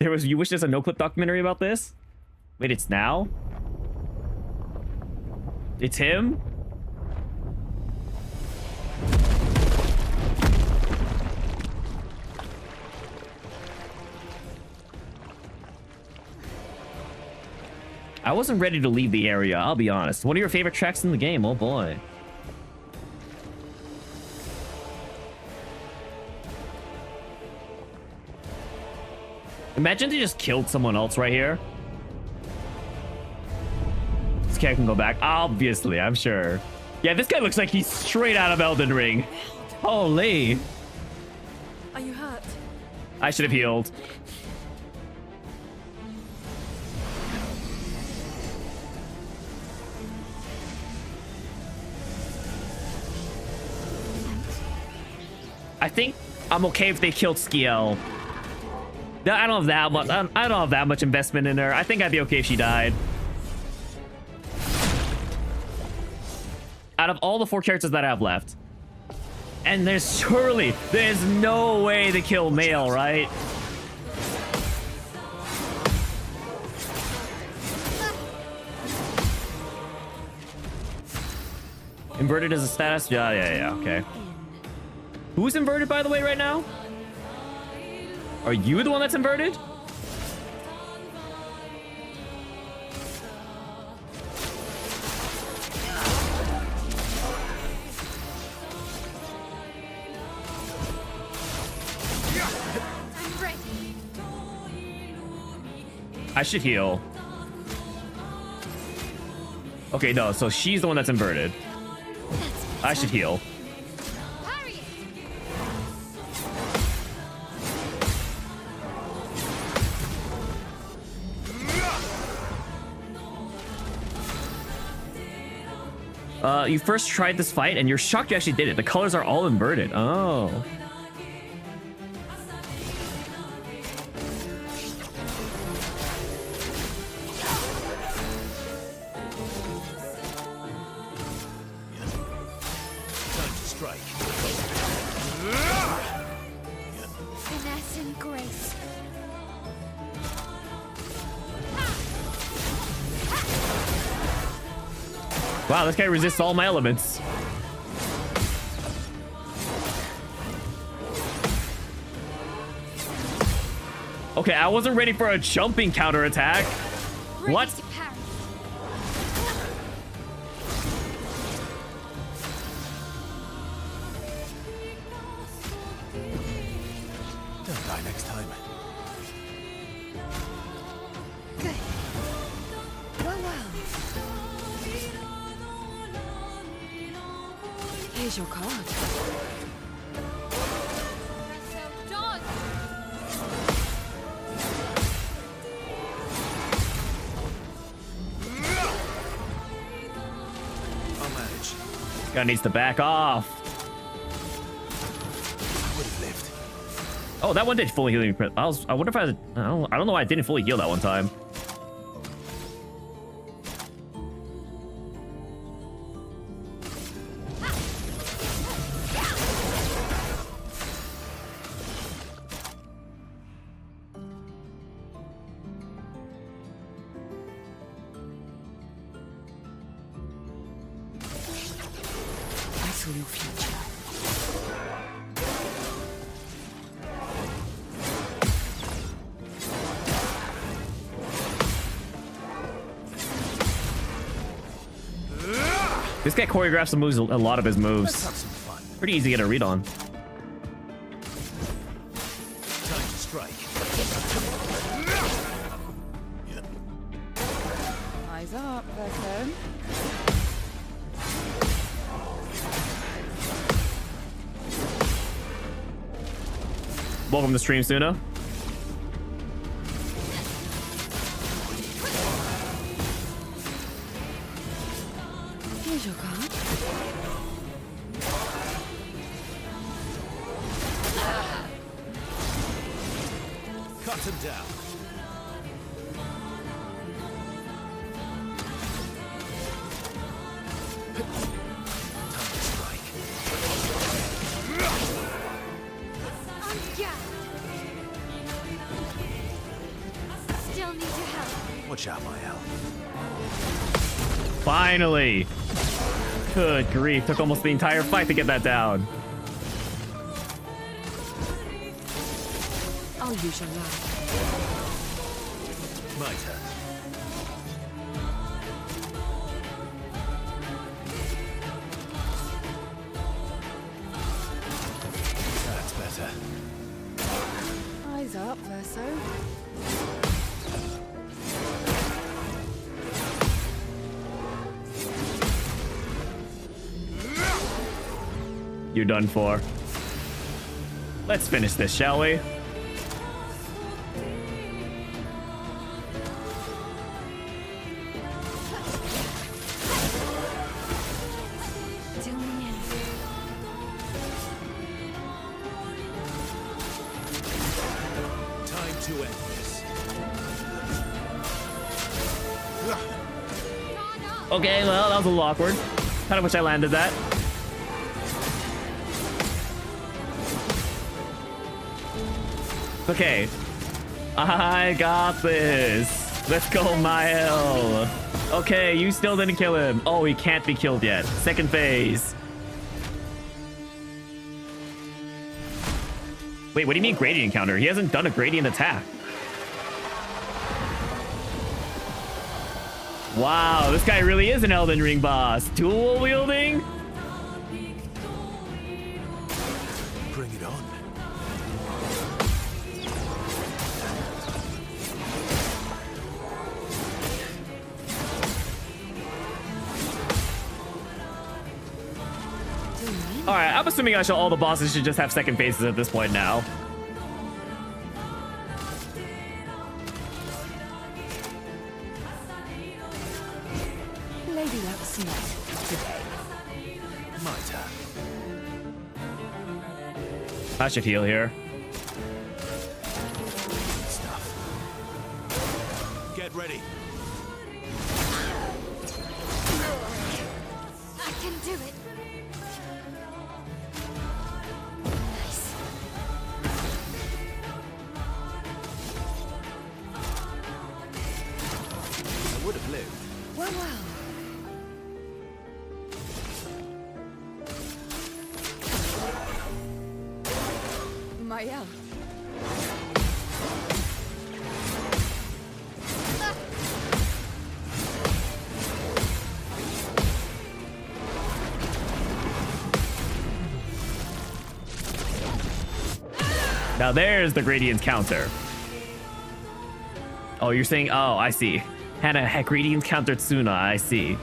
You wish there's a no-clip documentary about this? Wait, it's now? It's him? I wasn't ready to leave the area, I'll be honest. One of your favorite tracks in the game, oh boy. Imagine they just killed someone else right here. This guy can go back, obviously, I'm sure. Yeah, this guy looks like he's straight out of Elden Ring. Holy. Are you hurt? I should have healed. I think I'm okay if they killed Skiel. I don't have that much. I don't have that much investment in her. I think I'd be okay if she died. Out of all the 4 characters that I have left, and there's no way to kill Mael, right? Inverted as a status? Yeah, okay. Who's inverted, by the way, right now? Are you the one that's inverted? I'm ready. I should heal. Okay, no, so she's the one that's inverted. I should heal. Parry it. You first tried this fight and you're shocked you actually did it. The colors are all inverted. Oh. Time to strike. Finesse and grace. Wow, this guy resists all my elements. Okay, I wasn't ready for a jumping counterattack. Ready What? to parry. Don't die next time. Good. Well. Here's your card. So done. I'll manage. Guy needs to back off. I would have lived. Oh, that one did fully healing. I wonder if I don't know why I didn't fully heal that one time. I saw your future. This guy choreographs the moves, a lot of his Let's moves. have some fun. Pretty easy to get a read on. Time to strike. Eyes up, Verso. Welcome to stream, Suna. Here's your card. Cut him down. Time to strike. Yeah. Still need your help. Watch out, Mael. Finally. Good grief. Took almost the entire fight to get that down. I'll use your love. My turn. That's better. Eyes up, Verso. You're done for. Let's finish this, shall we? Do me in. Time to end this. Okay, well, that was a little awkward. Kind of wish I landed that. Okay. I got this. Let's go, Mael. Okay, you still didn't kill him. Oh, he can't be killed yet. Second phase. Wait, what do you mean gradient encounter? He hasn't done a gradient attack. Wow, this guy really is an Elden Ring boss. Dual wielding? Bring it on. All right, I'm assuming all the bosses should just have second phases at this point now. Lady Luck's not today. My turn. I should heal here. Stuff. Get ready. I can do it. Nice. I would have lived. Well, well. Mael. Now there's the gradient counter. Oh, you're saying, oh, I see. Hannah had gradient countered Suna, I see.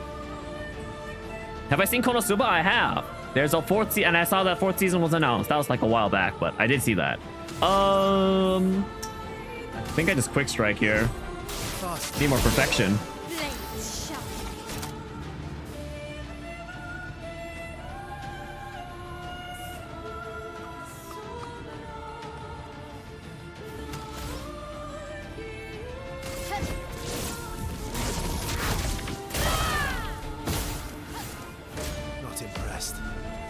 Have I seen Konosuba? I have. There's a fourth season, and I saw that fourth season was announced. That was like a while back, but I did see that. I think I just quick strike here. Fast. Need more perfection. Blades sharp. Not impressed.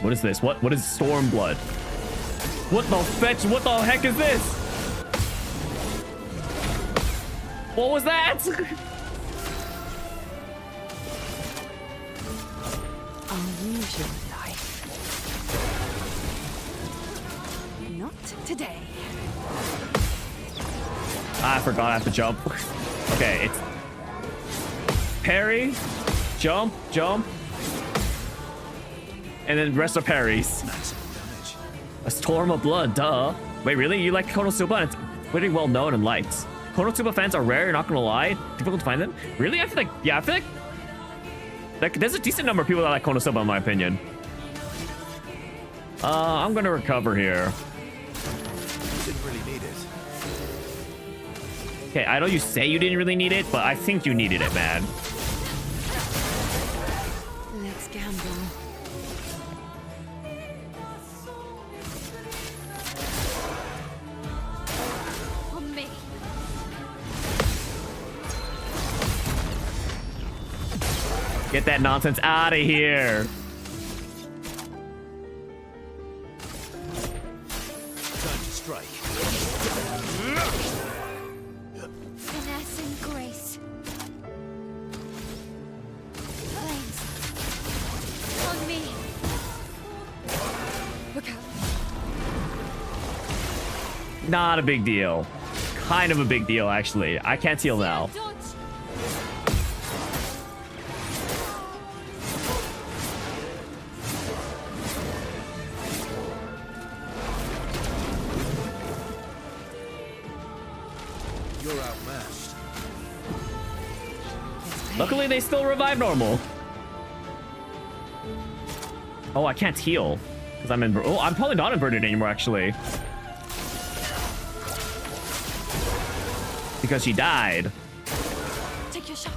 What is this? What is storm blood? What the fetch? What the heck is this? What was that? Unusual life. Not today. I forgot I have to jump. Okay, it's parry, jump, jump. and then rest are parries. A storm of blood, duh. Wait, really? You like Konosuba? And it's pretty well known and liked. Konosuba fans are rare, not gonna lie. Difficult to find them. Really? I feel like, yeah, I feel like there's a decent number of people that like Konosuba in my opinion. I'm gonna recover here. Didn't really need it. Okay, I know you say you didn't really need it, but I think you needed it, man. Let's gamble. On me. Get that nonsense out of here. Time to strike. Finesse and grace. Flames. On me. Look out. Not a big deal. Kind of a big deal, actually. I can't heal now. Dodge. You're outmatched. Luckily, they still revive normal. Oh, I can't heal. Because I'm in... Oh, I'm probably not inverted anymore, actually. Because she died. Take your shot.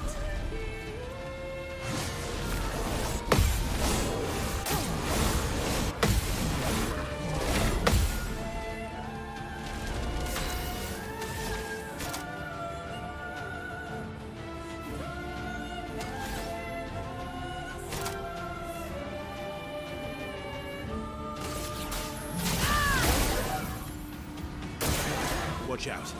Watch out.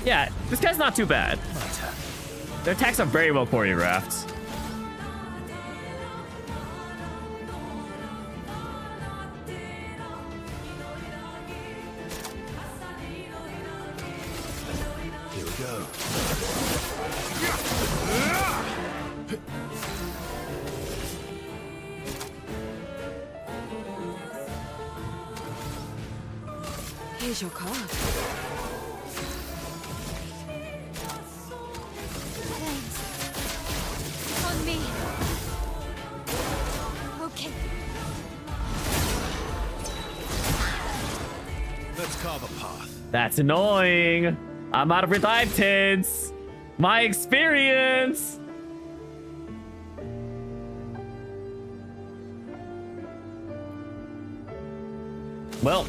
Yeah, this guy's not too bad. Their attacks are very well choreographed. Here we go. Here's your card. Flames. On me. Okay. Let's carve a path. That's annoying. I'm out of revive tints. My experience. Well,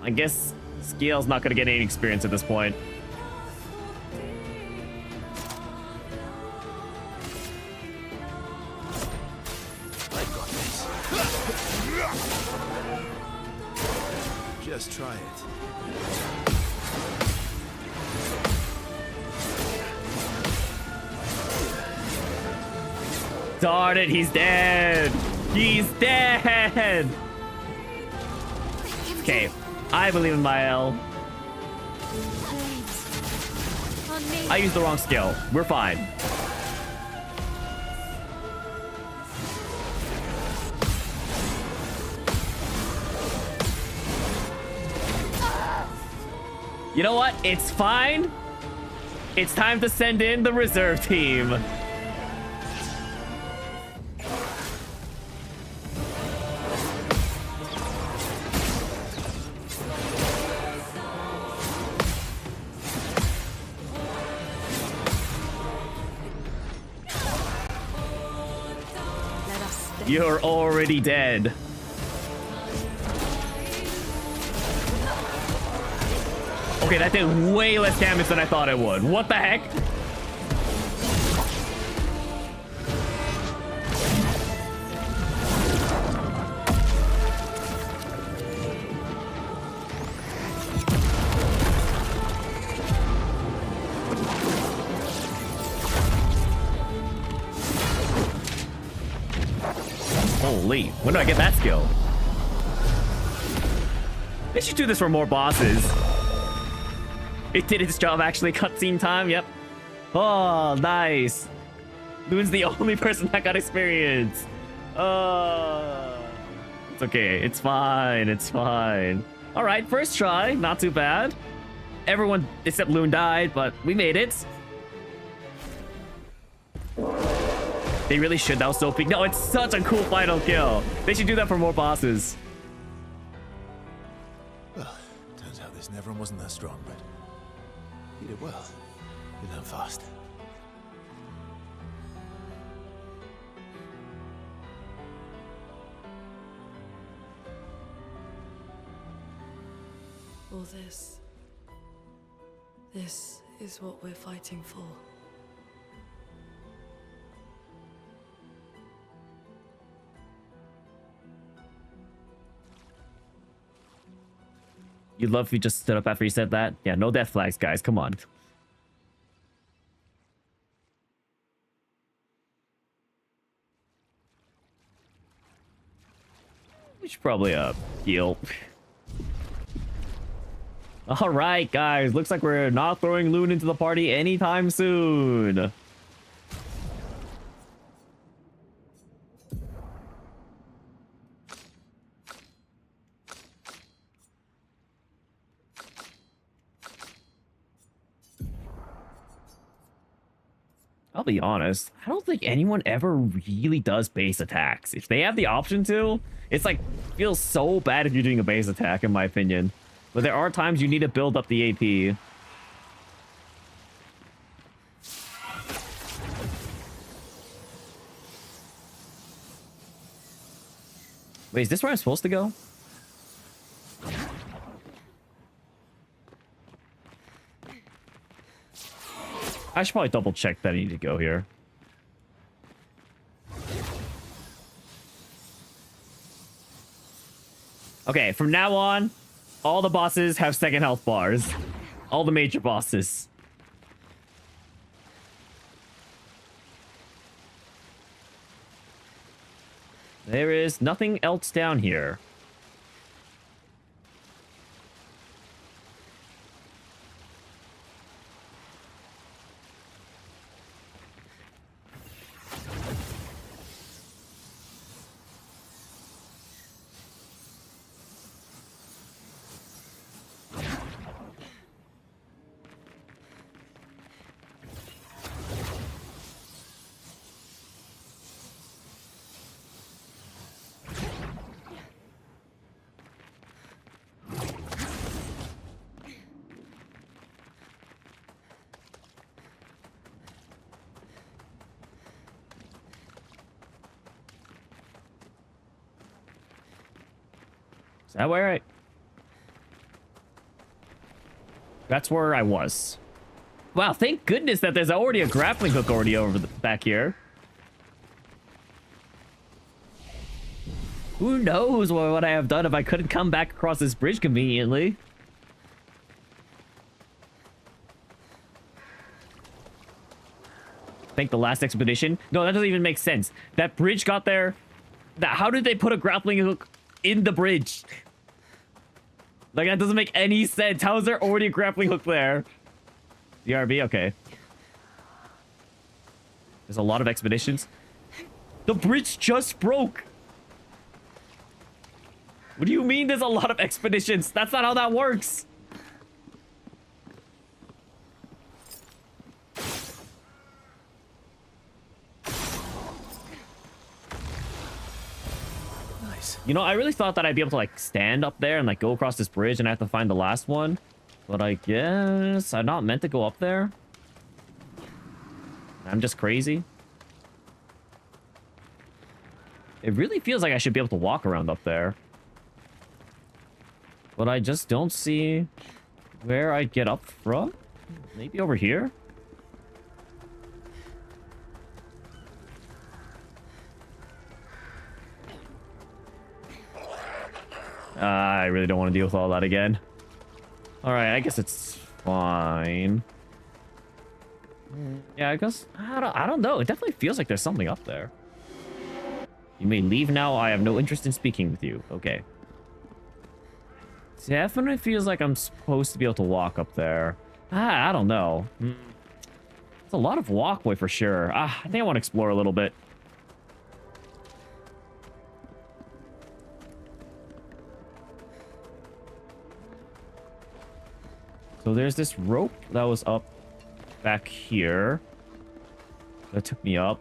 I guess Scale's not gonna get any experience at this point. I've got this. Just try it. Darn it, he's dead. He's dead. Okay, I believe in my L. Flames. On me. I used the wrong skill. We're fine. You know what? It's fine. It's time to send in the reserve team. Let us stay. You're already dead. Okay, that did way less damage than I thought it would. What the heck? Holy, when do I get that skill? They should do this for more bosses. It did its job, actually. Cutscene time, yep. Oh, nice. Loon's the only person that got experience. It's okay. It's fine. It's fine. All right, first try. Not too bad. Everyone except Loon died, but we made it. They really should. That was so big. No, it's such a cool final kill. They should do that for more bosses. Well, turns out this Neveron wasn't that strong, but you did well. You learned fast. All this is what we're fighting for. You'd love if you just stood up after you said that. Yeah, no death flags, guys. Come on. We should probably heal. All right, guys. Looks like we're not throwing Loon into the party anytime soon. I'll be honest, I don't think anyone ever really does base attacks. If they have the option to, it's like, feels so bad if you're doing a base attack, in my opinion. But there are times you need to build up the AP. Wait, is this where I'm supposed to go? I should probably double check that I need to go here. Okay, from now on, all the bosses have second health bars. All the major bosses. There is nothing else down here. Is that where That's where I was. Wow, thank goodness that there's already a grappling hook already over the back here. Who knows what I have done if I couldn't come back across this bridge conveniently. I think the last expedition. No, that doesn't even make sense. That bridge got there. How did they put a grappling hook in the bridge? Like, that doesn't make any sense. How is there already a grappling hook there? DRB, okay. There's a lot of expeditions. The bridge just broke. What do you mean there's a lot of expeditions? That's not how that works. You know, I really thought that I'd be able to, like, stand up there and, like, go across this bridge and I have to find the last one. But I guess I'm not meant to go up there. I'm just crazy. It really feels like I should be able to walk around up there. But I just don't see where I get up from. Maybe over here? I really don't want to deal with all that again. Alright, I guess it's fine. Yeah, I guess... I don't know. It definitely feels like there's something up there. You may leave now. I have no interest in speaking with you. Okay. definitely feels like I'm supposed to be able to walk up there. I don't know. It's a lot of walkway for sure. I think I want to explore a little bit. So there's this rope that was up back here. That took me up.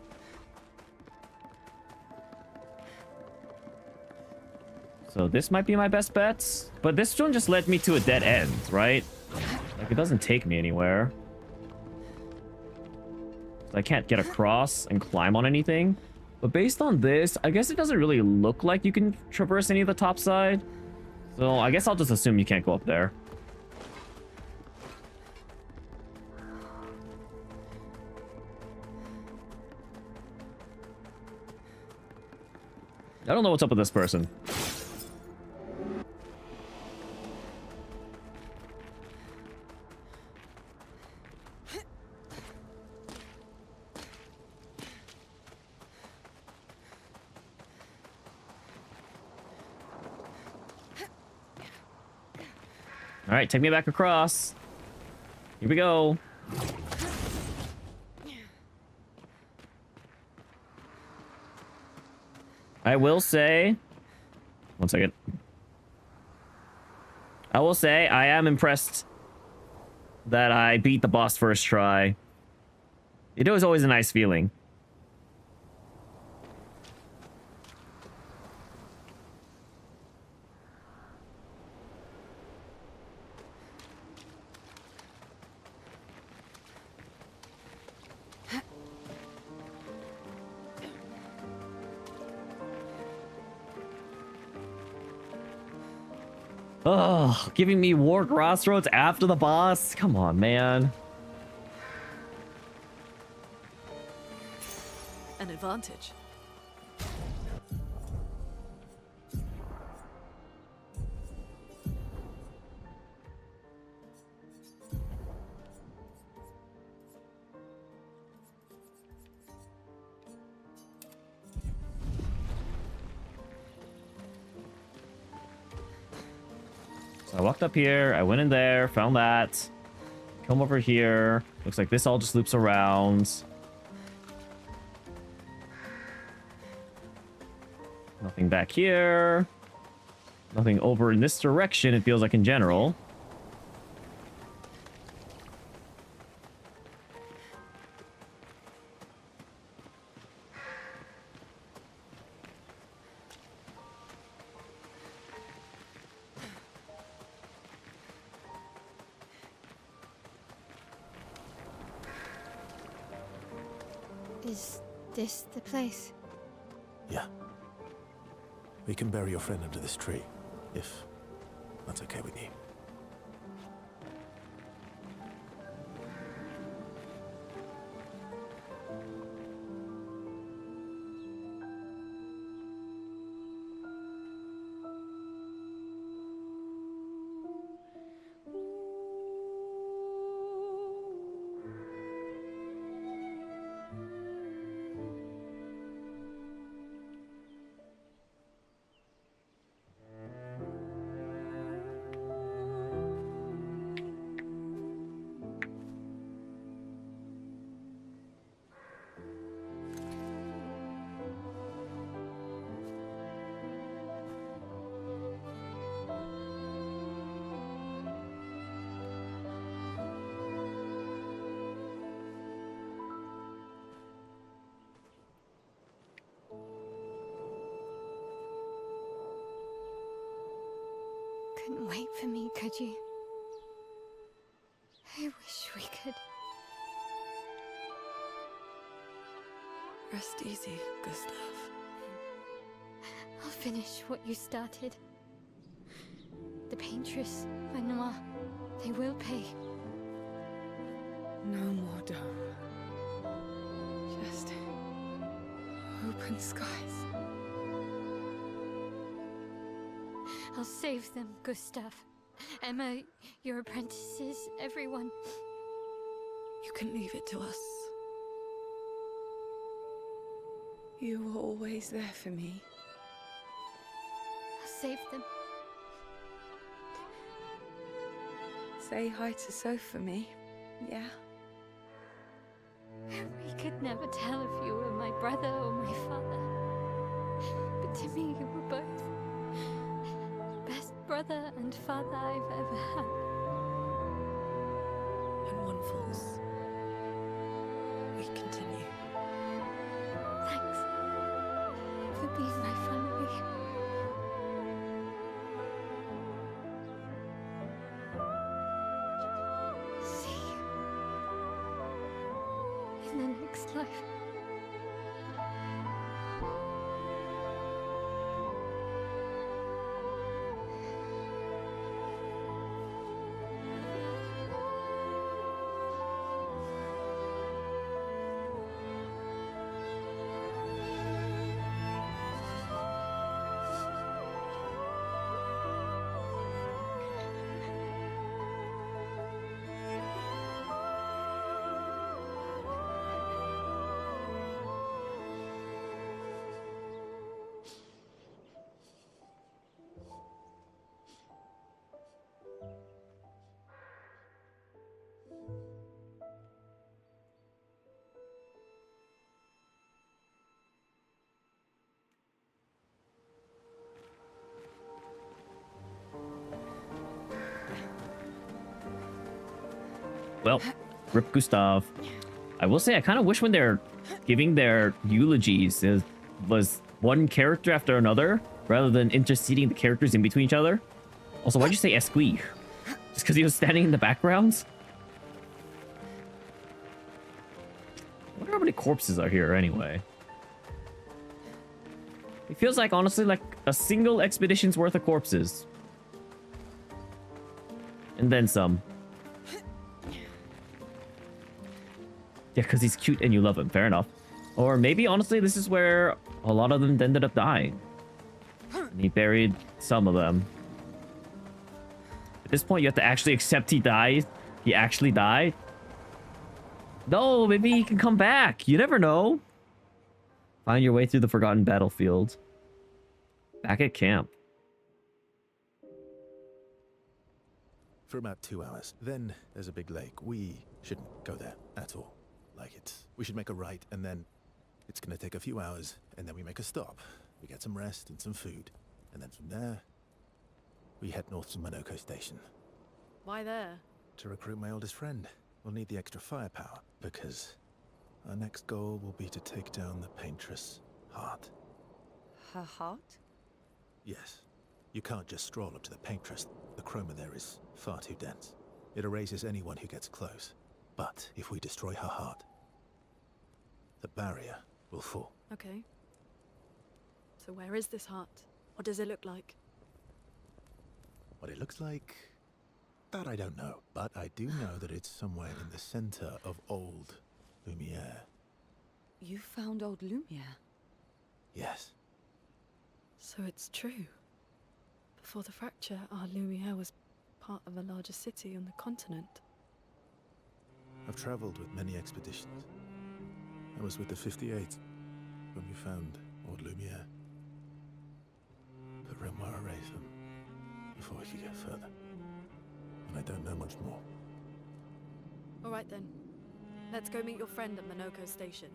So this might be my best bet. But this one just led me to a dead end, right? Like, it doesn't take me anywhere. So I can't get across and climb on anything. But based on this, I guess it doesn't really look like you can traverse any of the top side. So I guess I'll just assume you can't go up there. I don't know what's up with this person. All right, take me back across. Here we go. I will say... One second. I will say I am impressed that I beat the boss first try. It was always a nice feeling. Oh, giving me War Crossroads after the boss? Come on, man. An advantage. So I walked up here, I went in there, found that. Come over here. Looks like this all just loops around. Nothing back here. Nothing over in this direction, it feels like in general. Is this the place? Yeah. We can bury your friend under this tree, if that's okay with you. Couldn't wait for me, could you? I wish we could. Rest easy, Gustav. I'll finish what you started. The paintress, Noir, they will pay. No more dome. Just open skies. I'll save them, Gustav. Emma, your apprentices, everyone. You can leave it to us. You were always there for me. I'll save them. Say hi to Soph for me, yeah? We could never tell if you were my brother or my father. But to me, you were both. Best brother and father I've ever had. And one falls. We continue. Thanks for being my family. See you in the next life. Well, rip Gustav. I will say I kind of wish when they're giving their eulogies it was one character after another rather than interceding the characters in between each other. Also, why'd you say Esqui? Just because he was standing in the backgrounds? I wonder how many corpses are here anyway. It feels like, honestly, like a single expedition's worth of corpses. And then some. Yeah, because he's cute and you love him. Fair enough. Or maybe, honestly, this is where a lot of them ended up dying. And he buried some of them. At this point, you have to actually accept he died. He actually died. No, maybe he can come back. You never know. Find your way through the forgotten battlefield. Back at camp. For about 2 hours. Then there's a big lake. We shouldn't go there at all. We should make a right, and then it's gonna take a few hours, and then we make a stop. We get some rest and some food, and then from there, we head north to Monoko Station. Why there? To recruit my oldest friend. We'll need the extra firepower, because our next goal will be to take down the Paintress' heart. Her heart? Yes. You can't just stroll up to the Paintress. The chroma there is far too dense. It erases anyone who gets close. But if we destroy her heart, the barrier will fall. Okay. So where is this heart? What does it look like? What it looks like, that I don't know. But I do know that it's somewhere in the center of old Lumiere. You found old Lumiere? Yes. So it's true. Before the fracture, our Lumiere was part of a larger city on the continent. I've traveled with many expeditions. I was with the 58th when we found old Lumiere. But Renoir erased them before we could get further. And I don't know much more. Alright then. Let's go meet your friend at Monoko Station.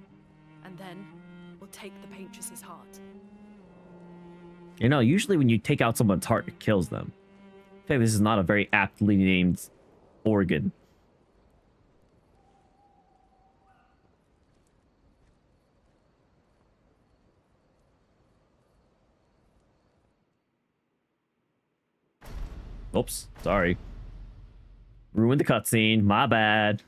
And then, we'll take the Paintress's heart. You know, usually when you take out someone's heart, it kills them. I think this is not a very aptly named organ. Oops, sorry. Ruined the cutscene, my bad.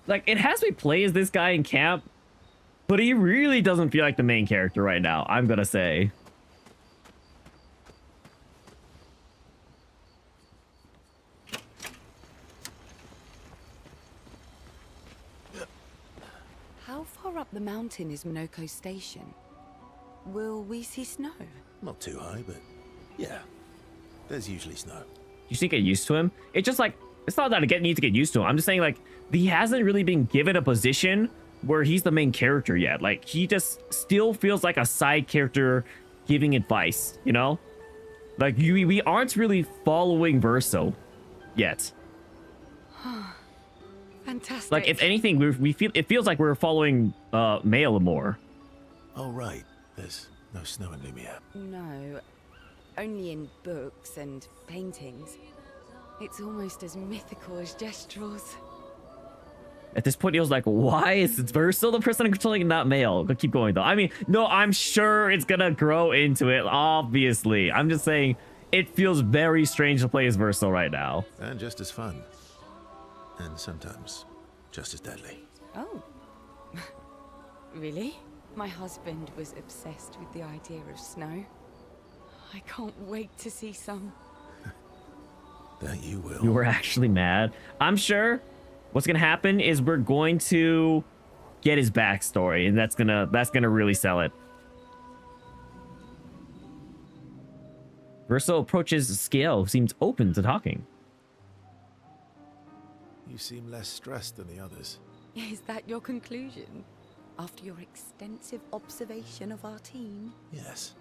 Like, it has me play as this guy in camp, but he really doesn't feel like the main character right now, I'm gonna say. How far up the mountain is Monoko Station? Will we see snow? Not too high, but yeah. There's usually snow. You should get used to him. It's just like, it's not that I need to get used to him. I'm just saying, like, he hasn't really been given a position where he's the main character yet. Like, he just still feels like a side character giving advice, you know? Like, we aren't really following Verso yet. Fantastic. Like, if anything, we feel it feels like we're following Mail more. Oh, right. There's no snow in Lumia. No, only in books and paintings. It's almost as mythical as Gestrels. At this point, he was like, why is Verso the person controlling and not Mail? But keep going, though. I mean, no, I'm sure it's gonna grow into it, obviously. I'm just saying, it feels very strange to play as Verso right now. And just as fun. And sometimes just as deadly. Oh. Really? My husband was obsessed with the idea of snow. I can't wait to see some. That you will. You were actually mad. I'm sure what's gonna happen is we're going to get his backstory, and that's gonna really sell it. Verso approaches Scale, who seems open to talking. You seem less stressed than the others. Is that your conclusion? After your extensive observation of our team? Yes.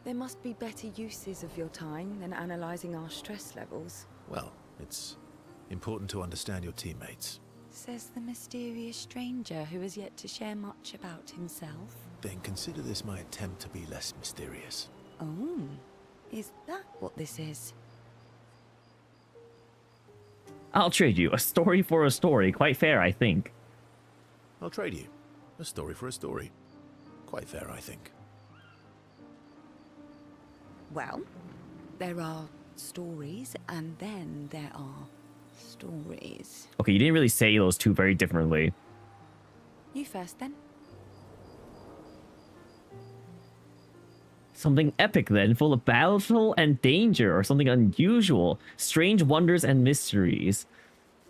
There must be better uses of your time than analysing our stress levels. Well, it's important to understand your teammates. Says the mysterious stranger who has yet to share much about himself. Then consider this my attempt to be less mysterious. Oh, is that what this is? I'll trade you a story for a story. Quite fair, I think. I'll trade you. A story for a story. Quite fair, I think. Well, there are stories, and then there are stories. Okay, you didn't really say those two very differently. You first, then. Something epic, then, full of battle and danger, or something unusual, strange wonders and mysteries.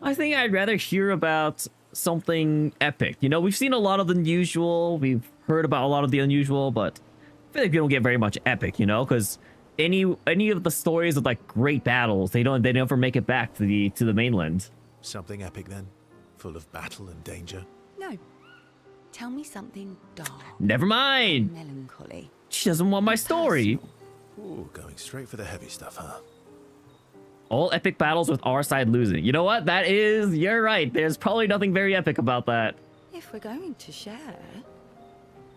I think I'd rather hear about something epic. You know, we've seen a lot of the unusual, we've heard about a lot of the unusual, but I feel like we don't get very much epic, you know, because any of the stories of like great battles, they never make it back to the mainland. Something epic then? Full of battle and danger? No. Tell me something dark. Never mind. Melancholy. She doesn't want my story. Ooh, going straight for the heavy stuff, huh? All epic battles with our side losing. You know what? You're right. There's probably nothing very epic about that. If we're going to share,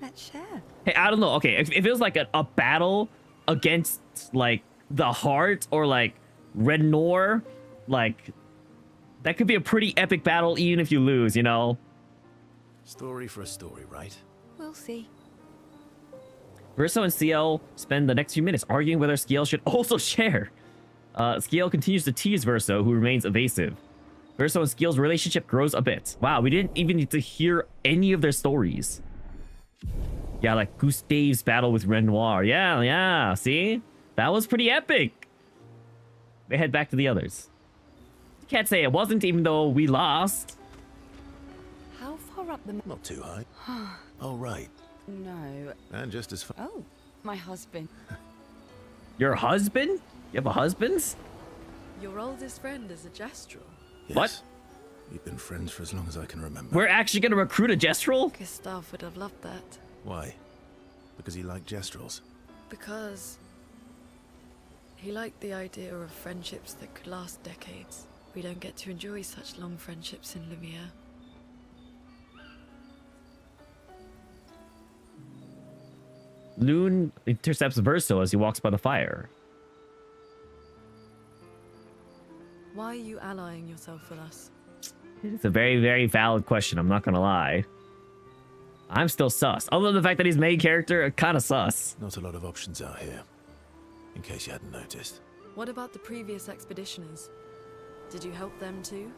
let's share. Hey, I don't know. Okay, if it was like a battle against like the Heart or like Red Nor, like that could be a pretty epic battle even if you lose, you know? Story for a story, right? We'll see. Verso and CL spend the next few minutes arguing whether Scale should also share. Scale continues to tease Verso, who remains evasive. Verso and Scale's relationship grows a bit. Wow, we didn't even need to hear any of their stories. Yeah, like Gustave's battle with Renoir. Yeah, see? That was pretty epic. They head back to the others. Can't say it wasn't, even though we lost. How far up the... Not too high. Oh, right. No. And just as far... Oh, my husband. Your husband? You have a husband? Your oldest friend is a Gestrel. Yes. What? We've been friends for as long as I can remember. We're actually going to recruit a Gestrel? Gustav would have loved that. Why? Because he liked Gestrels? Because he liked the idea of friendships that could last decades. We don't get to enjoy such long friendships in Lumiere. Loon intercepts Verso as he walks by the fire. Why are you allying yourself with us? It's a very, very valid question, I'm not gonna lie. I'm still sus. Other than the fact that he's main character, kind of sus. Not a lot of options out here. In case you hadn't noticed. What about the previous expeditioners? Did you help them too?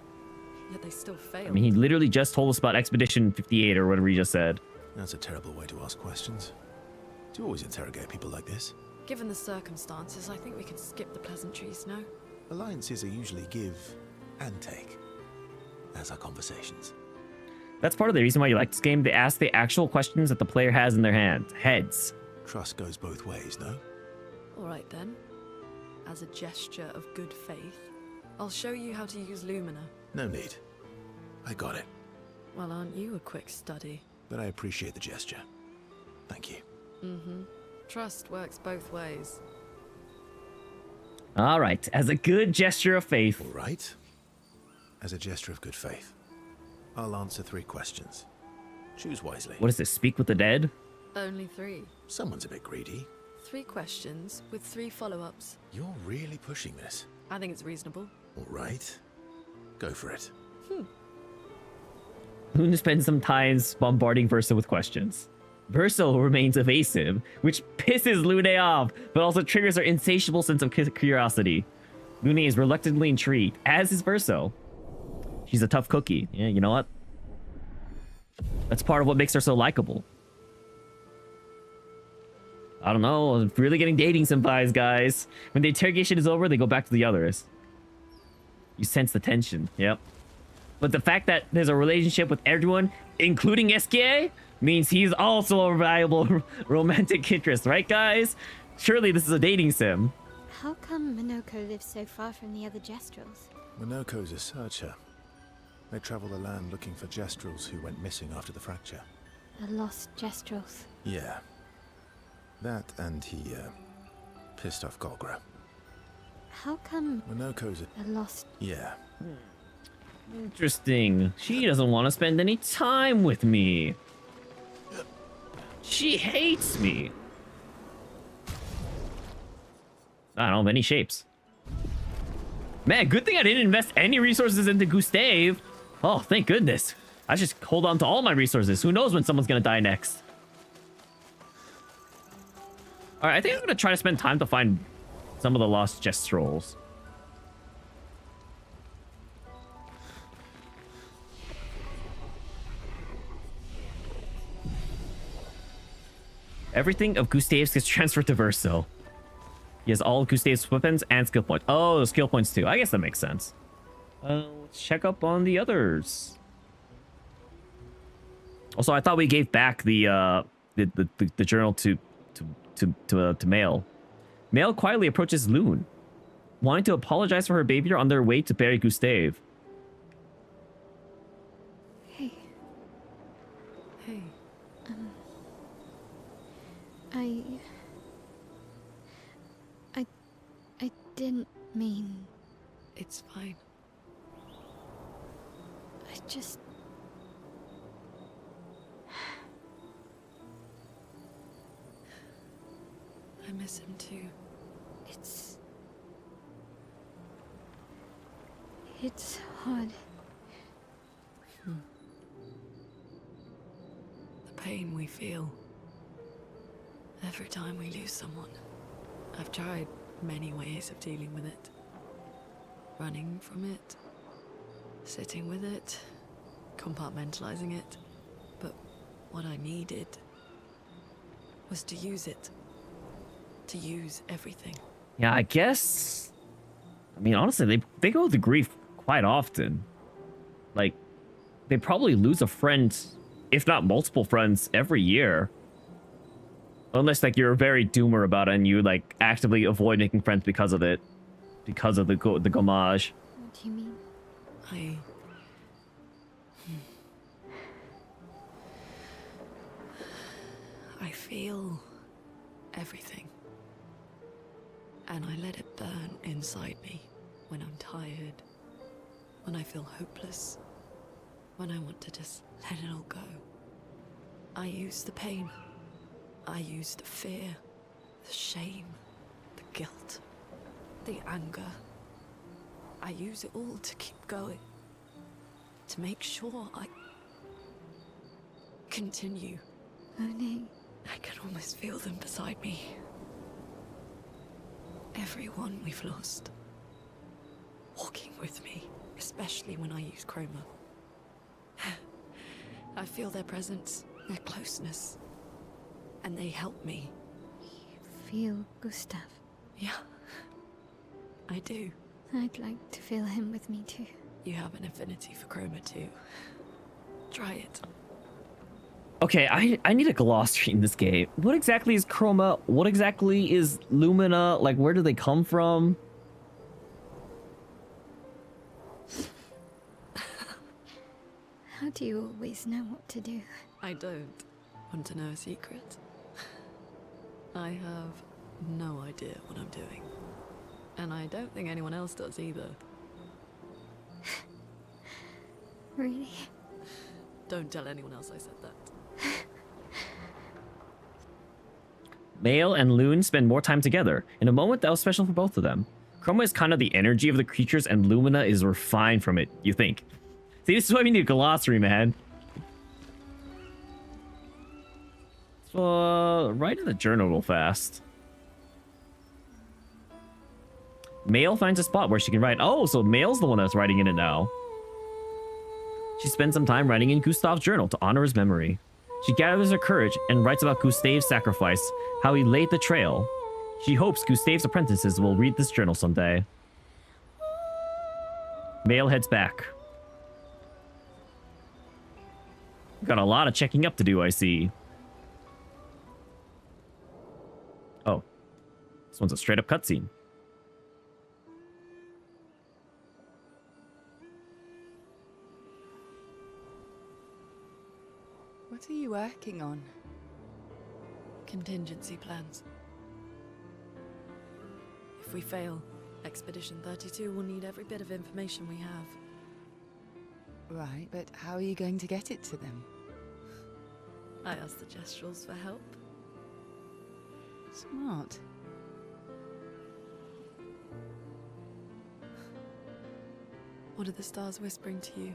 Yet they still failed. I mean, he literally just told us about Expedition 58 or whatever he just said. That's a terrible way to ask questions. Do you always interrogate people like this? Given the circumstances, I think we can skip the pleasantries, no? Alliances are usually give and take, as are conversations. That's part of the reason why you like this game. They ask the actual questions that the player has in their heads. Trust goes both ways, no? Alright then. As a gesture of good faith, I'll show you how to use Lumina. No need. I got it. Well, aren't you a quick study? But I appreciate the gesture. Thank you. Mm-hmm. Trust works both ways. All right, as a good gesture of faith. All right. As a gesture of good faith, I'll answer 3 questions. Choose wisely. What is this? Speak with the dead? Only 3. Someone's a bit greedy. 3 questions with 3 follow-ups. You're really pushing this. I think it's reasonable. All right. Go for it. Luna spends some time bombarding Versa with questions. Versa remains evasive, which pisses Lune off, but also triggers her insatiable sense of curiosity. Lune is reluctantly intrigued, as is Verso. She's a tough cookie. Yeah, you know what? That's part of what makes her so likable. I don't know. I'm really getting dating some vibes, guys. When the interrogation is over, they go back to the others. You sense the tension. Yep. But the fact that there's a relationship with everyone, including SKA, means he's also a valuable romantic interest, right, guys? Surely this is a dating sim. How come Minoko lives so far from the other Gestrels? Minoko's a searcher. They travel the land looking for Gestrels who went missing after the fracture. The lost Gestrels. Yeah. That and he, pissed off Golgra. How come Minoko's a... the lost... Yeah. Interesting. She doesn't want to spend any time with me. She hates me. I don't know, many shapes. Man, good thing I didn't invest any resources into Gustave. Oh, thank goodness. I just hold on to all my resources. Who knows when someone's gonna die next? Alright, I think I'm gonna try to spend time to find some of the lost Gestrels. Everything of Gustave's gets transferred to Verso. He has all of Gustave's weapons and skill points. Oh, skill points too. I guess that makes sense. Let's check up on the others. Also, I thought we gave back the journal to Mail. Mail quietly approaches Loon, wanting to apologize for her behavior on their way to bury Gustave. Hey, Hey, I didn't mean... it's fine. I just... I miss him too. It's hard. The pain we feel every time we lose someone. I've tried many ways of dealing with it. Running from it, sitting with it, compartmentalizing it. But what I needed was to use it. To use everything. Yeah, I guess... I mean, honestly, they go through grief quite often. Like, they probably lose a friend, if not multiple friends, every year. Unless, like, you're very doomer about it and you, like, actively avoid making friends because of it. Because of the gommage. What do you mean? I feel everything. And I let it burn inside me when I'm tired, when I feel hopeless, when I want to just let it all go. I use the pain. I use the fear, the shame, the guilt, the anger. I use it all to keep going, to make sure I continue. Monet. I can almost feel them beside me. Everyone we've lost. Walking with me, especially when I use Chroma. I feel their presence, their closeness. And they help me. You feel Gustav? Yeah, I do. I'd like to feel him with me too. You have an affinity for Chroma too. Try it. Okay, I need a glossary in this game. What exactly is Chroma? What exactly is Lumina? Like, where do they come from? How do you always know what to do? I don't. Want to know a secret? I have no idea what I'm doing. And I don't think anyone else does either. Really? Don't tell anyone else I said that. Mael and Loon spend more time together, in a moment that was special for both of them. Chroma is kind of the energy of the creatures, and Lumina is refined from it, you think. See, this is why we need a glossary, man. So, write in the journal real fast. Mael finds a spot where she can write. Oh, so Mael's the one that's writing in it now. She spends some time writing in Gustav's journal to honor his memory. She gathers her courage and writes about Gustave's sacrifice, how he laid the trail. She hopes Gustave's apprentices will read this journal someday. Mael heads back. Got a lot of checking up to do, I see. Oh. This one's a straight up cutscene. What are you working on? Contingency plans. If we fail, Expedition 32 will need every bit of information we have. Right, but how are you going to get it to them? I asked the Gestrals for help. Smart. What are the stars whispering to you?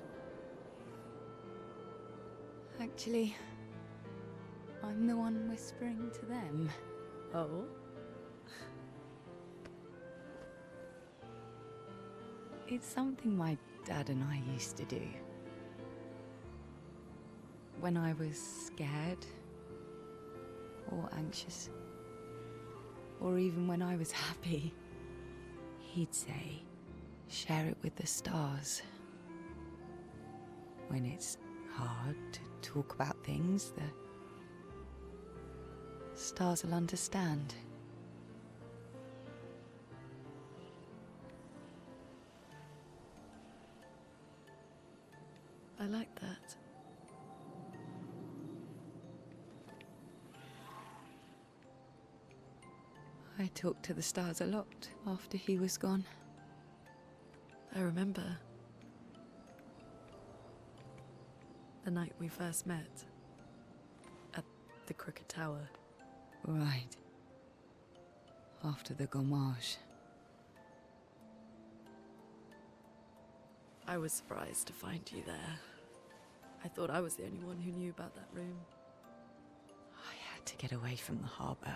Actually, I'm the one whispering to them. Oh? It's something my dad and I used to do. When I was scared, or anxious, or even when I was happy, he'd say, share it with the stars. When it's hard to talk about things, the stars will understand. I like that. I talked to the stars a lot after he was gone. I remember the night we first met at the Crooked Tower. Right. After the gommage. I was surprised to find you there. I thought I was the only one who knew about that room. I had to get away from the harbour.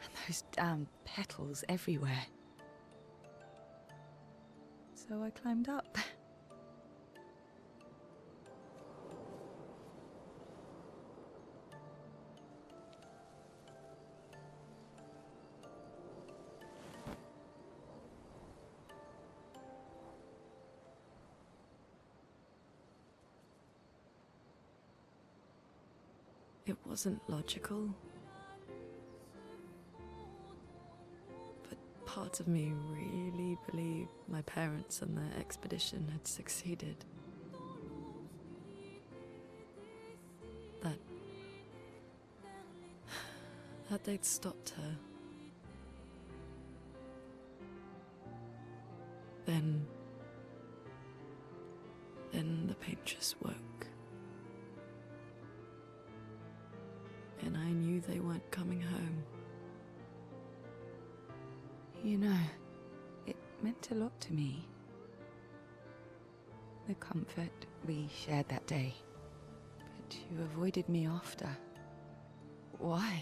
And those damn petals everywhere. So I climbed up. It wasn't logical. But parts of me really believed my parents and their expedition had succeeded. That they'd stopped her. Then the paint just woke. And I knew they weren't coming home. You know, it meant a lot to me. The comfort we shared that day. But you avoided me after. Why?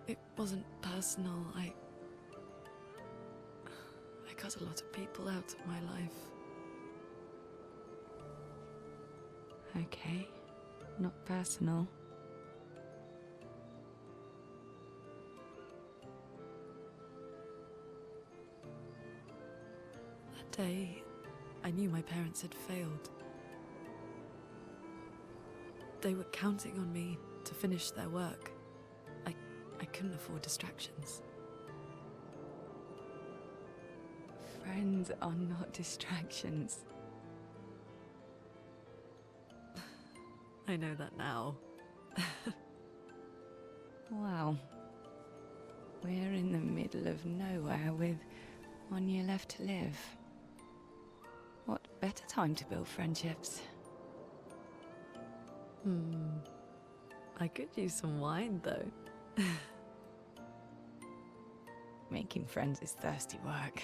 It wasn't personal. I cut a lot of people out of my life. Okay, not personal. That day, I knew my parents had failed. They were counting on me to finish their work. I couldn't afford distractions. Friends are not distractions. I know that now. Wow. We're in the middle of nowhere with 1 year left to live. What better time to build friendships? I could use some wine, though. Making friends is thirsty work.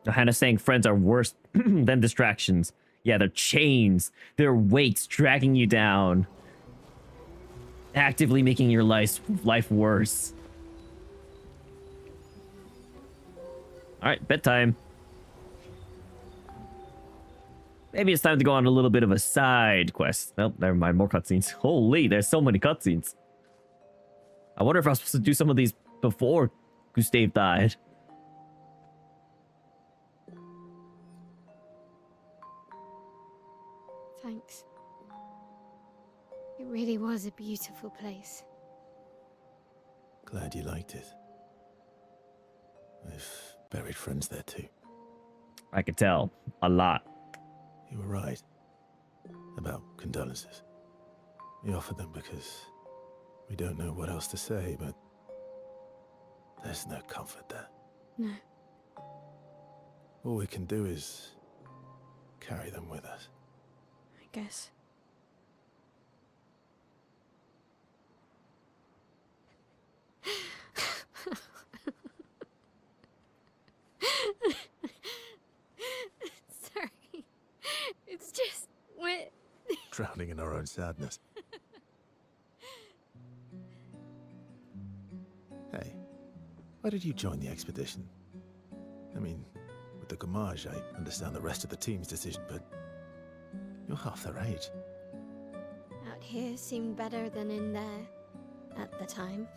Hannah's saying friends are worse than distractions. Yeah, they're chains. They're weights dragging you down. Actively making your life worse. Alright, bedtime. Maybe it's time to go on a little bit of a side quest. Nope, never mind, more cutscenes. Holy, there's so many cutscenes. I wonder if I was supposed to do some of these before Gustave died. Thanks. It really was a beautiful place. Glad you liked it. I've buried friends there too. I could tell. A lot. You were right. About condolences. We offered them because we don't know what else to say, but there's no comfort there. No. All we can do is carry them with us. I guess. Sorry. It's just wet. Drowning in our own sadness. Hey, why did you join the expedition? I mean, with the Gommage, I understand the rest of the team's decision, but you're half their age. Out here seemed better than in there at the time.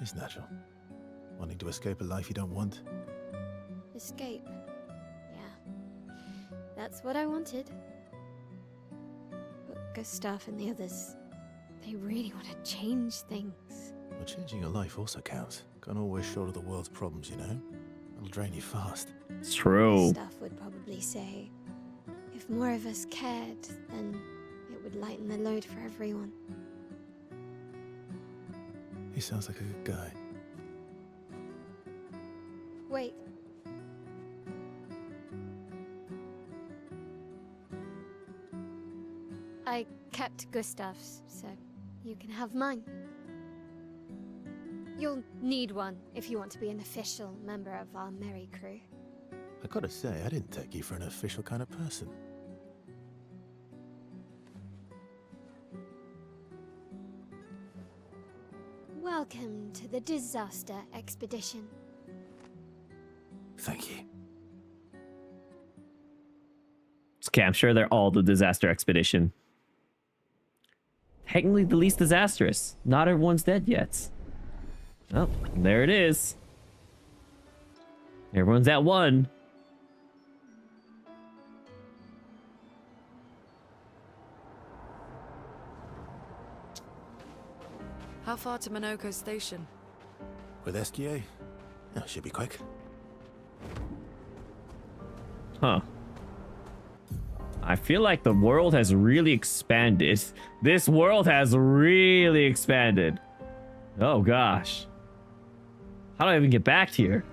It's natural. Wanting to escape a life you don't want. Escape. Yeah. That's what I wanted. But Gustav and the others, they really want to change things. Well, changing your life also counts. Can't always shoulder the world's problems, you know? It'll drain you fast. It's true. Gustav would probably say, if more of us cared, then it would lighten the load for everyone. He sounds like a good guy. Wait. I kept Gustav's, so you can have mine. You'll need one if you want to be an official member of our merry crew. I gotta say, I didn't take you for an official kind of person. Welcome to the disaster expedition. Thank you. It's okay, I'm sure they're all the disaster expedition. Technically the least disastrous. Not everyone's dead yet. Oh, there it is. Everyone's at 1. How far to Minoko Station? With SGA? Oh, should be quick. Huh. I feel like the world has really expanded. This world has really expanded. Oh gosh. How do I even get back here?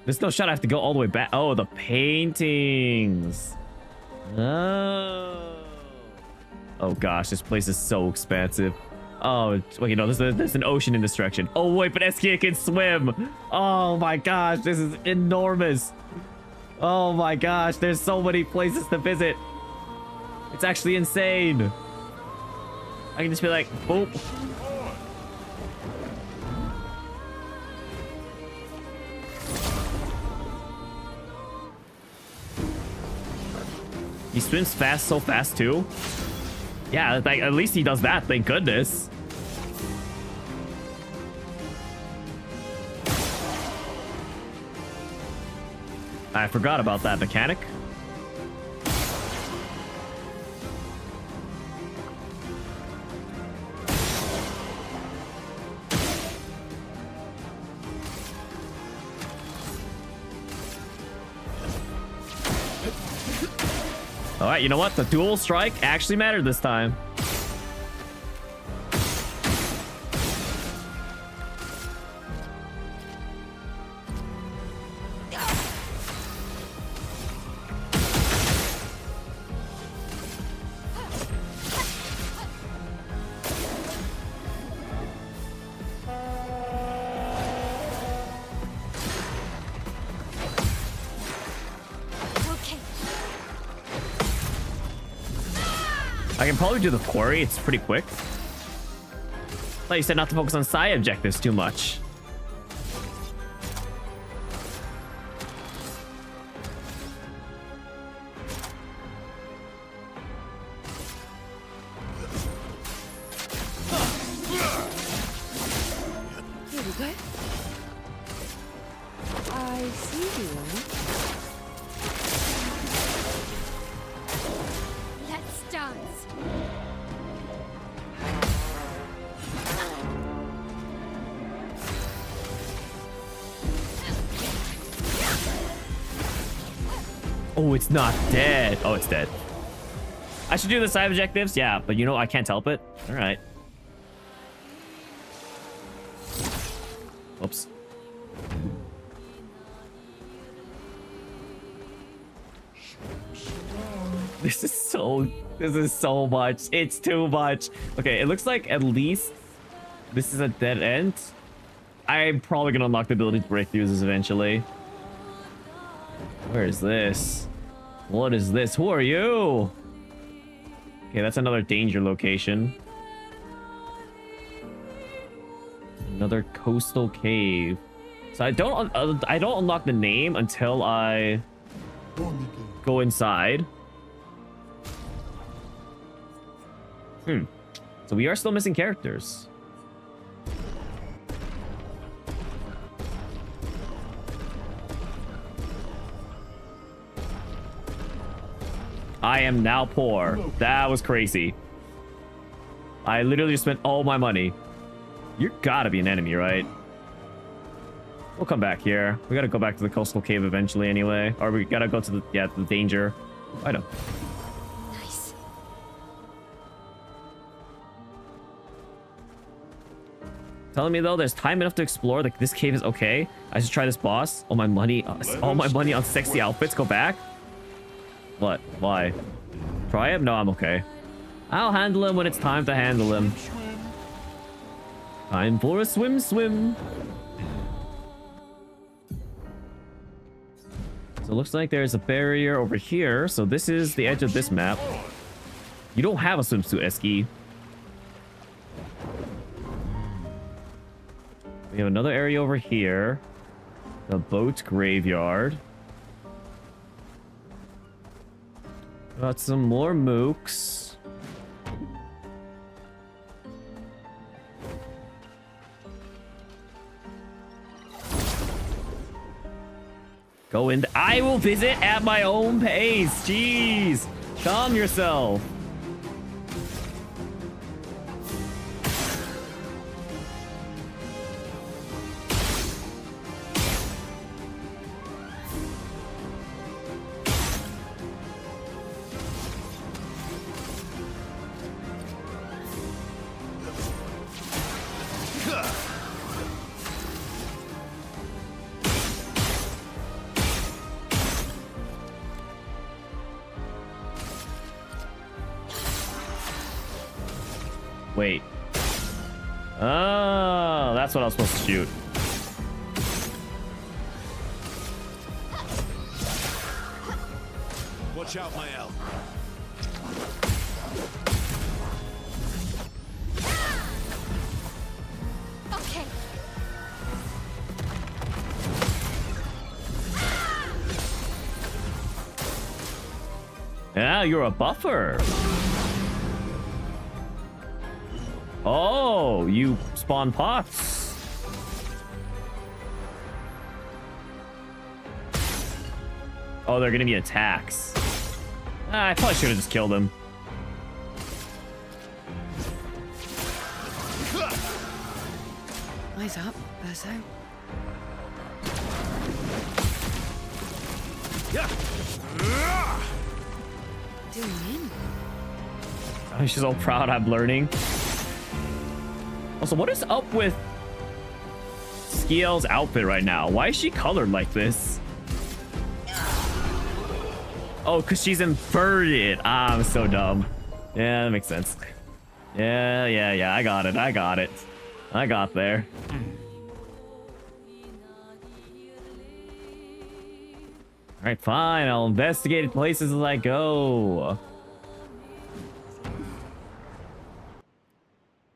There's no shot I have to go all the way back. Oh, the paintings. Oh. Oh gosh, this place is so expansive. Oh, well, you know, there's an ocean in this direction. Oh wait, but SKA can swim. Oh my gosh, this is enormous. Oh my gosh, there's so many places to visit. It's actually insane. I can just be like, boop. He swims fast, so fast too. Yeah, like, at least he does that, thank goodness. I forgot about that mechanic. All right, you know what? The dual strike actually mattered this time. I can probably do the quarry. It's pretty quick. Like you said, not to focus on side objectives too much. Here we go. I see you. Let's dance. Oh, it's not dead. Oh, it's dead. I should do the side objectives. Yeah, but you know, I can't help it. All right. Oops. This is so much. It's too much. Okay, it looks like at least this is a dead end. I'm probably gonna unlock the ability to break fuses eventually. Where is this? What is this? Who are you? Okay, that's another danger location. Another coastal cave. So I don't unlock the name until I go inside. So we are still missing characters. I am now poor. That was crazy. I literally just spent all my money. You gotta be an enemy, right? We'll come back here. We gotta go back to the coastal cave eventually anyway. Or we gotta go to the, yeah, the danger. I know. Nice. Telling me though, there's time enough to explore. Like this cave is okay. I should try this boss. All my money on sexy outfits go back. What? Why? Try him? No, I'm okay. I'll handle him when it's time to handle him. Time for a swim. So it looks like there's a barrier over here. So this is the edge of this map. You don't have a swimsuit, Eski. We have another area over here. The boat graveyard. Got some more mooks. Go in. I will visit at my own pace. Jeez. Calm yourself. Wait. Oh, that's what I was supposed to shoot. Watch out, my elf. Okay. Yeah, you're a buffer. Oh, you spawn pots. Oh, they're gonna be attacks. I probably should have just killed him. Eyes up, Berso. doing in? Oh, she's all proud I'm learning. Also, what is up with Skiel's outfit right now? Why is she colored like this? Oh, because she's inverted. Ah, I'm so dumb. Yeah, that makes sense. Yeah. I got it. I got there. All right, fine. I'll investigate places as I go.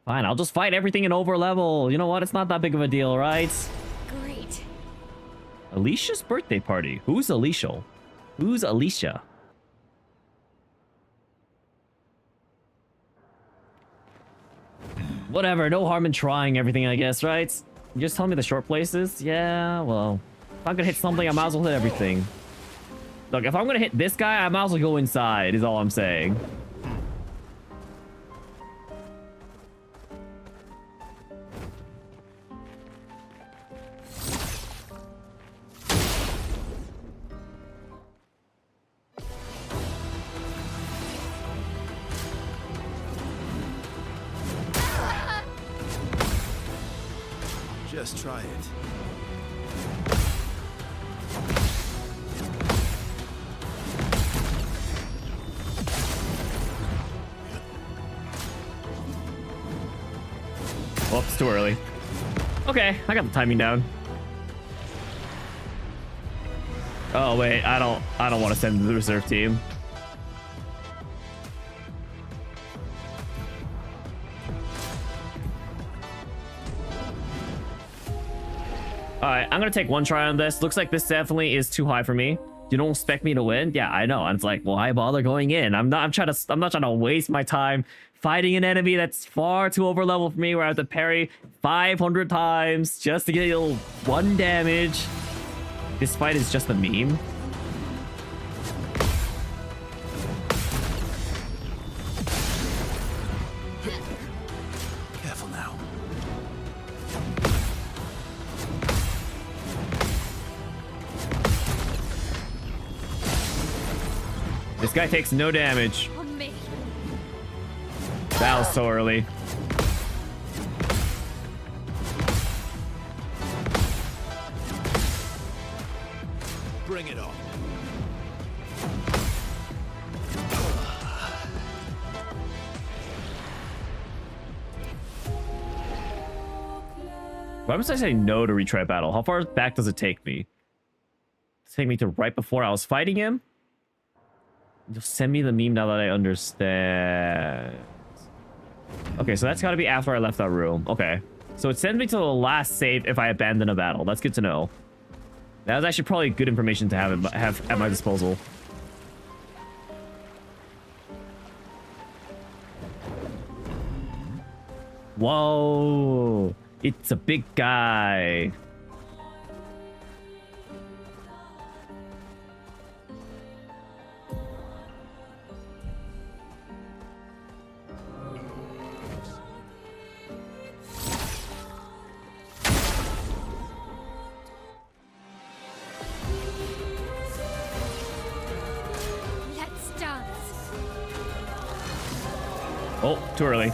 Fine, I'll just fight everything in over level. You know what? It's not that big of a deal, right? Great. Alicia's birthday party. Who's Alicia? Who's Alicia? Whatever, no harm in trying everything, I guess, right? You just tell me the short places? Yeah, well, if I'm gonna hit something, I might as well hit everything. Look, if I'm gonna hit this guy, I might as well go inside, is all I'm saying. Just try it. Whoops, too early. Okay, I got the timing down. Oh wait, I don't want to send the reserve team. Alright, I'm gonna take one try on this. Looks like this definitely is too high for me. You don't expect me to win? Yeah, I know. And it's like, why bother going in? I'm not trying to waste my time fighting an enemy that's far too over level for me, where I have to parry 500 times just to get one damage. This fight is just a meme. Careful now. This guy takes no damage. On me. That was so early. Bring it on. Why must I say no to retry battle? How far back does it take me? Does it take me to right before I was fighting him? Just send me the meme now that I understand. Okay, so that's got to be after I left that room. Okay. So it sends me to the last save if I abandon a battle. That's good to know. That was actually probably good information to have at my disposal. Whoa. It's a big guy. Let's dance. Oh, too early.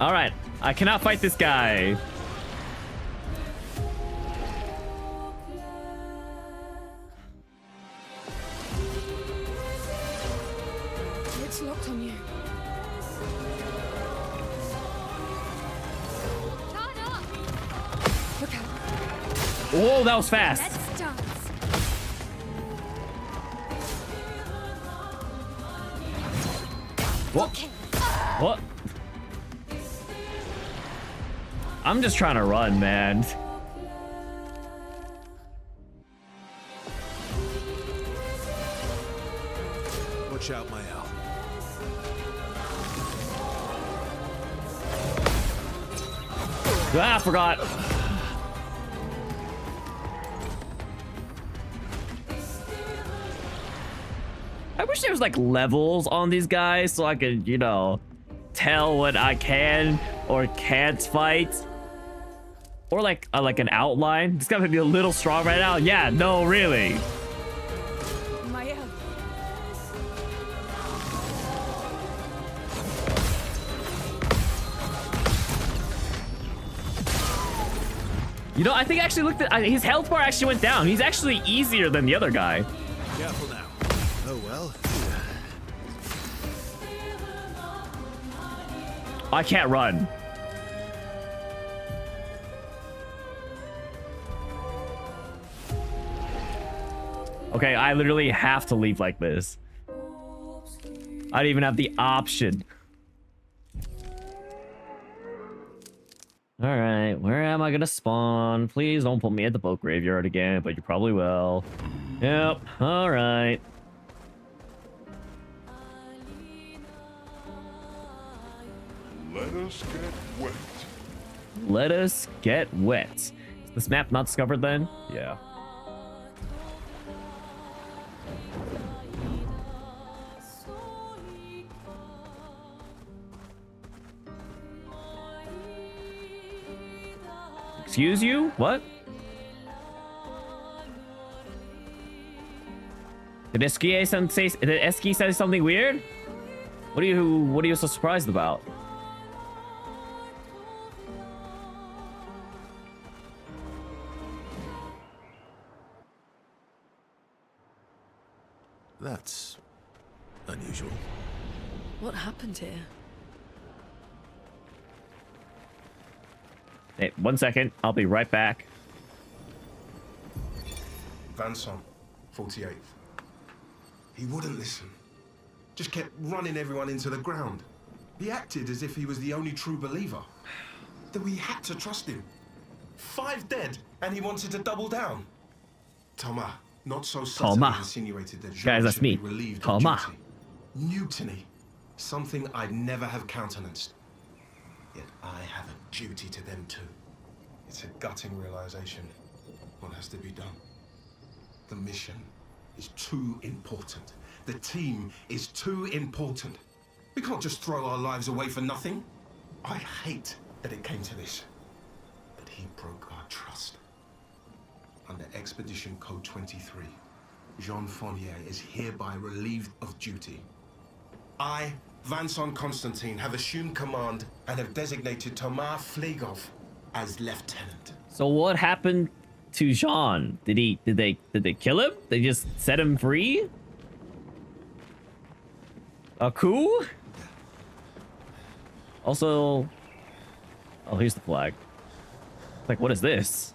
All right, I cannot fight this guy. It's locked on you. Turn up. Look out. Whoa, that was fast. Let's dance. What? What? I'm just trying to run, man. Watch out, my owl. Ah, I forgot. I wish there was like levels on these guys so I could, you know, tell what I can or can't fight. Or like an outline. This guy might be a little strong right now. Yeah, no, really. My help. You know, I think I actually looked at his health bar actually went down. He's actually easier than the other guy. Careful now. Oh well. I can't run. Okay, I literally have to leave like this. I don't even have the option. All right, where am I gonna spawn? Please don't put me at the boat graveyard again, but you probably will. Yep, all right. Let us get wet. Let us get wet. Is this map not discovered then? Yeah. Excuse you? What? Did Eski say something weird? What are you so surprised about? That's unusual. What happened here? Hey, 1 second. I'll be right back. Vanson, 48th. He wouldn't listen. Just kept running everyone into the ground. He acted as if he was the only true believer. That we had to trust him. 5 dead, and he wanted to double down. Thomas, not so subtly insinuated that Jean that's should me. be relieved Thomas. of duty. Mutiny. Something I'd never have countenanced. Yet I have a duty to them too. It's a gutting realization. What has to be done? The mission is too important. The team is too important. We can't just throw our lives away for nothing. I hate that it came to this. But he broke our trust. Under Expedition Code 23, Jean Fournier is hereby relieved of duty. I, Vanson Constantine, have assumed command and have designated Thomas Flegov as lieutenant. So what happened to Jean? Did they kill him? They just set him free? A coup? Also, oh, here's the flag. Like, what is this?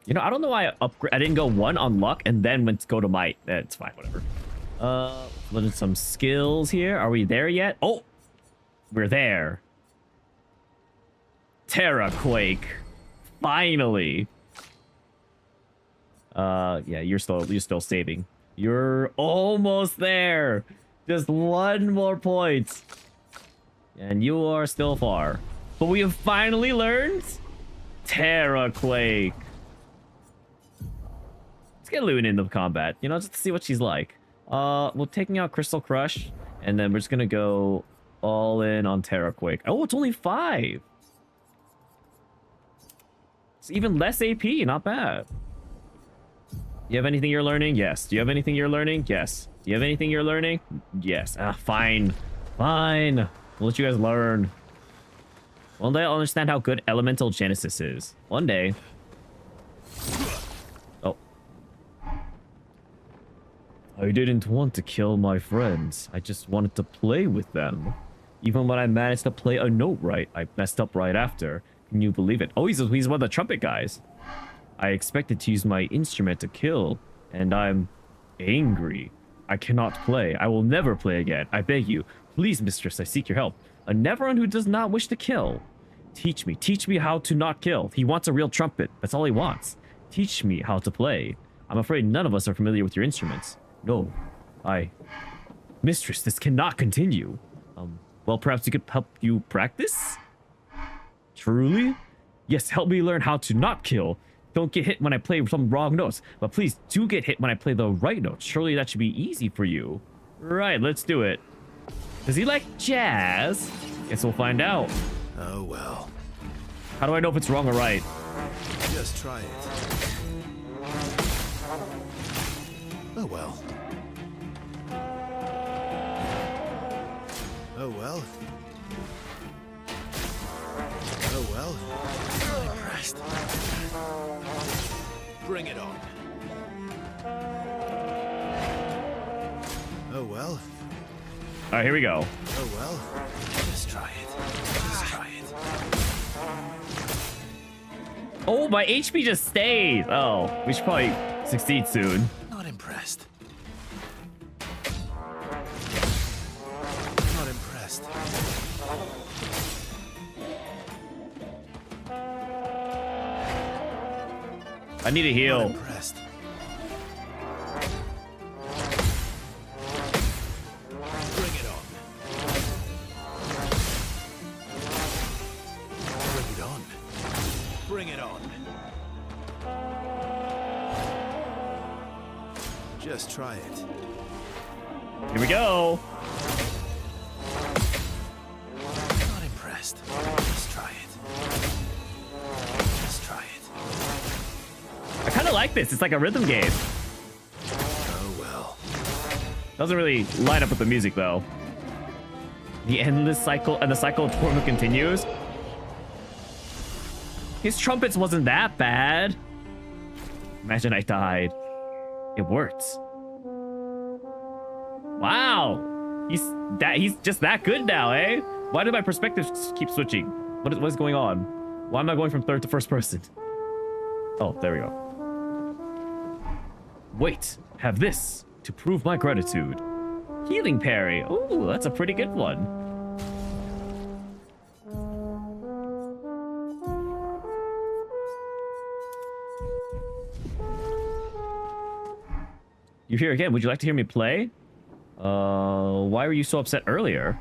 You know, I don't know why I didn't go 1 on luck and then went to go to might. It's fine, whatever. Look at some skills here. Are we there yet? Oh, we're there. Terra Quake. Finally. Yeah, you're still saving. You're almost there. Just 1 more point. And you are still far. But we have finally learned Terra Quake. Let's get Luna into combat, you know, just to see what she's like. We're taking out Crystal Crush, and then we're just gonna go all in on Terra Quake. Oh, it's only 5. It's even less AP, not bad. You have anything you're learning? Yes. Do you have anything you're learning? Yes. Do you have anything you're learning? Yes. Fine. Fine. We'll let you guys learn. One day I'll understand how good Elemental Genesis is. One day. Oh. I didn't want to kill my friends. I just wanted to play with them. Even when I managed to play a note right, I messed up right after. Can you believe it? Oh, he's one of the trumpet guys. I expected to use my instrument to kill, and I'm angry. I cannot play. I will never play again. I beg you. Please, mistress, I seek your help. A Neverone who does not wish to kill. Teach me how to not kill. He wants a real trumpet. That's all he wants. Teach me how to play. I'm afraid none of us are familiar with your instruments. No, Mistress, this cannot continue. Well, perhaps you could help you practice? Truly? Yes, help me learn how to not kill. Don't get hit when I play some wrong notes, but please do get hit when I play the right notes. Surely that should be easy for you. Right, let's do it. Does he like jazz? Guess we'll find out. Oh well. How do I know if it's wrong or right? Just try it. Oh well. Oh well. Oh well. I'm impressed. Bring it on. Oh well. All right, here we go. Oh well. Just try it. Just try it. Oh, my HP just stays. Oh, we should probably succeed soon. Not impressed. Not impressed. I need a heal. Not impressed. Bring it on. Bring it on. Bring it on. Just try it. Here we go. Not impressed. Just try it. Just try it. I kind of like this. It's like a rhythm game. Oh well. Doesn't really line up with the music though. The endless cycle and the cycle of torment continues. His trumpets wasn't that bad. Imagine I died. It worked. Wow. He's just that good now, eh? Why did my perspective keep switching? What is going on? Why am I going from third to first person? Oh, there we go. Wait, have this to prove my gratitude. Healing parry. Ooh, that's a pretty good one. You're here again. Would you like to hear me play? Why were you so upset earlier?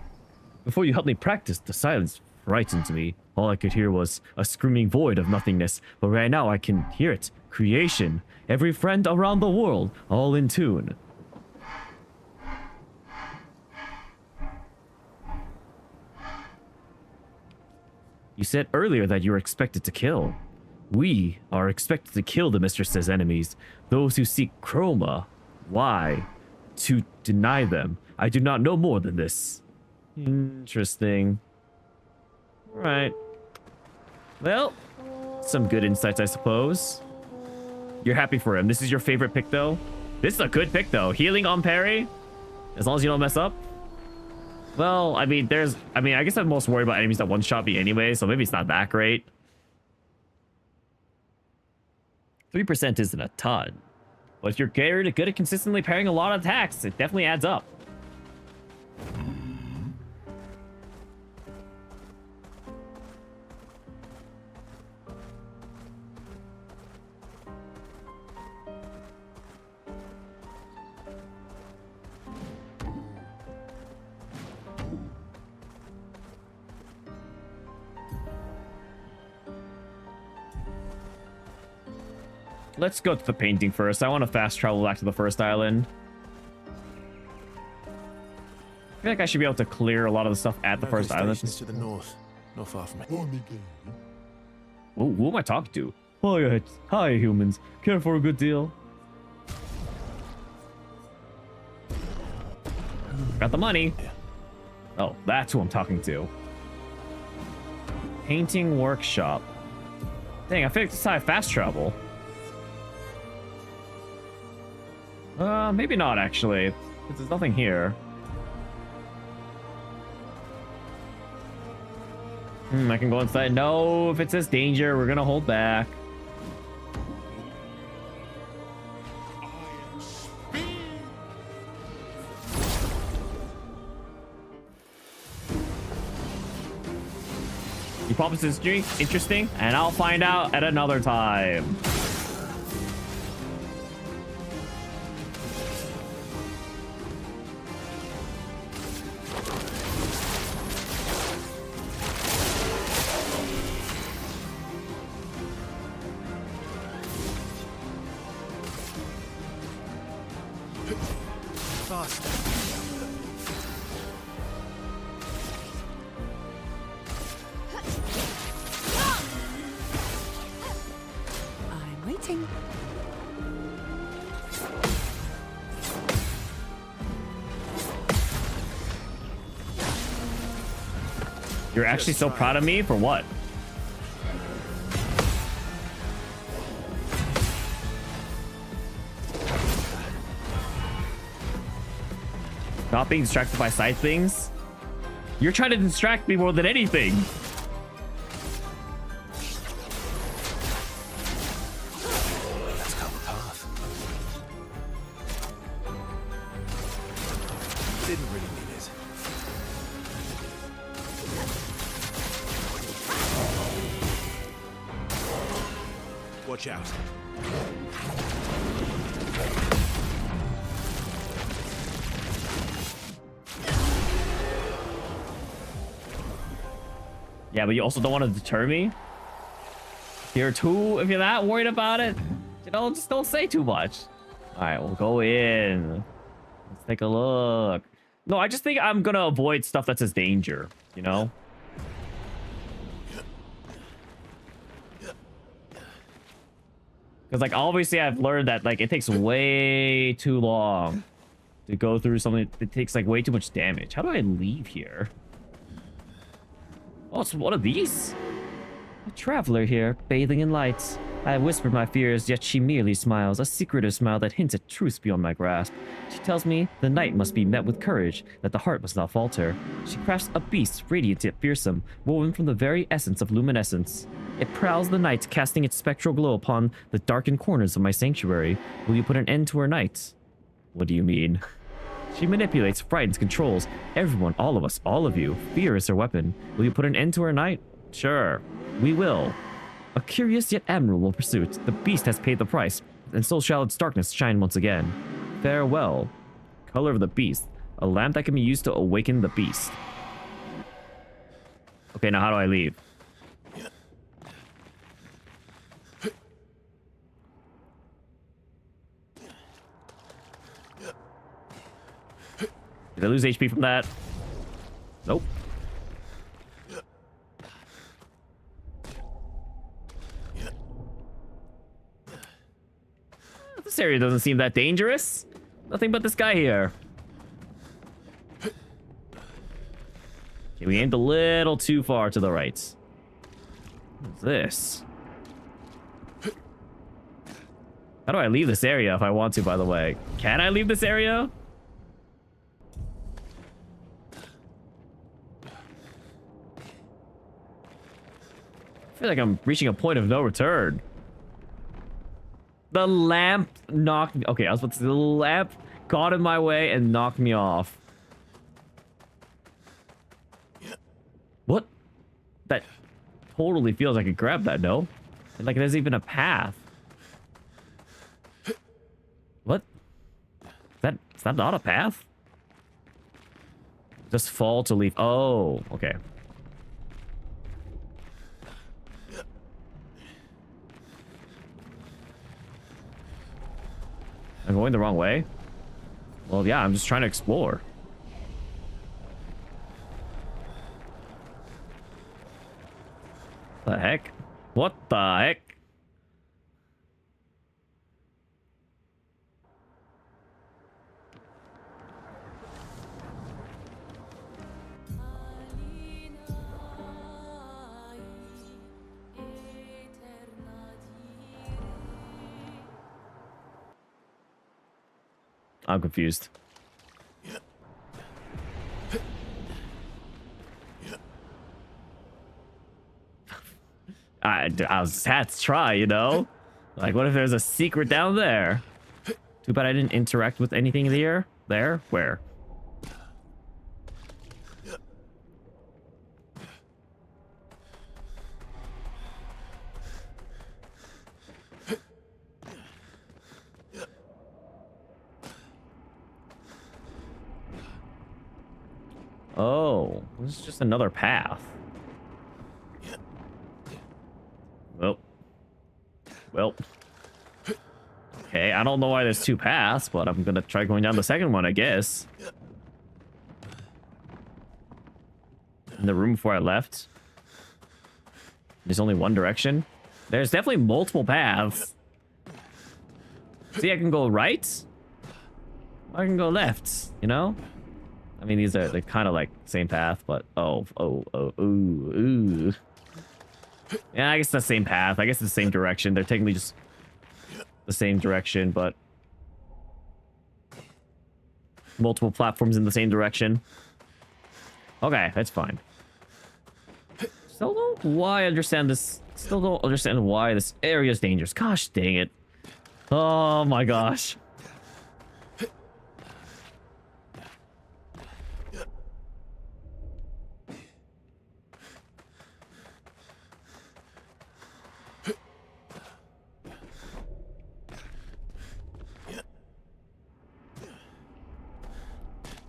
Before you helped me practice, the silence frightened me. All I could hear was a screaming void of nothingness. But right now I can hear it. Creation. Every friend around the world, all in tune. You said earlier that you were expected to kill. We are expected to kill the Mistress's enemies, those who seek Chroma. Why? To deny them. I do not know more than this. Interesting. Right. Well, some good insights, I suppose. You're happy for him. This is your favorite pick, though? This is a good pick, though. Healing on parry? As long as you don't mess up? Well, I mean, I guess I'm most worried about enemies that one-shot me anyway, so maybe it's not that great. 3% isn't a ton. But if you're good at consistently parrying a lot of attacks, it definitely adds up. Let's go to the painting first. I want to fast travel back to the first island. I feel like I should be able to clear a lot of the stuff at the first island. Is to the north, not far from here. Ooh, who am I talking to? Hi, humans. Care for a good deal? Got the money. Oh, that's who I'm talking to. Painting workshop. Dang, I feel like this is how I fast travel. Maybe not actually, because there's nothing here. I can go inside. No, if it says danger, we're gonna hold back. You promise this is interesting, and I'll find out at another time. Faster. I'm waiting. You're actually so proud of me for what? Not being distracted by side things? You're trying to distract me more than anything. Let's cut the path. Didn't really mean it. Watch out. Yeah, but you also don't want to deter me. If you're that worried about it, you know, just don't say too much. All right, we'll go in. Let's take a look. No, I just think I'm gonna avoid stuff that says danger, you know? Because, like, obviously I've learned that, like, it takes way too long to go through something. It takes, like, way too much damage. How do I leave here? Oh, it's one of these? A traveler here, bathing in lights. I whisper my fears, yet she merely smiles, a secretive smile that hints at truths beyond my grasp. She tells me the night must be met with courage, that the heart must not falter. She crafts a beast, radiant yet fearsome, woven from the very essence of luminescence. It prowls the night, casting its spectral glow upon the darkened corners of my sanctuary. Will you put an end to her night? What do you mean? She manipulates, frightens, controls. Everyone, all of us, all of you. Fear is her weapon. Will you put an end to her night? Sure, we will. A curious yet admirable pursuit. The beast has paid the price, and so shall its darkness shine once again. Farewell. Color of the beast. A lamp that can be used to awaken the beast. Okay, now how do I leave? Did I lose HP from that? Nope. This area doesn't seem that dangerous. Nothing but this guy here. Okay, we aimed a little too far to the right. What's this? How do I leave this area if I want to, by the way? Can I leave this area? I feel like I'm reaching a point of no return. The lamp knocked me. Okay, I was about to say the lamp got in my way and knocked me off. What? That totally feels like I could grab that, no? And like there's even a path. What? Is that not a path? Just fall to leave. Oh, okay. I'm going the wrong way? Well, yeah, I'm just trying to explore. The heck? What the heck? I'm confused. I had to try, you know? Like, what if there's a secret down there? Too bad I didn't interact with anything there. There? Where? Oh, this is just another path. Well. Okay, I don't know why there's two paths, but I'm gonna try going down the second one, I guess. In the room before I left, there's only one direction. There's definitely multiple paths. See, I can go right. I can go left, you know? I mean, they're kind of like same path, but ooh. Yeah, I guess it's the same path. I guess it's the same direction. They're technically just the same direction, but multiple platforms in the same direction. Okay, that's fine. Still don't understand this. Still don't understand why this area is dangerous. Gosh dang it. Oh my gosh.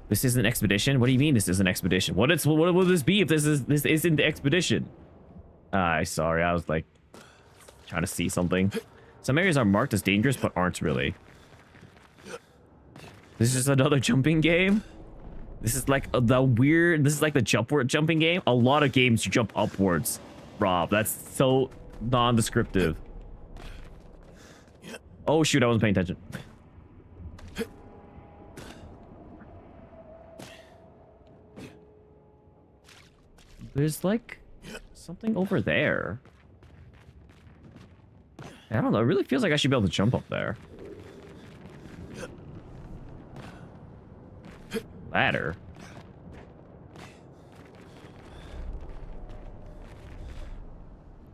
This is an expedition? What do you mean this is an expedition? What will this be if this isn't the expedition? Sorry, I was like trying to see something. Some areas are marked as dangerous but aren't really. This is another jumping game? This is like this is like the jumping game. A lot of games you jump upwards, Rob. That's so non-descriptive. Oh shoot, I wasn't paying attention. There's like something over there. I don't know. It really feels like I should be able to jump up there. Ladder.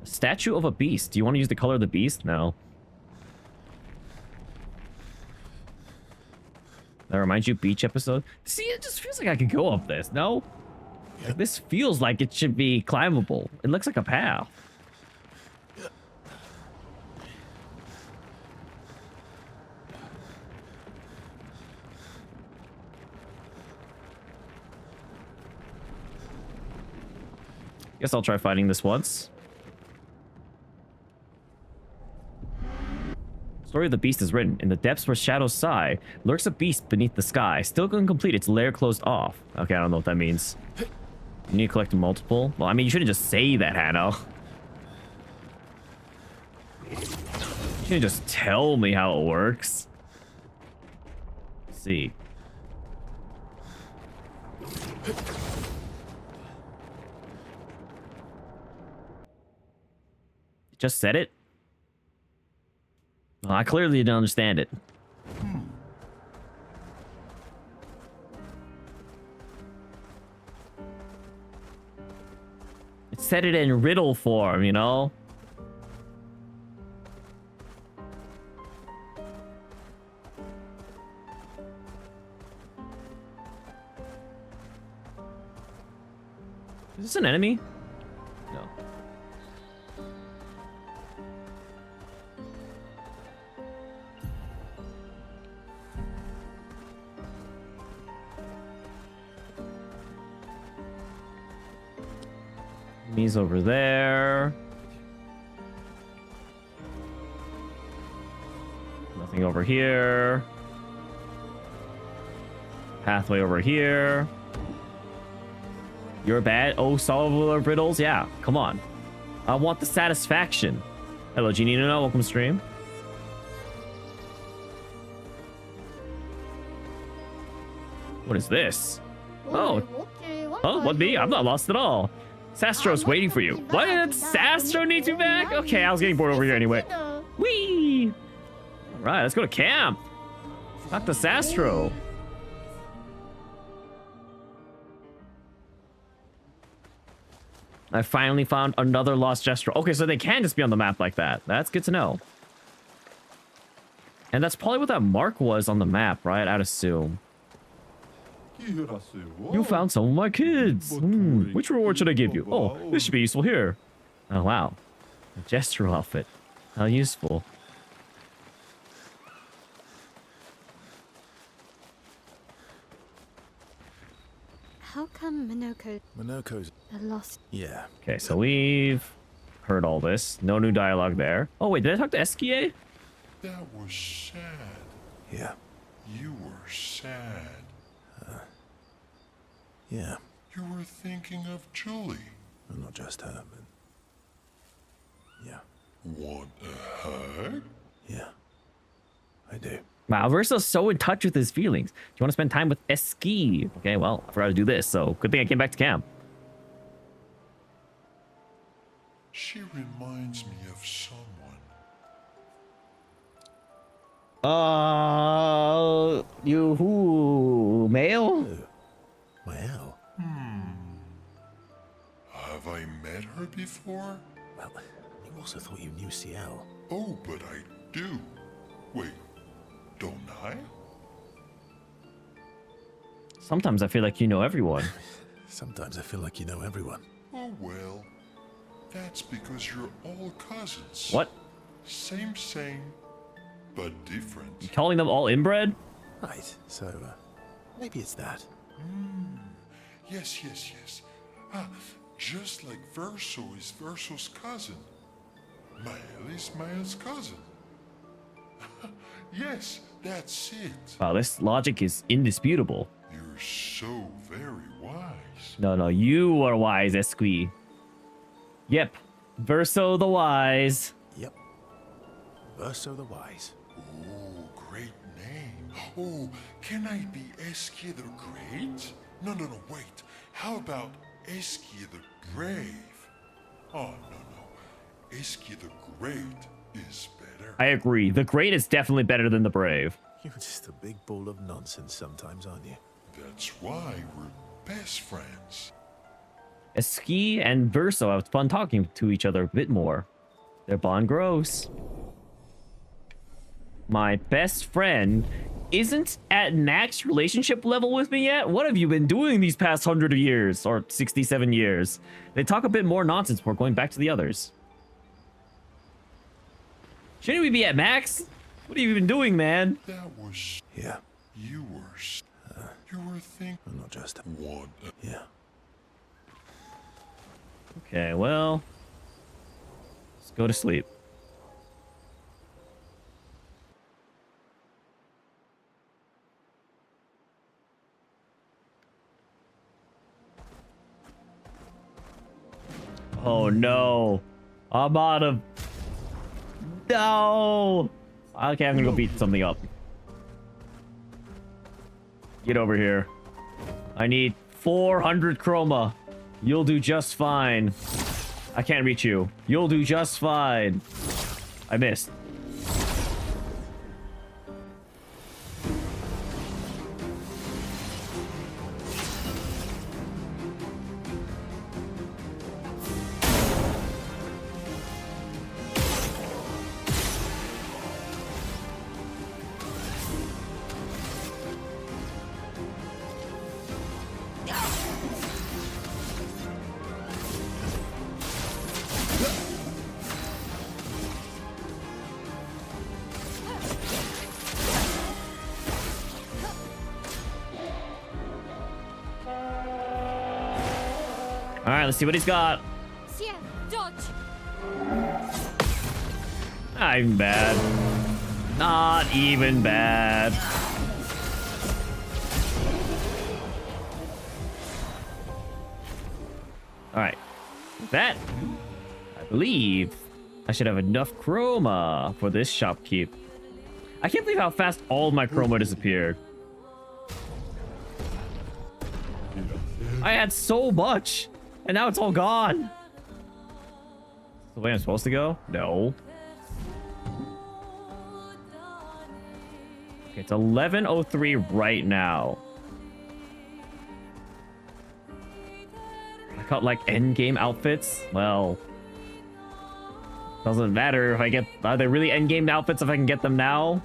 A statue of a beast. Do you want to use the color of the beast? No. That reminds you, beach episode? See, it just feels like I could go up this. No? Like, this feels like it should be climbable. It looks like a path. Guess I'll try fighting this once. Story of the beast is written. In the depths where shadows sigh, lurks a beast beneath the sky. Still incomplete, its lair closed off. Okay, I don't know what that means. You need to collect multiple? Well, I mean, you shouldn't just say that, Hanno. You shouldn't just tell me how it works. Let's see. Just said it? Well, I clearly didn't understand it. It said it in riddle form, you know? Is this an enemy? No. Enemies over there. Nothing over here. Pathway over here. You're bad. Oh, solvable riddles. Yeah, come on. I want the satisfaction. Hello, Genie. No, welcome to stream. What is this? Oh. Oh, what me? I'm not lost at all. Sastro's waiting for you. What? Sastro needs you back? Okay, I was getting bored over here anyway. Whee! All right, let's go to camp. Talk to Sastro. I finally found another lost gesture. Okay, so they can just be on the map like that. That's good to know. And that's probably what that mark was on the map, right? I'd assume. You found some of my kids. Which reward should I give you? Oh, this should be useful here. Oh, wow. A gesture outfit. How useful. How come Minoko's are lost? Yeah. Okay, so we've heard all this. No new dialogue there. Oh, wait, did I talk to Eskie? That was sad. Yeah. You were sad. Yeah. You were thinking of Julie. Well, not just her, but... Yeah. Want a hug? Yeah. I do. Wow, Verso's so in touch with his feelings. Do you want to spend time with Eski? Okay, well, I forgot to do this, so good thing I came back to camp. She reminds me of someone. You who? Male? Well. Have I met her before? Well, you also thought you knew CL. Oh, but I do. Wait, don't I? Sometimes I feel like you know everyone. Sometimes I feel like you know everyone. Oh, well. That's because you're all cousins. What? Same, but different. You calling them all inbred? Right, so, maybe it's that. Yes. Ah, just like Verso is Verso's cousin. Mael is Mael's cousin. Yes, that's it. Wow, this logic is indisputable. You're so very wise. No, you are wise, Esqui. Yep, Verso the wise. Yep. Verso the Wise. Oh, great name. Oh, can I be Eskia the Great? No, wait. How about Eskia the Brave? Oh, no. Eskia the Great is better. I agree. The great is definitely better than the brave. You're just a big ball of nonsense sometimes, aren't you? That's why we're best friends. Esqui and Verso have fun talking to each other a bit more. Their bond grows. My best friend isn't at max relationship level with me yet? What have you been doing these past 100 years? Or 67 years? They talk a bit more nonsense before going back to the others. Shouldn't we be at max? What have you been doing, man? That was... Yeah. You were... you were thinking... Well, not just... One... Yeah. Okay, well... let's go to sleep. Oh no. I'm out of... No! Okay, I'm gonna go beat something up. Get over here. I need 400 chroma. You'll do just fine. I can't reach you. You'll do just fine. I missed. Alright, let's see what he's got. Sien, dodge. Not even bad. Not even bad. Alright. With that, I believe I should have enough chroma for this shopkeep. I can't believe how fast all my chroma disappeared. I had so much, and now it's all gone. The way I'm supposed to go? No. Okay, it's 11:03 right now. I got like end game outfits. Well, doesn't matter if I get. Are they really end game outfits if I can get them now?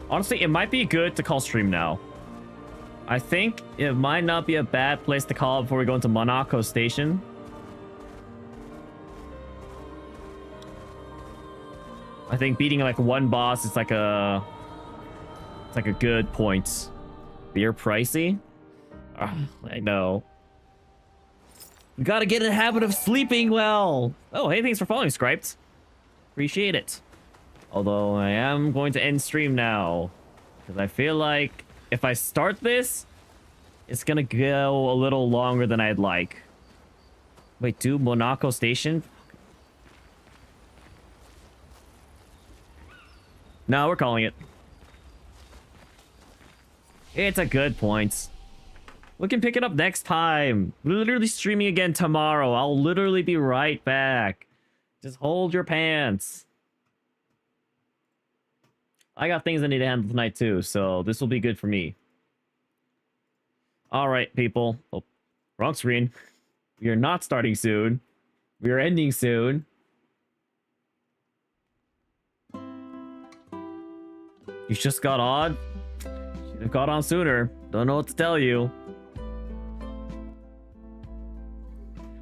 Honestly, it might be good to call stream now. I think it might not be a bad place to call it before we go into Monaco Station. I think beating like one boss is like a good point. Beer pricey? I know. You gotta get in the habit of sleeping well. Oh, hey, thanks for following, Scriped. Appreciate it. Although I am going to end stream now, because I feel like if I start this, it's gonna go a little longer than I'd like. Wait, do Monaco Station? No, we're calling it. It's a good point. We can pick it up next time. We're literally streaming again tomorrow. I'll literally be right back. Just hold your pants. I got things I need to handle tonight too, so this will be good for me. All right, people. Oh, wrong screen. We are not starting soon. We are ending soon. You just got on? Should have got on sooner. Don't know what to tell you.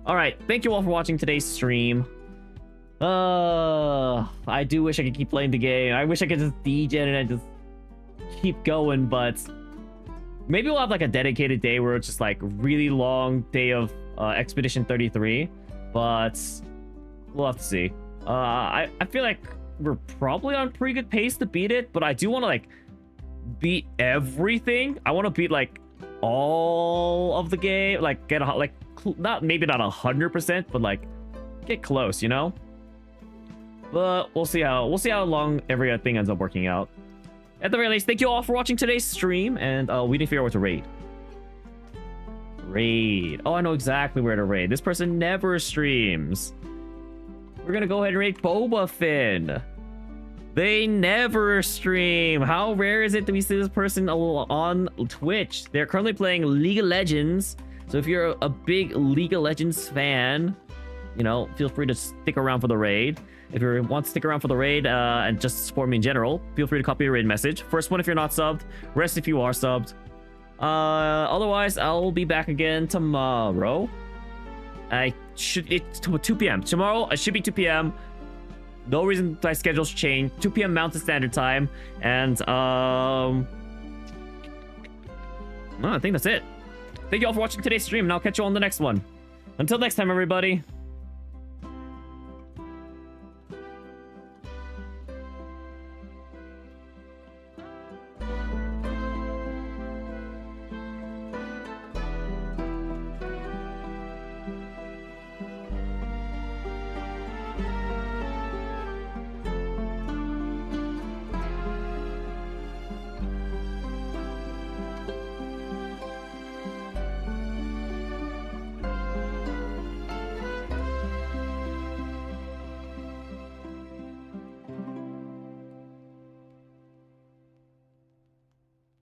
Alright, thank you all for watching today's stream. I do wish I could keep playing the game. I wish I could just degen and just keep going, but maybe we'll have like a dedicated day where it's just like really long day of Expedition 33, but we'll have to see. I feel like we're probably on pretty good pace to beat it, but I do want to like beat everything. I want to beat like all of the game, like get a like maybe not 100%, but like get close, you know. But we'll see how long everything ends up working out. At the very least, thank you all for watching today's stream, and we didn't figure out what to raid. Oh, I know exactly where to raid. This person never streams. We're gonna go ahead and raid Boba Finn. They never stream. How rare is it that we see this person on Twitch? They're currently playing League of Legends. So if you're a big League of Legends fan, you know, feel free to stick around for the raid. If you want to stick around for the raid and just support me in general, feel free to copy a raid message. First one if you're not subbed, rest if you are subbed. Otherwise, I'll be back again tomorrow. It's 2 p.m. Tomorrow, it should be 2 p.m. No reason my schedule's changed. 2 p.m. Mountain Standard Time. And, no, I think that's it. Thank you all for watching today's stream, and I'll catch you on the next one. Until next time, everybody.